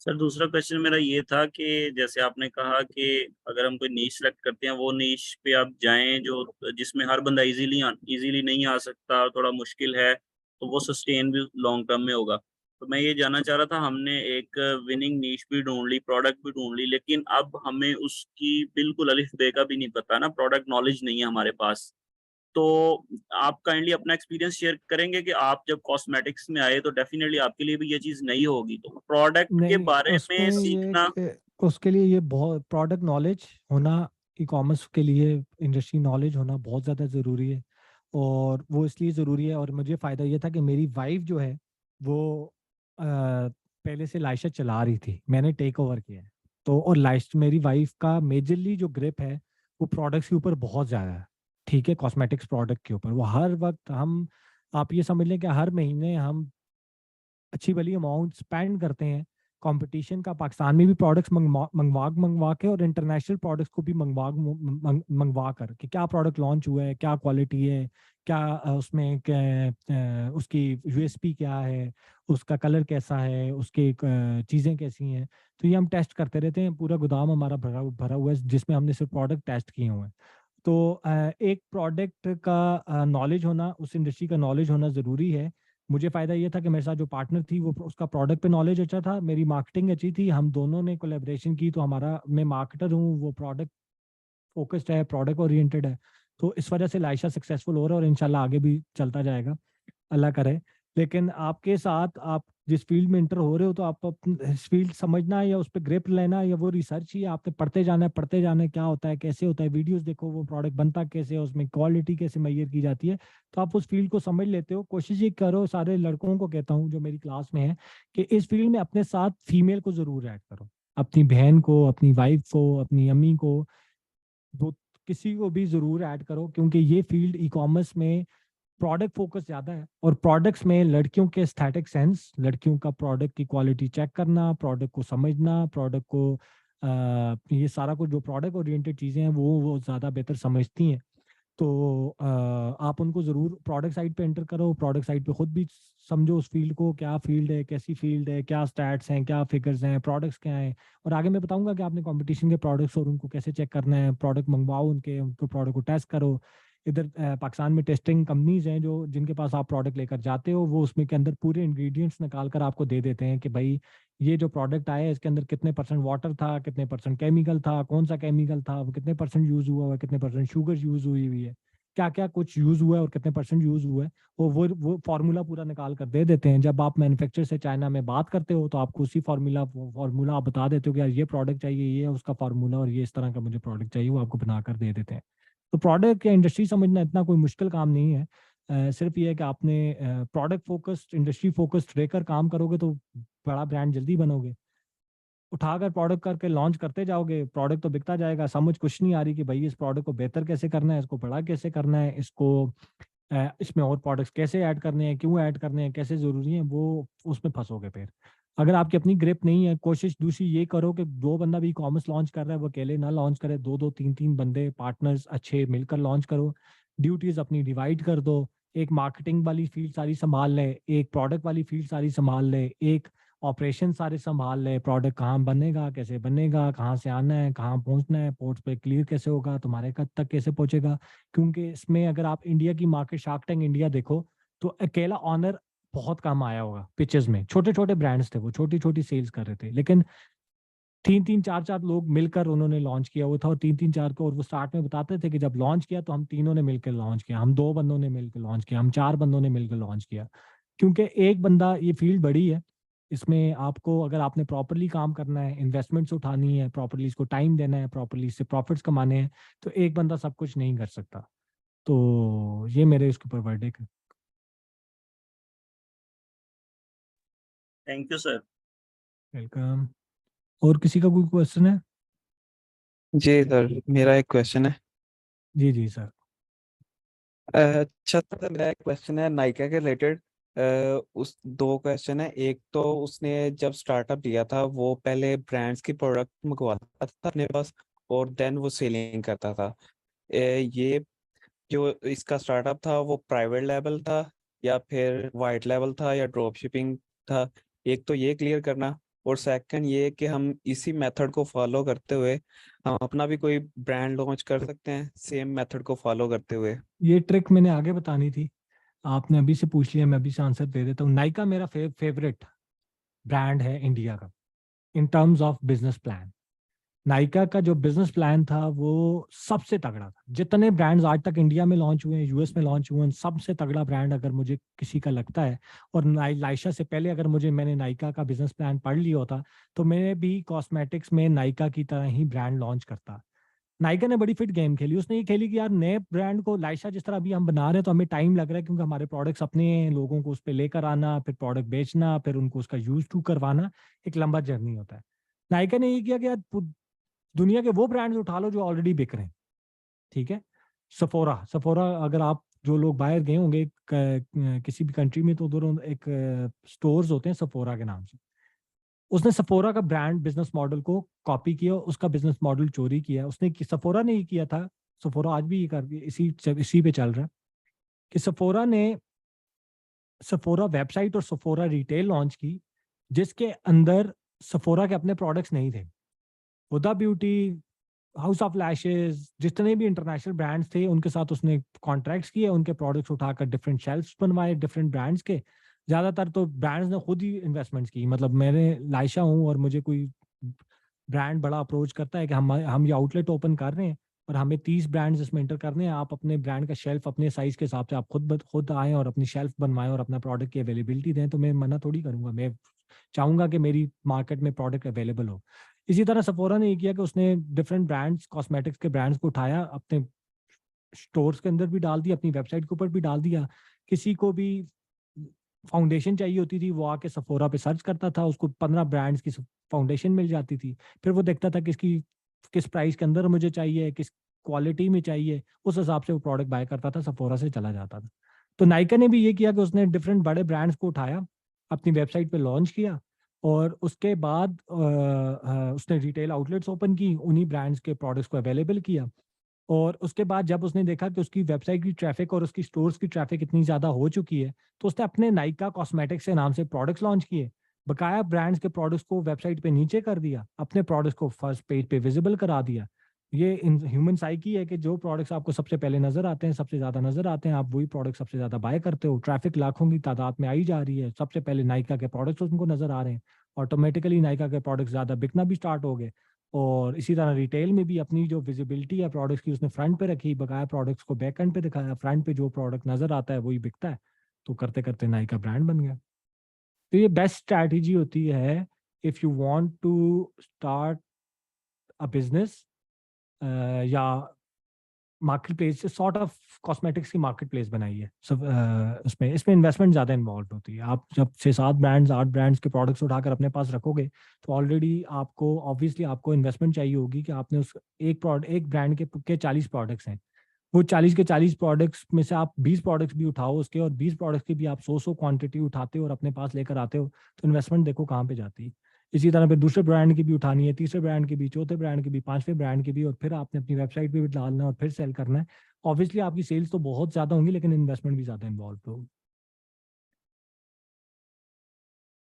सर, दूसरा क्वेश्चन मेरा ये था कि जैसे आपने कहा कि अगर हम कोई नीश सेलेक्ट करते हैं, वो नीश पे आप जाएं जो जिसमें हर बंदा इजीली नहीं आ सकता, थोड़ा मुश्किल है, तो वो सस्टेन भी लॉन्ग टर्म में होगा। तो मैं ये जानना चाह रहा था, हमने एक विनिंग नीश भी ढूंढ ली, प्रोडक्ट भी ढूंढ ली, लेकिन अब हमें उसकी बिल्कुल अलिफ बे का भी नहीं पता ना, प्रोडक्ट नॉलेज नहीं है हमारे पास। तो आप काइंडली अपना एक्सपीरियंस शेयर करेंगे कि आप जब कॉस्मेटिक्स में आए तो डेफिनेटली आपके लिए भी ये चीज नई होगी, तो प्रोडक्ट के नहीं, बारे उसमें में ये सीखना। उसके लिए ये बहुत प्रोडक्ट नॉलेज होना, ई कॉमर्स के लिए इंडस्ट्री नॉलेज होना बहुत ज़्यादा ज़रूरी है। और वो इसलिए ज़रूरी है, और मुझे फ़ायदा ये था कि मेरी वाइफ जो है वो पहले से लाइशा चला रही थी, मैंने टेक ओवर किया है। तो और लाइश मेरी वाइफ का मेजरली जो ग्रिप है वो प्रोडक्ट्स के ऊपर बहुत ज़्यादा है, ठीक है, कॉस्मेटिक्स प्रोडक्ट के ऊपर। वो हर वक्त हम, आप ये समझ लें कि हर महीने हम अच्छी भली अमाउंट स्पेंड करते हैं कंपटीशन का, पाकिस्तान में भी प्रोडक्ट्स मंगवा के, और इंटरनेशनल प्रोडक्ट्स को भी मंगवा कर कि क्या प्रोडक्ट लॉन्च हुआ है, क्या क्वालिटी है, क्या उसमें उसकी यूएसपी क्या है, उसका कलर कैसा है, उसकी चीज़ें कैसी हैं। तो ये हम टेस्ट करते रहते हैं, पूरा गोदाम हमारा भरा भरा हुआ है जिसमें हमने सिर्फ प्रोडक्ट टेस्ट किए हुए हैं। तो एक प्रोडक्ट का नॉलेज होना, उस इंडस्ट्री का नॉलेज होना ज़रूरी है। मुझे फ़ायदा ये था कि मेरे साथ जो पार्टनर थी वो उसका प्रोडक्ट पे नॉलेज अच्छा था, मेरी मार्केटिंग अच्छी थी, हम दोनों ने कोलैबोरेशन की। तो हमारा, मैं मार्केटर हूँ, वो प्रोडक्ट फोकस्ड है, प्रोडक्ट ओरिएंटेड है। तो इस वजह से लाइशा सक्सेसफुल हो रहा है, और इंशाल्लाह आगे भी चलता जाएगा, अल्लाह करे। लेकिन आपके साथ, आप जिस फील्ड में इंटर हो रहे हो, तो आप इस फील्ड समझना है, या उस पर ग्रिप लेना है, या वो रिसर्च ही है, आपने पढ़ते जाना है क्या होता है, कैसे होता है, वीडियोस देखो, वो प्रोडक्ट बनता कैसे है, उसमें क्वालिटी कैसे मैयर की जाती है। तो आप उस फील्ड को समझ लेते हो। कोशिश ये करो, सारे लड़कों को कहता हूँ जो मेरी क्लास में है, कि इस फील्ड में अपने साथ फीमेल को जरूर ऐड करो। अपनी बहन को, अपनी वाइफ को, अपनी अम्मी को, दो किसी को भी जरूर ऐड करो, क्योंकि ये फील्ड ई कॉमर्स में प्रोडक्ट फोकस ज्यादा है। और प्रोडक्ट्स में लड़कियों के एस्थेटिक सेंस, लड़कियों का प्रोडक्ट की क्वालिटी चेक करना, प्रोडक्ट को समझना, प्रोडक्ट को ये सारा कुछ जो प्रोडक्ट ओरिएंटेड चीजें हैं वो ज्यादा बेहतर समझती हैं। तो आप उनको ज़रूर प्रोडक्ट साइट पे एंटर करो, प्रोडक्ट साइट पे खुद भी समझो उस फील्ड को, क्या फील्ड है, कैसी फील्ड है, क्या स्टैट्स हैं, क्या फिगर्स हैं, प्रोडक्ट्स क्या हैं। और आगे मैं बताऊंगा कि आपने कंपटीशन के प्रोडक्ट्स और उनको कैसे चेक करना है, प्रोडक्ट मंगवाओ उनको प्रोडक्ट को टेस्ट करो। इधर पाकिस्तान में टेस्टिंग कंपनीज हैं जो जिनके पास आप प्रोडक्ट लेकर जाते हो, वो उसमें के अंदर पूरे इंग्रेडिएंट्स निकाल कर आपको दे देते हैं कि भाई ये जो प्रोडक्ट आया है इसके अंदर कितने परसेंट वाटर था, कितने परसेंट केमिकल था, कौन सा केमिकल था, वो कितने परसेंट यूज हुआ है, कितने परसेंट शुगर यूज हुई हुई है, क्या क्या कुछ यूज हुआ है और कितने परसेंट यूज हुआ है, वो फार्मूला पूरा निकाल कर दे देते हैं। जब आप मैन्युफैक्चर से चाइना में बात करते हो तो आपको उसी फार्मूला आप बता देते हो कि यार ये प्रोडक्ट चाहिए, ये है उसका फार्मूला, और ये इस तरह का मुझे प्रोडक्ट चाहिए, वो आपको बना कर दे देते हैं। तो प्रोडक्ट या इंडस्ट्री समझना इतना कोई मुश्किल काम नहीं है। सिर्फ ये है कि आपने प्रोडक्ट फोकस्ड, इंडस्ट्री फोकस्ड रहकर काम करोगे तो बड़ा ब्रांड जल्दी बनोगे। उठाकर प्रोडक्ट करके लॉन्च करते जाओगे, प्रोडक्ट तो बिकता जाएगा, समझ कुछ नहीं आ रही कि भाई इस प्रोडक्ट को बेहतर कैसे करना है, इसको बड़ा कैसे करना है, इसको इसमें और प्रोडक्ट्स कैसे ऐड करने हैं, क्यों ऐड करने हैं, कैसे ज़रूरी हैं, वो उसमें फंसोगे फिर। अगर आपकी अपनी ग्रिप नहीं है, कोशिश दूसरी ये करो कि दो बंदा भी कॉमर्स लॉन्च कर रहा है वो अकेले ना लॉन्च करे, दो दो तीन तीन बंदे पार्टनर्स अच्छे मिलकर लॉन्च करो। ड्यूटीज अपनी डिवाइड कर दो, एक मार्केटिंग वाली फील्ड सारी संभाल ले, एक प्रोडक्ट वाली फील्ड सारी संभाल ले, एक ऑपरेशन सारे संभाल ले, प्रोडक्ट कहाँ बनेगा, कैसे बनेगा, कहाँ से आना है, कहाँ पहुँचना है, पोर्ट्स पे क्लियर कैसे होगा, तुम्हारे कद तक कैसे पहुँचेगा। क्योंकि इसमें अगर आप इंडिया की मार्केट, शार्क टैंक इंडिया देखो, तो अकेला ऑनर बहुत कम आया होगा पिचेस में। छोटे छोटे ब्रांड्स थे, वो छोटी छोटी सेल्स कर रहे थे, लेकिन तीन तीन चार चार लोग मिलकर उन्होंने लॉन्च किया हुआ था। और तीन तीन चार को, और वो स्टार्ट में बताते थे कि जब लॉन्च किया तो हम तीनों ने मिलकर लॉन्च किया, हम दो बंदों ने मिलकर लॉन्च किया, हम चार बंदों ने मिलकर लॉन्च किया। क्योंकि एक बंदा, ये फील्ड बड़ी है, इसमें आपको अगर आपने प्रॉपरली काम करना है, इन्वेस्टमेंट्स उठानी है, प्रॉपरली इसको टाइम देना है, प्रॉपरली इससे प्रॉफिट्स कमाने हैं, तो एक बंदा सब कुछ नहीं कर सकता। तो ये मेरे उसके ऊपर वर्डिक्ट है। Thank you sir. वेलकम। और किसी का कोई क्वेश्चन है? जी सर, मेरा एक क्वेश्चन है। जी जी सर। अच्छा सर, मेरा एक क्वेश्चन है नायका के रिलेटेड। उस दो क्वेश्चन है। एक तो उसने जब स्टार्टअप लिया था वो पहले ब्रांड्स की प्रोडक्ट मंगवाता था अपने पास और देन वो सेलिंग करता था। ये जो इसका स्टार्टअप था वो प्राइवेट लेवल था या फिर वाइट लेवल था या ड्रॉप शिपिंग था? एक तो ये क्लियर करना। और सेकंड ये कि हम इसी मेथड को फॉलो करते हुए हम अपना भी कोई ब्रांड लॉन्च कर सकते हैं सेम मेथड को फॉलो करते हुए। ये ट्रिक मैंने आगे बतानी थी, आपने अभी से पूछ लिया, मैं अभी से आंसर दे देता हूँ। नाइका मेरा फेवरेट ब्रांड है इंडिया का in terms of business plan. Nykaa का जो बिजनेस प्लान था वो सबसे तगड़ा था। जितने ब्रांड्स आज तक इंडिया में लॉन्च हुए हैं, यूएस में लॉन्च हुए हैं, सबसे तगड़ा ब्रांड अगर मुझे किसी का लगता है, और लाइशा से पहले अगर मैंने नाइका का बिजनेस प्लान पढ़ लिया होता तो मैं भी कॉस्मेटिक्स में नाइका की तरह ही ब्रांड लॉन्च करता। नाइका ने बड़ी फिट गेम खेली, उसने ये खेली कि यार नए ब्रांड को, लाइशा जिस तरह अभी हम बना रहे हैं तो हमें टाइम लग रहा है क्योंकि हमारे प्रोडक्ट्स अपने हैं, लोगों को उस पर लेकर आना, फिर प्रोडक्ट बेचना, फिर उनको उसका यूज टू करवाना एक लंबा जर्नी होता है। नाइका ने ये किया कि यार दुनिया के वो ब्रांड्स उठा लो जो ऑलरेडी बिक रहे हैं। ठीक है, सफोरा, सफोरा अगर आप जो लोग बाहर गए होंगे किसी भी कंट्री में, तो उधर एक स्टोर्स होते हैं सफोरा के नाम से। उसने सफोरा का ब्रांड बिजनेस मॉडल को कॉपी किया, उसका बिजनेस मॉडल चोरी किया उसने। सफोरा ने ये किया था, सफोरा आज भी ये कर इसी पे चल रहा है कि सफोरा वेबसाइट और सफोरा रिटेल लॉन्च की जिसके अंदर सफोरा के अपने प्रोडक्ट्स नहीं थे। Huda Beauty, house of lashes, जितने भी इंटरनेशनल ब्रांड्स थे उनके साथ उसने कॉन्ट्रैक्ट्स किए, उनके प्रोडक्ट्स उठाकर डिफरेंट शेल्फ्स बनवाए डिफरेंट ब्रांड्स के। ज्यादातर तो ब्रांड्स ने खुद ही इन्वेस्टमेंट्स की। मतलब मैंने लाइशा हूँ और मुझे कोई ब्रांड बड़ा अप्रोच करता है कि हम ये आउटलेट ओपन कर रहे हैं और हमें 30 ब्रांड्स इसमें एंटर करने हैं, आप अपने ब्रांड का शेल्फ अपने साइज के हिसाब से आप खुद आएँ और अपनी शेल्फ बनवाएं और अपना प्रोडक्ट की अवेलेबिलिटी दें, तो मैं मना थोड़ी करूंगा। मैं चाहूंगा कि मेरी मार्केट में प्रोडक्ट अवेलेबल हो। इसी तरह सफोरा ने ये किया कि उसने डिफरेंट ब्रांड्स, कॉस्मेटिक्स के ब्रांड्स को उठाया, अपने स्टोर्स के अंदर भी डाल दिया, अपनी वेबसाइट के ऊपर भी डाल दिया। किसी को भी फाउंडेशन चाहिए होती थी, वो आके सफोरा पे सर्च करता था, उसको 15 ब्रांड्स की फाउंडेशन मिल जाती थी। फिर वो देखता था किस प्राइस के अंदर मुझे चाहिए, किस क्वालिटी में चाहिए, उस हिसाब से वो प्रोडक्ट बाय करता था, सफोरा से चला जाता था। तो नाइका ने भी ये किया कि उसने डिफरेंट बड़े ब्रांड्स को उठाया, अपनी वेबसाइट पे लॉन्च किया, और उसके बाद उसने रिटेल आउटलेट्स ओपन की, उन्हीं ब्रांड्स के प्रोडक्ट्स को अवेलेबल किया। और उसके बाद जब उसने देखा कि उसकी वेबसाइट की ट्रैफिक और उसकी स्टोर्स की ट्रैफिक इतनी ज़्यादा हो चुकी है, तो उसने अपने नाइका कॉस्मेटिक्स के नाम से प्रोडक्ट्स लॉन्च किए, बकाया ब्रांड्स के प्रोडक्ट्स को वेबसाइट पे नीचे कर दिया, अपने प्रोडक्ट्स को फर्स्ट पेज पे विजिबल करा दिया। ये ह्यूमन साइकी है कि जो प्रोडक्ट्स आपको सबसे पहले नजर आते हैं, सबसे ज्यादा नजर आते हैं, आप वही प्रोडक्ट सबसे ज्यादा बाय करते हो। ट्रैफिक लाखों की तादाद में आई जा रही है, सबसे पहले नाइका के प्रोडक्ट्स उनको नजर आ रहे हैं, ऑटोमेटिकली नाइका के प्रोडक्ट्स ज्यादा बिकना भी स्टार्ट हो गए। और इसी तरह रिटेल में भी अपनी जो विजिबिलिटी है प्रोडक्ट्स की, उसने फ्रंट पे रखी, बकाया प्रोडक्ट्स को बैक एंड पे दिखाया, फ्रंट पे जो प्रोडक्ट नजर आता है वही बिकता है। तो करते करते नाइका ब्रांड बन गया। तो ये बेस्ट स्ट्रैटेजी होती है if you want to start a business या marketplace, sort of cosmetics की मार्केट प्लेस बनाई है सब। इसमें इन्वेस्टमेंट ज़्यादा इन्वॉल्व होती है। आप जब 6-7 ब्रांड्स 8 ब्रांड्स के प्रोडक्ट्स उठाकर अपने पास रखोगे, तो ऑलरेडी आपको ऑब्वियसली आपको इन्वेस्टमेंट चाहिए होगी कि आपने उस एक ब्रांड के 40 प्रोडक्ट्स हैं, वो 40 के 40 प्रोडक्ट्स में से आप 20 प्रोडक्ट्स भी उठाओ उसके, और 20 प्रोडक्ट्स की भी आप 100 क्वांटिटी उठाते हो और अपने पास लेकर आते हो, तो इन्वेस्टमेंट देखो कहाँ पे जाती है। इसी तरह फिर दूसरे ब्रांड की भी उठानी है, तीसरे ब्रांड की भी, चौथे ब्रांड की भी, पांचवें ब्रांड की भी, और फिर आपने अपनी वेबसाइट पे भी डालना है और फिर सेल करना है। ऑब्वियसली आपकी सेल्स तो बहुत ज्यादा होंगी, लेकिन इन्वेस्टमेंट भी ज्यादा इन्वॉल्व होगी।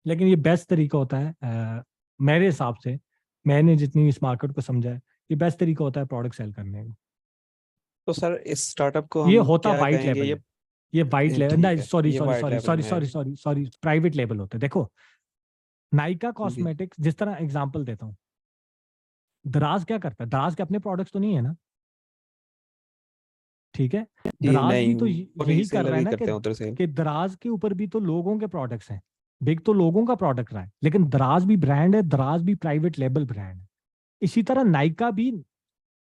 लेकिन ये बेस्ट तरीका होता है मेरे हिसाब से, मैंने जितनी इस मार्केट को समझा है, ये बेस्ट तरीका होता है प्रोडक्ट सेल करने का। तो सर इस स्टार्टअप को ये हम होता क्या वाइट कहेंगे? लेवल है, ये वाइट लेवल, ठीक नहीं है, सॉरी ये sorry white sorry level sorry में है। Sorry sorry sorry private level होते हैं। देखो नाइका जी कॉस्मेटिक्स, जिस तरह एग्जांपल देता हूँ, दराज क्या करता है, दराज के अपने प्रोडक्ट्स तो नहीं है ना, ठीक है। जी, दराज भी नहीं तो वो यही कर रीसेलर रहा है ही ना करते हैं उधर से। कि दराज के ऊपर भी तो लोगों के प्रोडक्ट्स हैं, बिग तो लोगों का प्रोडक्ट रहा है, लेकिन दराज भी ब्रांड है, दराज भी प्राइवेट लेबल ब्रांड है। इसी तरह नाइका भी,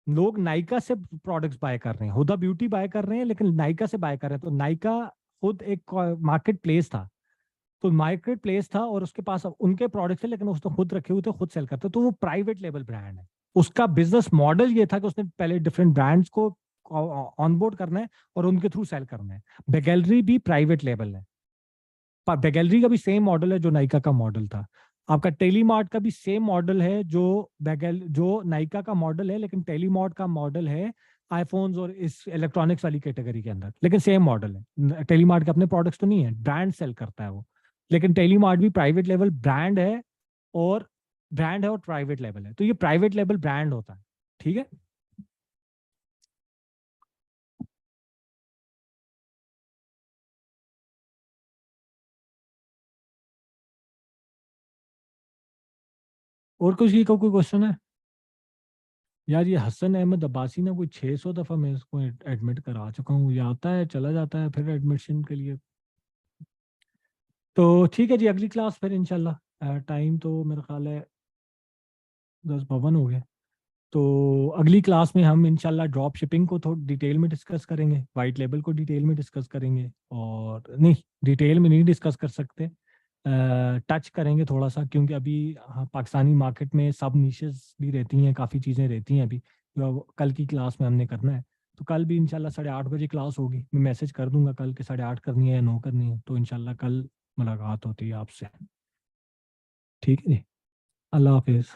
लोग नाइका से प्रोडक्ट्स बाय कर रहे हैं, हुदा ब्यूटी बाय कर रहे हैं, लेकिन नाइका से बाय कर रहे हैं। तो नाइका खुद एक मार्केट प्लेस था, तो मार्केट प्लेस था और उसके पास अब उनके प्रोडक्ट्स थे, लेकिन उसने खुद रखे हुए थे, खुद सेल करते, तो वो प्राइवेट लेवल ब्रांड है। उसका बिजनेस मॉडल ये था कि उसने पहले डिफरेंट ब्रांड्स को ऑनबोर्ड करना है और उनके थ्रू सेल करना है। बेगेलरी भी प्राइवेट लेवल है, पर बेगेलरी का भी सेम मॉडल है जो नाइका का मॉडल था। आपका टेलीमार्ट का भी सेम मॉडल है जो नाइका का मॉडल है, लेकिन टेलीमार्ट का मॉडल है आईफोन्स और इस इलेक्ट्रॉनिक्स वाली कैटेगरी के अंदर, लेकिन सेम मॉडल है। टेलीमार्ट के अपने प्रोडक्ट्स तो नहीं है, ब्रांड सेल करता है वो, लेकिन टेलीमार्ट भी प्राइवेट लेवल ब्रांड है, और प्राइवेट लेवल है, तो ये प्राइवेट लेवल ब्रांड होता है, ठीक है। और कुछ की कोई क्वेश्चन है यार? ये हसन अहमद अब्बासी ने कोई 600 दफा मैं इसको एडमिट करा चुका हूँ, ये आता है चला जाता है फिर एडमिशन के लिए। तो ठीक है जी, अगली क्लास फिर इंशाल्लाह, टाइम तो मेरा ख्याल है 10:52 हो गए। तो अगली क्लास में हम इंशाल्लाह ड्रॉप शिपिंग को थोड़ा डिटेल में डिस्कस करेंगे, वाइट लेबल को डिटेल में डिस्कस करेंगे, और नहीं डिटेल में नहीं डिस्कस कर सकते, टच करेंगे थोड़ा सा, क्योंकि अभी हाँ, पाकिस्तानी मार्केट में सब निशेस भी रहती हैं, काफ़ी चीज़ें रहती हैं अभी, जो कल की क्लास में हमने करना है। तो कल भी इंशाल्लाह 8:30 क्लास होगी, मैं मैसेज कर दूंगा कल के 8:30 करनी है या 9 करनी है, तो इंशाल्लाह कल मुलाकात होती है आपसे। ठीक है जी, अल्लाह हाफिज़।